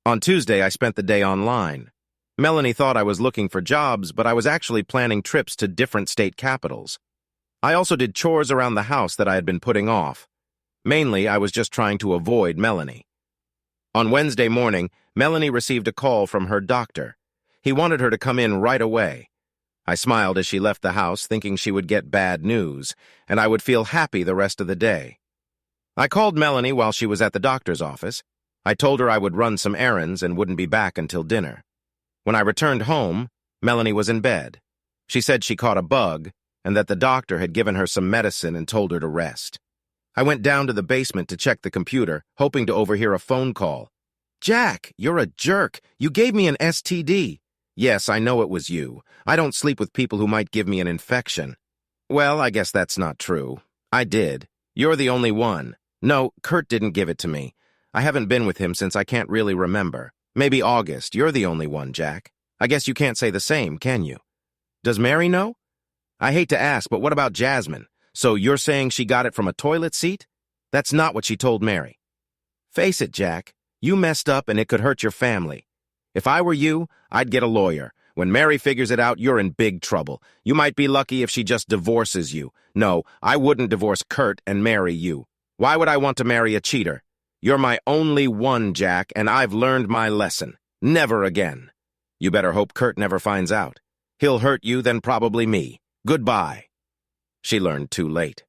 On Tuesday, I spent the day online. Melanie thought I was looking for jobs, but I was actually planning trips to different state capitals. I also did chores around the house that I had been putting off. Mainly, I was just trying to avoid Melanie. On Wednesday morning, Melanie received a call from her doctor. He wanted her to come in right away. I smiled as she left the house, thinking she would get bad news, and I would feel happy the rest of the day. I called Melanie while she was at the doctor's office. I told her I would run some errands and wouldn't be back until dinner. When I returned home, Melanie was in bed. She said she caught a bug and that the doctor had given her some medicine and told her to rest. I went down to the basement to check the computer, hoping to overhear a phone call. Jack, you're a jerk. You gave me an STD. Yes, I know it was you. I don't sleep with people who might give me an infection. Well, I guess that's not true. I did. You're the only one. No, Kurt didn't give it to me. I haven't been with him since I can't really remember. Maybe August. You're the only one, Jack. I guess you can't say the same, can you? Does Mary know? I hate to ask, but what about Jasmine? So you're saying she got it from a toilet seat? That's not what she told Mary. Face it, Jack. You messed up and it could hurt your family. If I were you, I'd get a lawyer. When Mary figures it out, you're in big trouble. You might be lucky if she just divorces you. No, I wouldn't divorce Kurt and marry you. Why would I want to marry a cheater? You're my only one, Jack, and I've learned my lesson. Never again. You better hope Kurt never finds out. He'll hurt you, then probably me. Goodbye. She learned too late.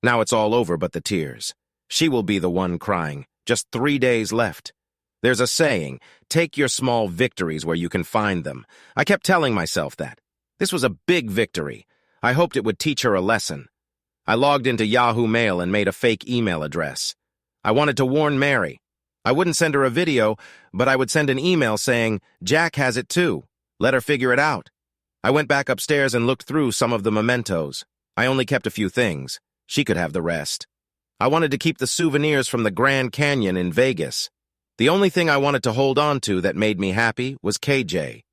Now it's all over but the tears. She will be the one crying. Just 3 days left. There's a saying, take your small victories where you can find them. I kept telling myself that. This was a big victory. I hoped it would teach her a lesson. I logged into Yahoo Mail and made a fake email address. I wanted to warn Mary. I wouldn't send her a video, but I would send an email saying, Jack has it too. Let her figure it out. I went back upstairs and looked through some of the mementos. I only kept a few things. She could have the rest. I wanted to keep the souvenirs from the Grand Canyon in Vegas. The only thing I wanted to hold on to that made me happy was KJ.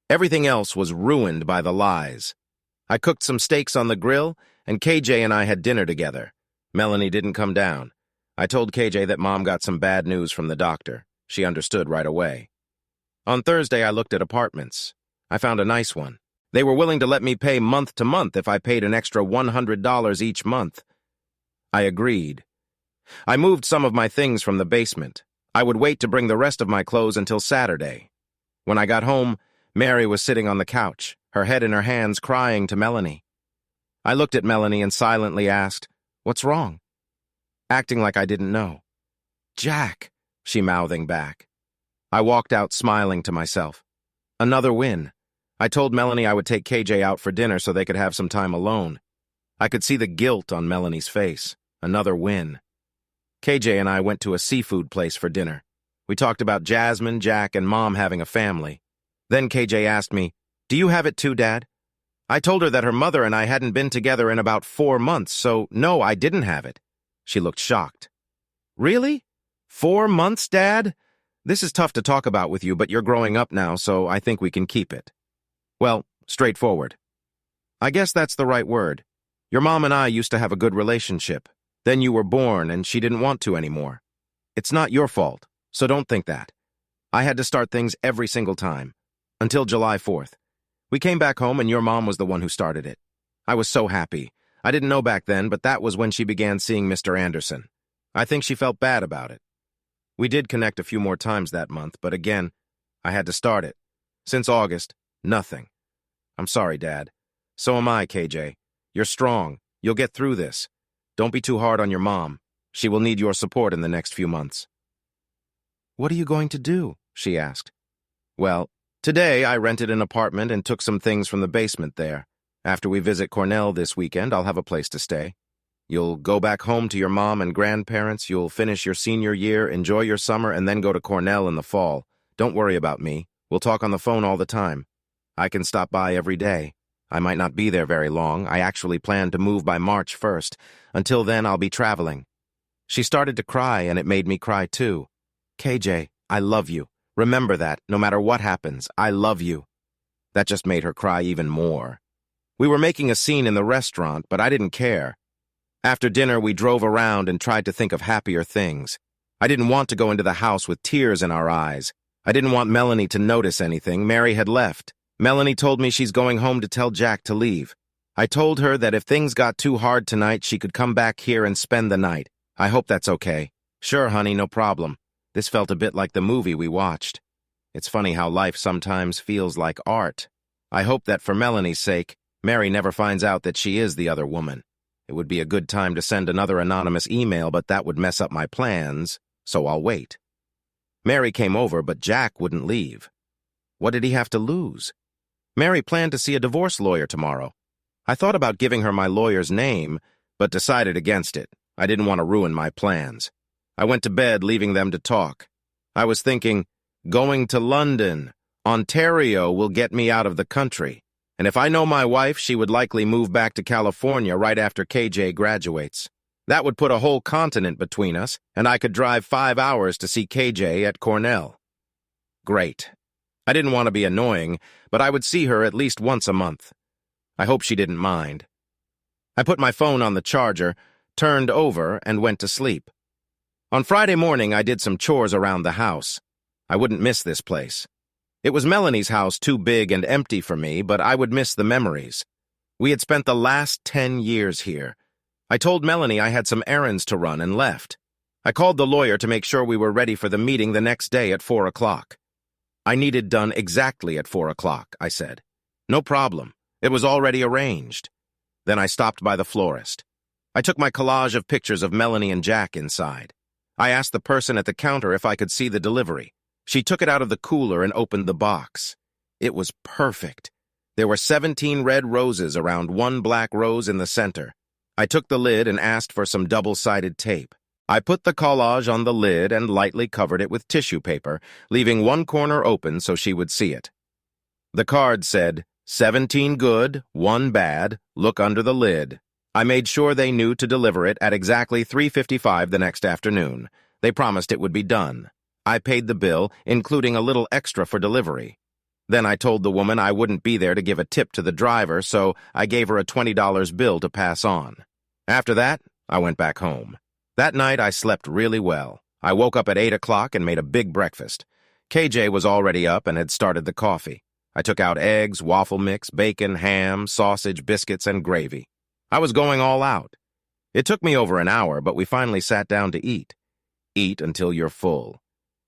Everything else was ruined by the lies. I cooked some steaks on the grill, and KJ and I had dinner together. Melanie didn't come down. I told KJ that Mom got some bad news from the doctor. She understood right away. On Thursday, I looked at apartments. I found a nice one. They were willing to let me pay month to month if I paid an extra $100 each month. I agreed. I moved some of my things from the basement. I would wait to bring the rest of my clothes until Saturday. When I got home, Mary was sitting on the couch, her head in her hands, crying to Melanie. I looked at Melanie and silently asked, "What's wrong?" Acting like I didn't know. "Jack," she mouthing back. I walked out smiling to myself. Another win. I told Melanie I would take KJ out for dinner so they could have some time alone. I could see the guilt on Melanie's face. Another win. KJ and I went to a seafood place for dinner. We talked about Jasmine, Jack, and Mom having a family. Then KJ asked me, "Do you have it too, Dad?" I told her that her mother and I hadn't been together in about 4 months, so no, I didn't have it. She looked shocked. "Really? 4 months, Dad? This is tough to talk about with you, but you're growing up now, so I think we can keep it." Well, straightforward. I guess that's the right word. Your mom and I used to have a good relationship. Then you were born, and she didn't want to anymore. It's not your fault, so don't think that. I had to start things every single time. Until July 4th. We came back home, and your mom was the one who started it. I was so happy. I didn't know back then, but that was when she began seeing Mr. Anderson. I think she felt bad about it. We did connect a few more times that month, but again, I had to start it. Since August, nothing. I'm sorry, Dad. So am I, KJ. You're strong. You'll get through this. Don't be too hard on your mom. She will need your support in the next few months. "What are you going to do?" she asked. Well, today I rented an apartment and took some things from the basement there. After we visit Cornell this weekend, I'll have a place to stay. You'll go back home to your mom and grandparents, you'll finish your senior year, enjoy your summer, and then go to Cornell in the fall. Don't worry about me. We'll talk on the phone all the time. I can stop by every day. I might not be there very long. I actually plan to move by March 1st. Until then, I'll be traveling. She started to cry, and it made me cry too. KJ, I love you. Remember that, no matter what happens, I love you. That just made her cry even more. We were making a scene in the restaurant, but I didn't care. After dinner, we drove around and tried to think of happier things. I didn't want to go into the house with tears in our eyes. I didn't want Melanie to notice anything. Mary had left. Melanie told me she's going home to tell Jack to leave. I told her that if things got too hard tonight, she could come back here and spend the night. I hope that's okay. Sure, honey, no problem. This felt a bit like the movie we watched. It's funny how life sometimes feels like art. I hope that for Melanie's sake, Mary never finds out that she is the other woman. It would be a good time to send another anonymous email, but that would mess up my plans, so I'll wait. Mary came over, but Jack wouldn't leave. What did he have to lose? Mary planned to see a divorce lawyer tomorrow. I thought about giving her my lawyer's name, but decided against it. I didn't want to ruin my plans. I went to bed, leaving them to talk. I was thinking, going to London, Ontario will get me out of the country. And if I know my wife, she would likely move back to California right after KJ graduates. That would put a whole continent between us, and I could drive 5 hours to see KJ at Cornell. Great. I didn't want to be annoying, but I would see her at least once a month. I hope she didn't mind. I put my phone on the charger, turned over, and went to sleep. On Friday morning, I did some chores around the house. I wouldn't miss this place. It was Melanie's house, too big and empty for me, but I would miss the memories. We had spent the last 10 years here. I told Melanie I had some errands to run and left. I called the lawyer to make sure we were ready for the meeting the next day at 4 o'clock. I needed done exactly at 4 o'clock, I said. No problem. It was already arranged. Then I stopped by the florist. I took my collage of pictures of Melanie and Jack inside. I asked the person at the counter if I could see the delivery. She took it out of the cooler and opened the box. It was perfect. There were 17 red roses around one black rose in the center. I took the lid and asked for some double-sided tape. I put the collage on the lid and lightly covered it with tissue paper, leaving one corner open so she would see it. The card said, 17 good, 1 bad, look under the lid. I made sure they knew to deliver it at exactly 3:55 the next afternoon. They promised it would be done. I paid the bill, including a little extra for delivery. Then I told the woman I wouldn't be there to give a tip to the driver, so I gave her a $20 bill to pass on. After that, I went back home. That night, I slept really well. I woke up at 8 o'clock and made a big breakfast. KJ was already up and had started the coffee. I took out eggs, waffle mix, bacon, ham, sausage, biscuits, and gravy. I was going all out. It took me over an hour, but we finally sat down to eat. Eat until you're full.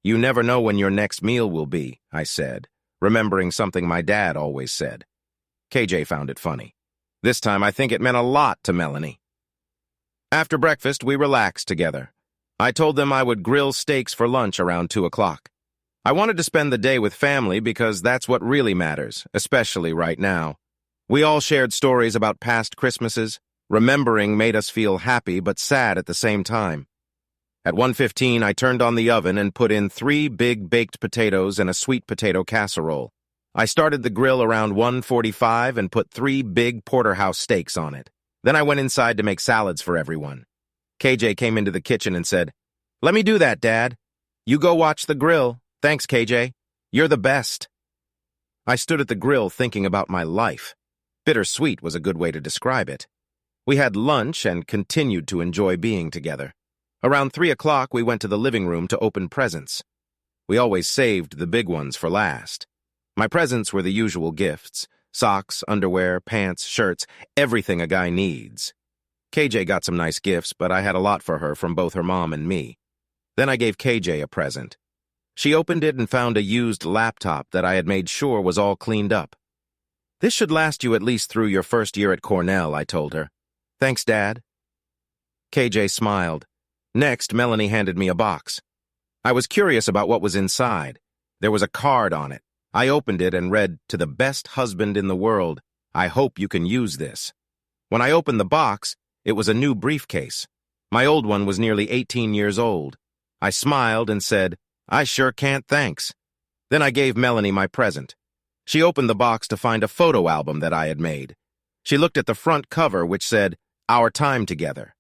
You never know when your next meal will be, I said, remembering something my dad always said. KJ found it funny. This time I think it meant a lot to Melanie. After breakfast, we relaxed together. I told them I would grill steaks for lunch around 2 o'clock. I wanted to spend the day with family because that's what really matters, especially right now. We all shared stories about past Christmases. Remembering made us feel happy but sad at the same time. At 1:15, I turned on the oven and put in 3 big baked potatoes and a sweet potato casserole. I started the grill around 1:45 and put 3 big porterhouse steaks on it. Then I went inside to make salads for everyone. KJ came into the kitchen and said, "Let me do that, Dad. You go watch the grill. Thanks, KJ. You're the best." I stood at the grill thinking about my life. Bittersweet was a good way to describe it. We had lunch and continued to enjoy being together. Around 3 o'clock, we went to the living room to open presents. We always saved the big ones for last. My presents were the usual gifts: socks, underwear, pants, shirts, everything a guy needs. KJ got some nice gifts, but I had a lot for her from both her mom and me. Then I gave KJ a present. She opened it and found a used laptop that I had made sure was all cleaned up. "This should last you at least through your first year at Cornell," I told her. "Thanks, Dad." KJ smiled. Next, Melanie handed me a box. I was curious about what was inside. There was a card on it. I opened it and read, "To the best husband in the world, I hope you can use this." When I opened the box, it was a new briefcase. My old one was nearly 18 years old. I smiled and said, "I sure can't, thanks." Then I gave Melanie my present. She opened the box to find a photo album that I had made. She looked at the front cover, which said, "Our Time Together."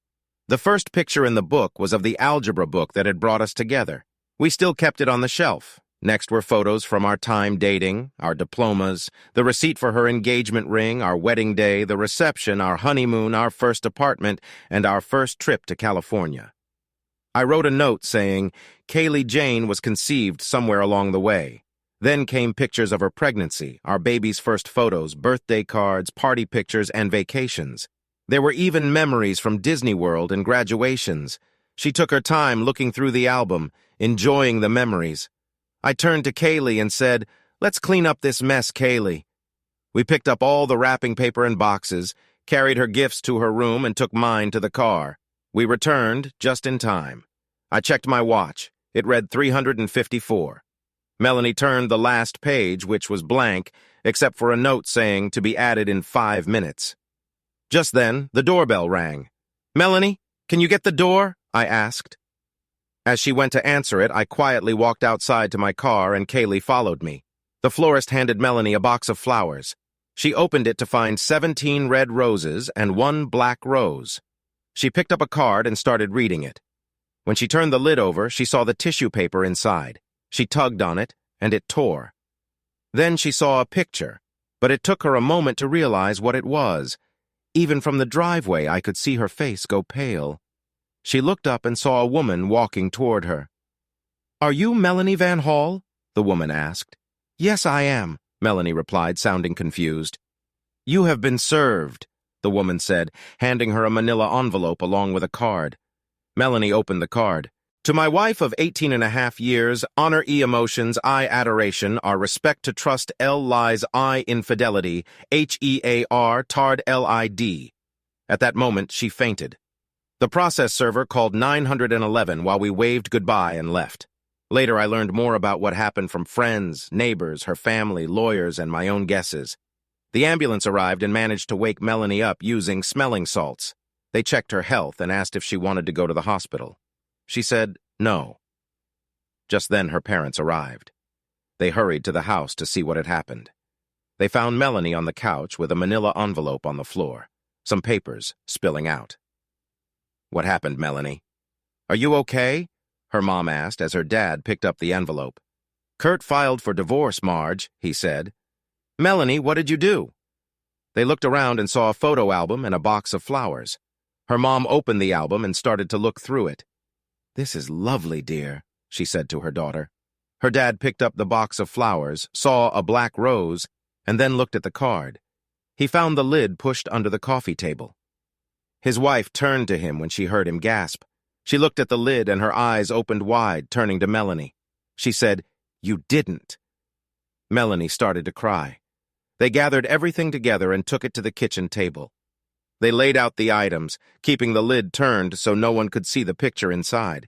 The first picture in the book was of the algebra book that had brought us together. We still kept it on the shelf. Next were photos from our time dating, our diplomas, the receipt for her engagement ring, our wedding day, the reception, our honeymoon, our first apartment, and our first trip to California. I wrote a note saying, "Kaylee Jane was conceived somewhere along the way." Then came pictures of her pregnancy, our baby's first photos, birthday cards, party pictures, and vacations. There were even memories from Disney World and graduations. She took her time looking through the album, enjoying the memories. I turned to Kaylee and said, "Let's clean up this mess, Kaylee." We picked up all the wrapping paper and boxes, carried her gifts to her room, and took mine to the car. We returned just in time. I checked my watch. It read 354. Melanie turned the last page, which was blank, except for a note saying to be added in 5 minutes. Just then, the doorbell rang. "Melanie, can you get the door?" I asked. As she went to answer it, I quietly walked outside to my car and Kaylee followed me. The florist handed Melanie a box of flowers. She opened it to find 17 red roses and 1 black rose. She picked up a card and started reading it. When she turned the lid over, she saw the tissue paper inside. She tugged on it, and it tore. Then she saw a picture, but it took her a moment to realize what it was. Even from the driveway, I could see her face go pale. She looked up and saw a woman walking toward her. "Are you Melanie Van Hall?" the woman asked. "Yes, I am," Melanie replied, sounding confused. "You have been served," the woman said, handing her a manila envelope along with a card. Melanie opened the card. "To my wife of 18.5 years, honor E emotions, I adoration, our respect to trust L lies I infidelity, HEAR tard LID. At that moment, she fainted. The process server called 911 while we waved goodbye and left. Later, I learned more about what happened from friends, neighbors, her family, lawyers, and my own guesses. The ambulance arrived and managed to wake Melanie up using smelling salts. They checked her health and asked if she wanted to go to the hospital. She said no. Just then her parents arrived. They hurried to the house to see what had happened. They found Melanie on the couch with a manila envelope on the floor, some papers spilling out. "What happened, Melanie?" "Are you okay?" her mom asked as her dad picked up the envelope. "Kurt filed for divorce, Marge," he said. "Melanie, what did you do?" They looked around and saw a photo album and a box of flowers. Her mom opened the album and started to look through it. "This is lovely, dear," she said to her daughter. Her dad picked up the box of flowers, saw a black rose, and then looked at the card. He found the lid pushed under the coffee table. His wife turned to him when she heard him gasp. She looked at the lid and her eyes opened wide, turning to Melanie. She said, "You didn't." Melanie started to cry. They gathered everything together and took it to the kitchen table. They laid out the items, keeping the lid turned so no one could see the picture inside.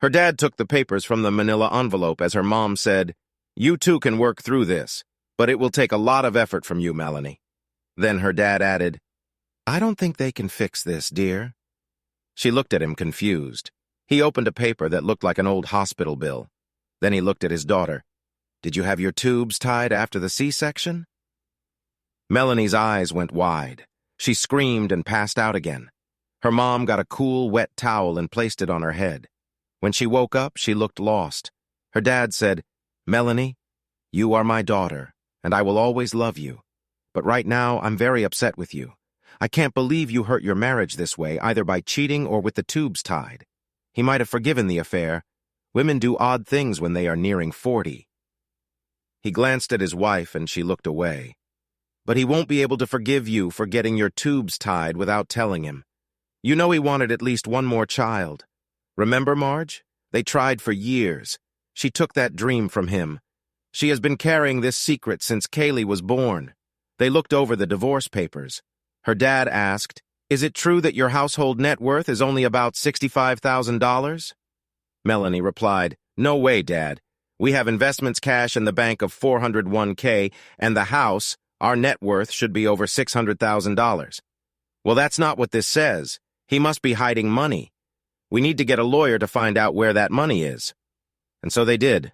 Her dad took the papers from the manila envelope as her mom said, "You two can work through this, but it will take a lot of effort from you, Melanie." Then her dad added, "I don't think they can fix this, dear." She looked at him confused. He opened a paper that looked like an old hospital bill. Then he looked at his daughter. "Did you have your tubes tied after the C-section?" Melanie's eyes went wide. She screamed and passed out again. Her mom got a cool, wet towel and placed it on her head. When she woke up, she looked lost. Her dad said, "Melanie, you are my daughter, and I will always love you. But right now, I'm very upset with you. I can't believe you hurt your marriage this way, either by cheating or with the tubes tied." He might have forgiven the affair. Women do odd things when they are nearing 40. He glanced at his wife and she looked away. "But he won't be able to forgive you for getting your tubes tied without telling him. You know he wanted at least one more child. Remember, Marge? They tried for years. She took that dream from him. She has been carrying this secret since Kaylee was born." They looked over the divorce papers. Her dad asked, "Is it true that your household net worth is only about $65,000? Melanie replied, "No way, Dad. We have investments cash in the bank of $401K, and the house, our net worth, should be over $600,000. "Well, that's not what this says. He must be hiding money. We need to get a lawyer to find out where that money is." And so they did.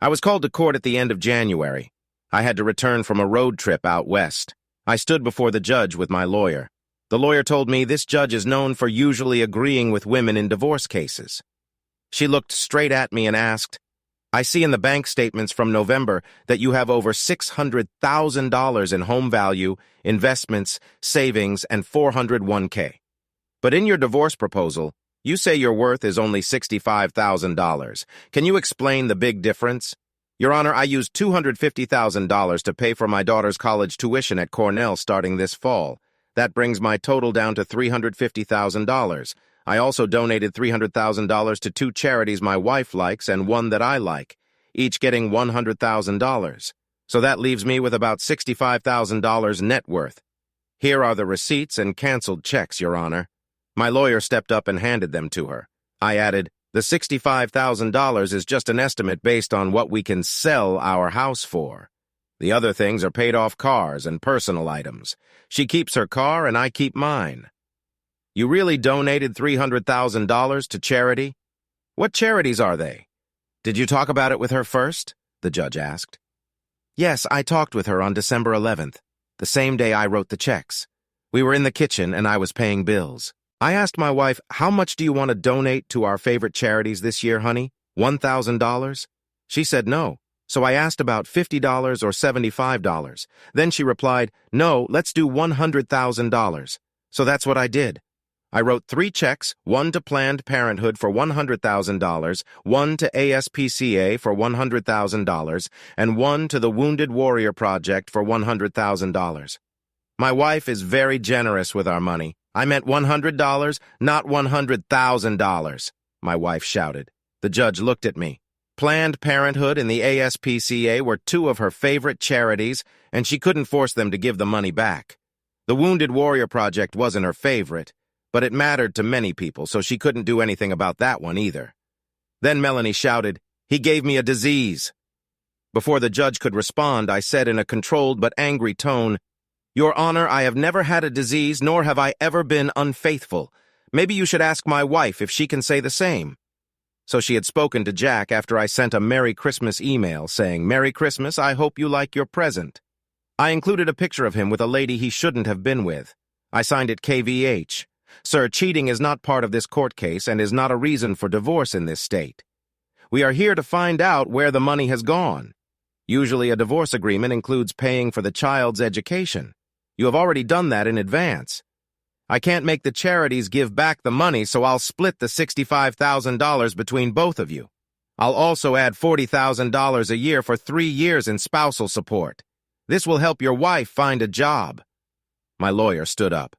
I was called to court at the end of January. I had to return from a road trip out west. I stood before the judge with my lawyer. The lawyer told me this judge is known for usually agreeing with women in divorce cases. She looked straight at me and asked, "I see in the bank statements from November that you have over $600,000 in home value, investments, savings, and 401K. But in your divorce proposal, you say your worth is only $65,000. Can you explain the big difference?" "Your Honor, I used $250,000 to pay for my daughter's college tuition at Cornell starting this fall. That brings my total down to $350,000. I also donated $300,000 to 2 charities my wife likes and one that I like, each getting $100,000. So that leaves me with about $65,000 net worth. Here are the receipts and canceled checks, Your Honor." My lawyer stepped up and handed them to her. I added, "The $65,000 is just an estimate based on what we can sell our house for. The other things are paid-off cars and personal items. She keeps her car and I keep mine." "You really donated $300,000 to charity? What charities are they?" "Did you talk about it with her first?" the judge asked. "Yes, I talked with her on December 11th, the same day I wrote the checks. We were in the kitchen and I was paying bills. I asked my wife, 'How much do you want to donate to our favorite charities this year, honey? $1,000? She said no. So I asked about $50 or $75. Then she replied, "No, let's do $100,000. So that's what I did. I wrote 3 checks, one to Planned Parenthood for $100,000, one to ASPCA for $100,000, and one to the Wounded Warrior Project for $100,000. My wife is very generous with our money. I meant $100, not $100,000, my wife shouted. The judge looked at me. Planned Parenthood and the ASPCA were 2 of her favorite charities, and she couldn't force them to give the money back. The Wounded Warrior Project wasn't her favorite, but it mattered to many people, so she couldn't do anything about that one either. Then Melanie shouted, "He gave me a disease." Before the judge could respond, I said in a controlled but angry tone, "Your Honor, I have never had a disease, nor have I ever been unfaithful. Maybe you should ask my wife if she can say the same." So she had spoken to Jack after I sent a Merry Christmas email saying, "Merry Christmas, I hope you like your present." I included a picture of him with a lady he shouldn't have been with. I signed it KVH. Sir, cheating is not part of this court case and is not a reason for divorce in this state. We are here to find out where the money has gone. Usually a divorce agreement includes paying for the child's education. You have already done that in advance. I can't make the charities give back the money, so I'll split the $65,000 between both of you. I'll also add $40,000 a year for 3 years in spousal support. This will help your wife find a job." My lawyer stood up.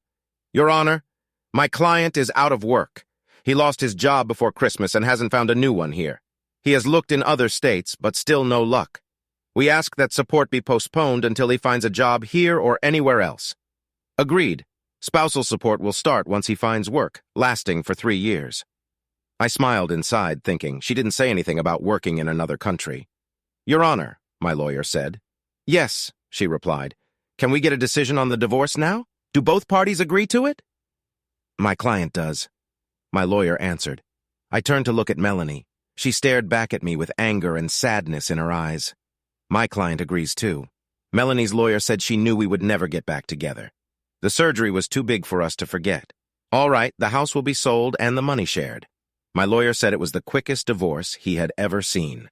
"Your Honor, My client is out of work. He lost his job before Christmas and hasn't found a new one here. He has looked in other states, but still no luck. We ask that support be postponed until he finds a job here or anywhere else. Agreed. Spousal support will start once he finds work, lasting for 3 years. I smiled inside, thinking she didn't say anything about working in another country. Your Honor, my lawyer said. Yes, she replied. Can we get a decision on the divorce now? Do both parties agree to it? My client does. My lawyer answered. I turned to look at Melanie. She stared back at me with anger and sadness in her eyes. My client agrees too. Melanie's lawyer said she knew we would never get back together. The surgery was too big for us to forget. All right, the house will be sold and the money shared. My lawyer said it was the quickest divorce he had ever seen.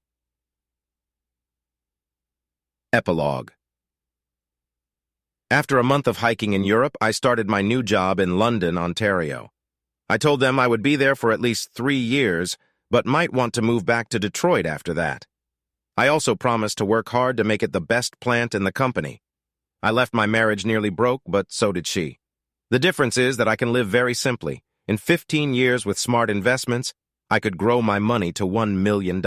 Epilogue. After a month of hiking in Europe, I started my new job in London, Ontario. I told them I would be there for at least 3 years, but might want to move back to Detroit after that. I also promised to work hard to make it the best plant in the company. I left my marriage nearly broke, but so did she. The difference is that I can live very simply. In 15 years with smart investments, I could grow my money to $1 million.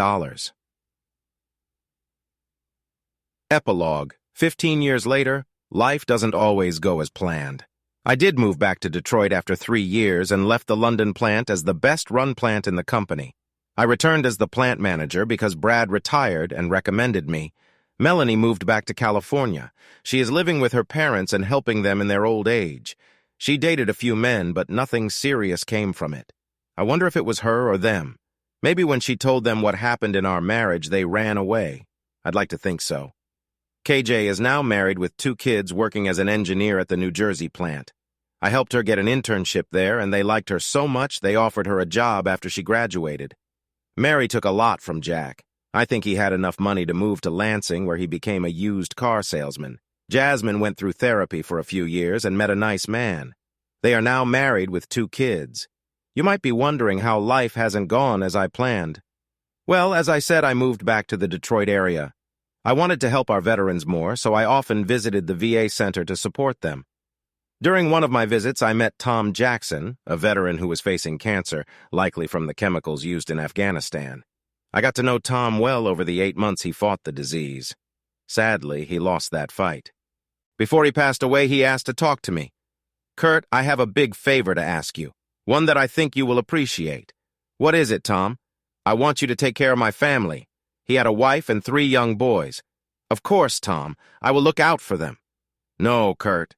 Epilogue. 15 years later, life doesn't always go as planned. I did move back to Detroit after 3 years and left the London plant as the best-run plant in the company. I returned as the plant manager because Brad retired and recommended me. Melanie moved back to California. She is living with her parents and helping them in their old age. She dated a few men, but nothing serious came from it. I wonder if it was her or them. Maybe when she told them what happened in our marriage, they ran away. I'd like to think so. KJ is now married with 2 kids working as an engineer at the New Jersey plant. I helped her get an internship there, and they liked her so much they offered her a job after she graduated. Mary took a lot from Jack. I think he had enough money to move to Lansing, where he became a used car salesman. Jasmine went through therapy for a few years and met a nice man. They are now married with 2 kids. You might be wondering how life hasn't gone as I planned. Well, as I said, I moved back to the Detroit area. I wanted to help our veterans more, so I often visited the VA center to support them. During one of my visits, I met Tom Jackson, a veteran who was facing cancer, likely from the chemicals used in Afghanistan. I got to know Tom well over the 8 months he fought the disease. Sadly, he lost that fight. Before he passed away, he asked to talk to me. Kurt, I have a big favor to ask you, one that I think you will appreciate. What is it, Tom? I want you to take care of my family. He had a wife and 3 young boys. Of course, Tom, I will look out for them. No, Kurt.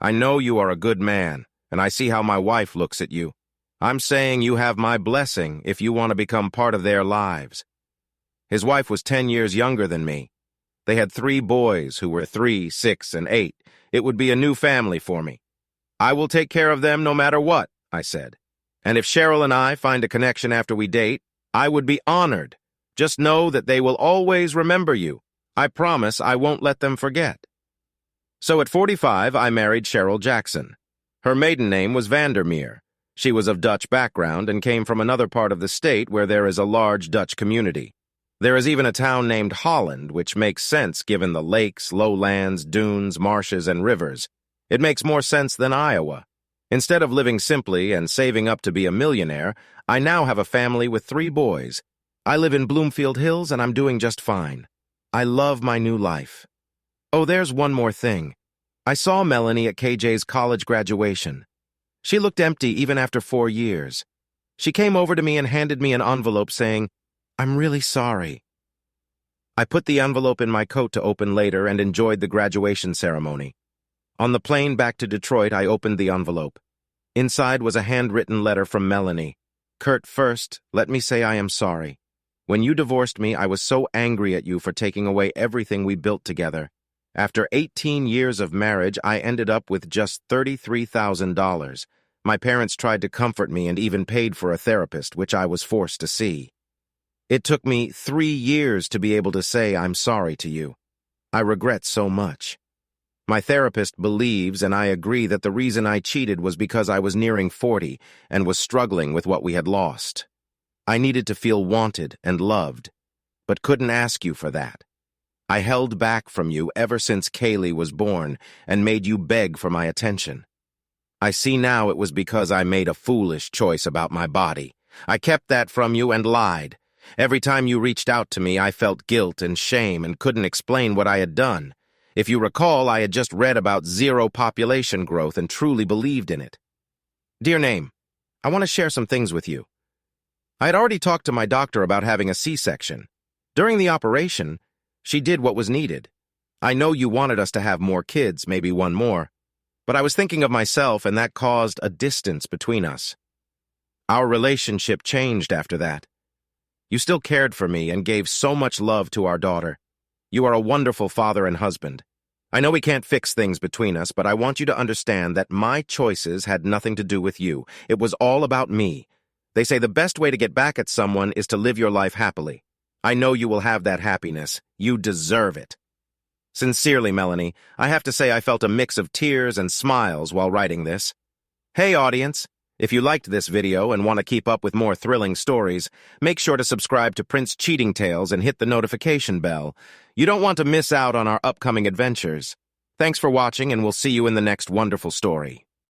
I know you are a good man, and I see how my wife looks at you. I'm saying you have my blessing if you want to become part of their lives. His wife was 10 years younger than me. They had 3 boys who were 3, 6, and 8. It would be a new family for me. I will take care of them no matter what, I said. And if Cheryl and I find a connection after we date, I would be honored. Just know that they will always remember you. I promise I won't let them forget. So at 45, I married Cheryl Jackson. Her maiden name was Vandermeer. She was of Dutch background and came from another part of the state where there is a large Dutch community. There is even a town named Holland, which makes sense given the lakes, lowlands, dunes, marshes, and rivers. It makes more sense than Iowa. Instead of living simply and saving up to be a millionaire, I now have a family with 3 boys. I live in Bloomfield Hills and I'm doing just fine. I love my new life. Oh, there's one more thing. I saw Melanie at KJ's college graduation. She looked empty even after 4 years. She came over to me and handed me an envelope saying, "I'm really sorry." I put the envelope in my coat to open later and enjoyed the graduation ceremony. On the plane back to Detroit, I opened the envelope. Inside was a handwritten letter from Melanie. Kurt, first, let me say I am sorry. When you divorced me, I was so angry at you for taking away everything we built together. After 18 years of marriage, I ended up with just $33,000. My parents tried to comfort me and even paid for a therapist, which I was forced to see. It took me 3 years to be able to say I'm sorry to you. I regret so much. My therapist believes, and I agree, that the reason I cheated was because I was nearing 40 and was struggling with what we had lost. I needed to feel wanted and loved, but couldn't ask you for that. I held back from you ever since Kaylee was born and made you beg for my attention. I see now it was because I made a foolish choice about my body. I kept that from you and lied. Every time you reached out to me, I felt guilt and shame and couldn't explain what I had done. If you recall, I had just read about zero population growth and truly believed in it. Dear Name, I want to share some things with you. I had already talked to my doctor about having a C-section. During the operation, she did what was needed. I know you wanted us to have more kids, maybe one more, but I was thinking of myself and that caused a distance between us. Our relationship changed after that. You still cared for me and gave so much love to our daughter. You are a wonderful father and husband. I know we can't fix things between us, but I want you to understand that my choices had nothing to do with you. It was all about me. They say the best way to get back at someone is to live your life happily. I know you will have that happiness. You deserve it. Sincerely, Melanie, I have to say I felt a mix of tears and smiles while writing this. Hey, audience! If you liked this video and want to keep up with more thrilling stories, make sure to subscribe to Prince Cheating Tales and hit the notification bell. You don't want to miss out on our upcoming adventures. Thanks for watching, and we'll see you in the next wonderful story.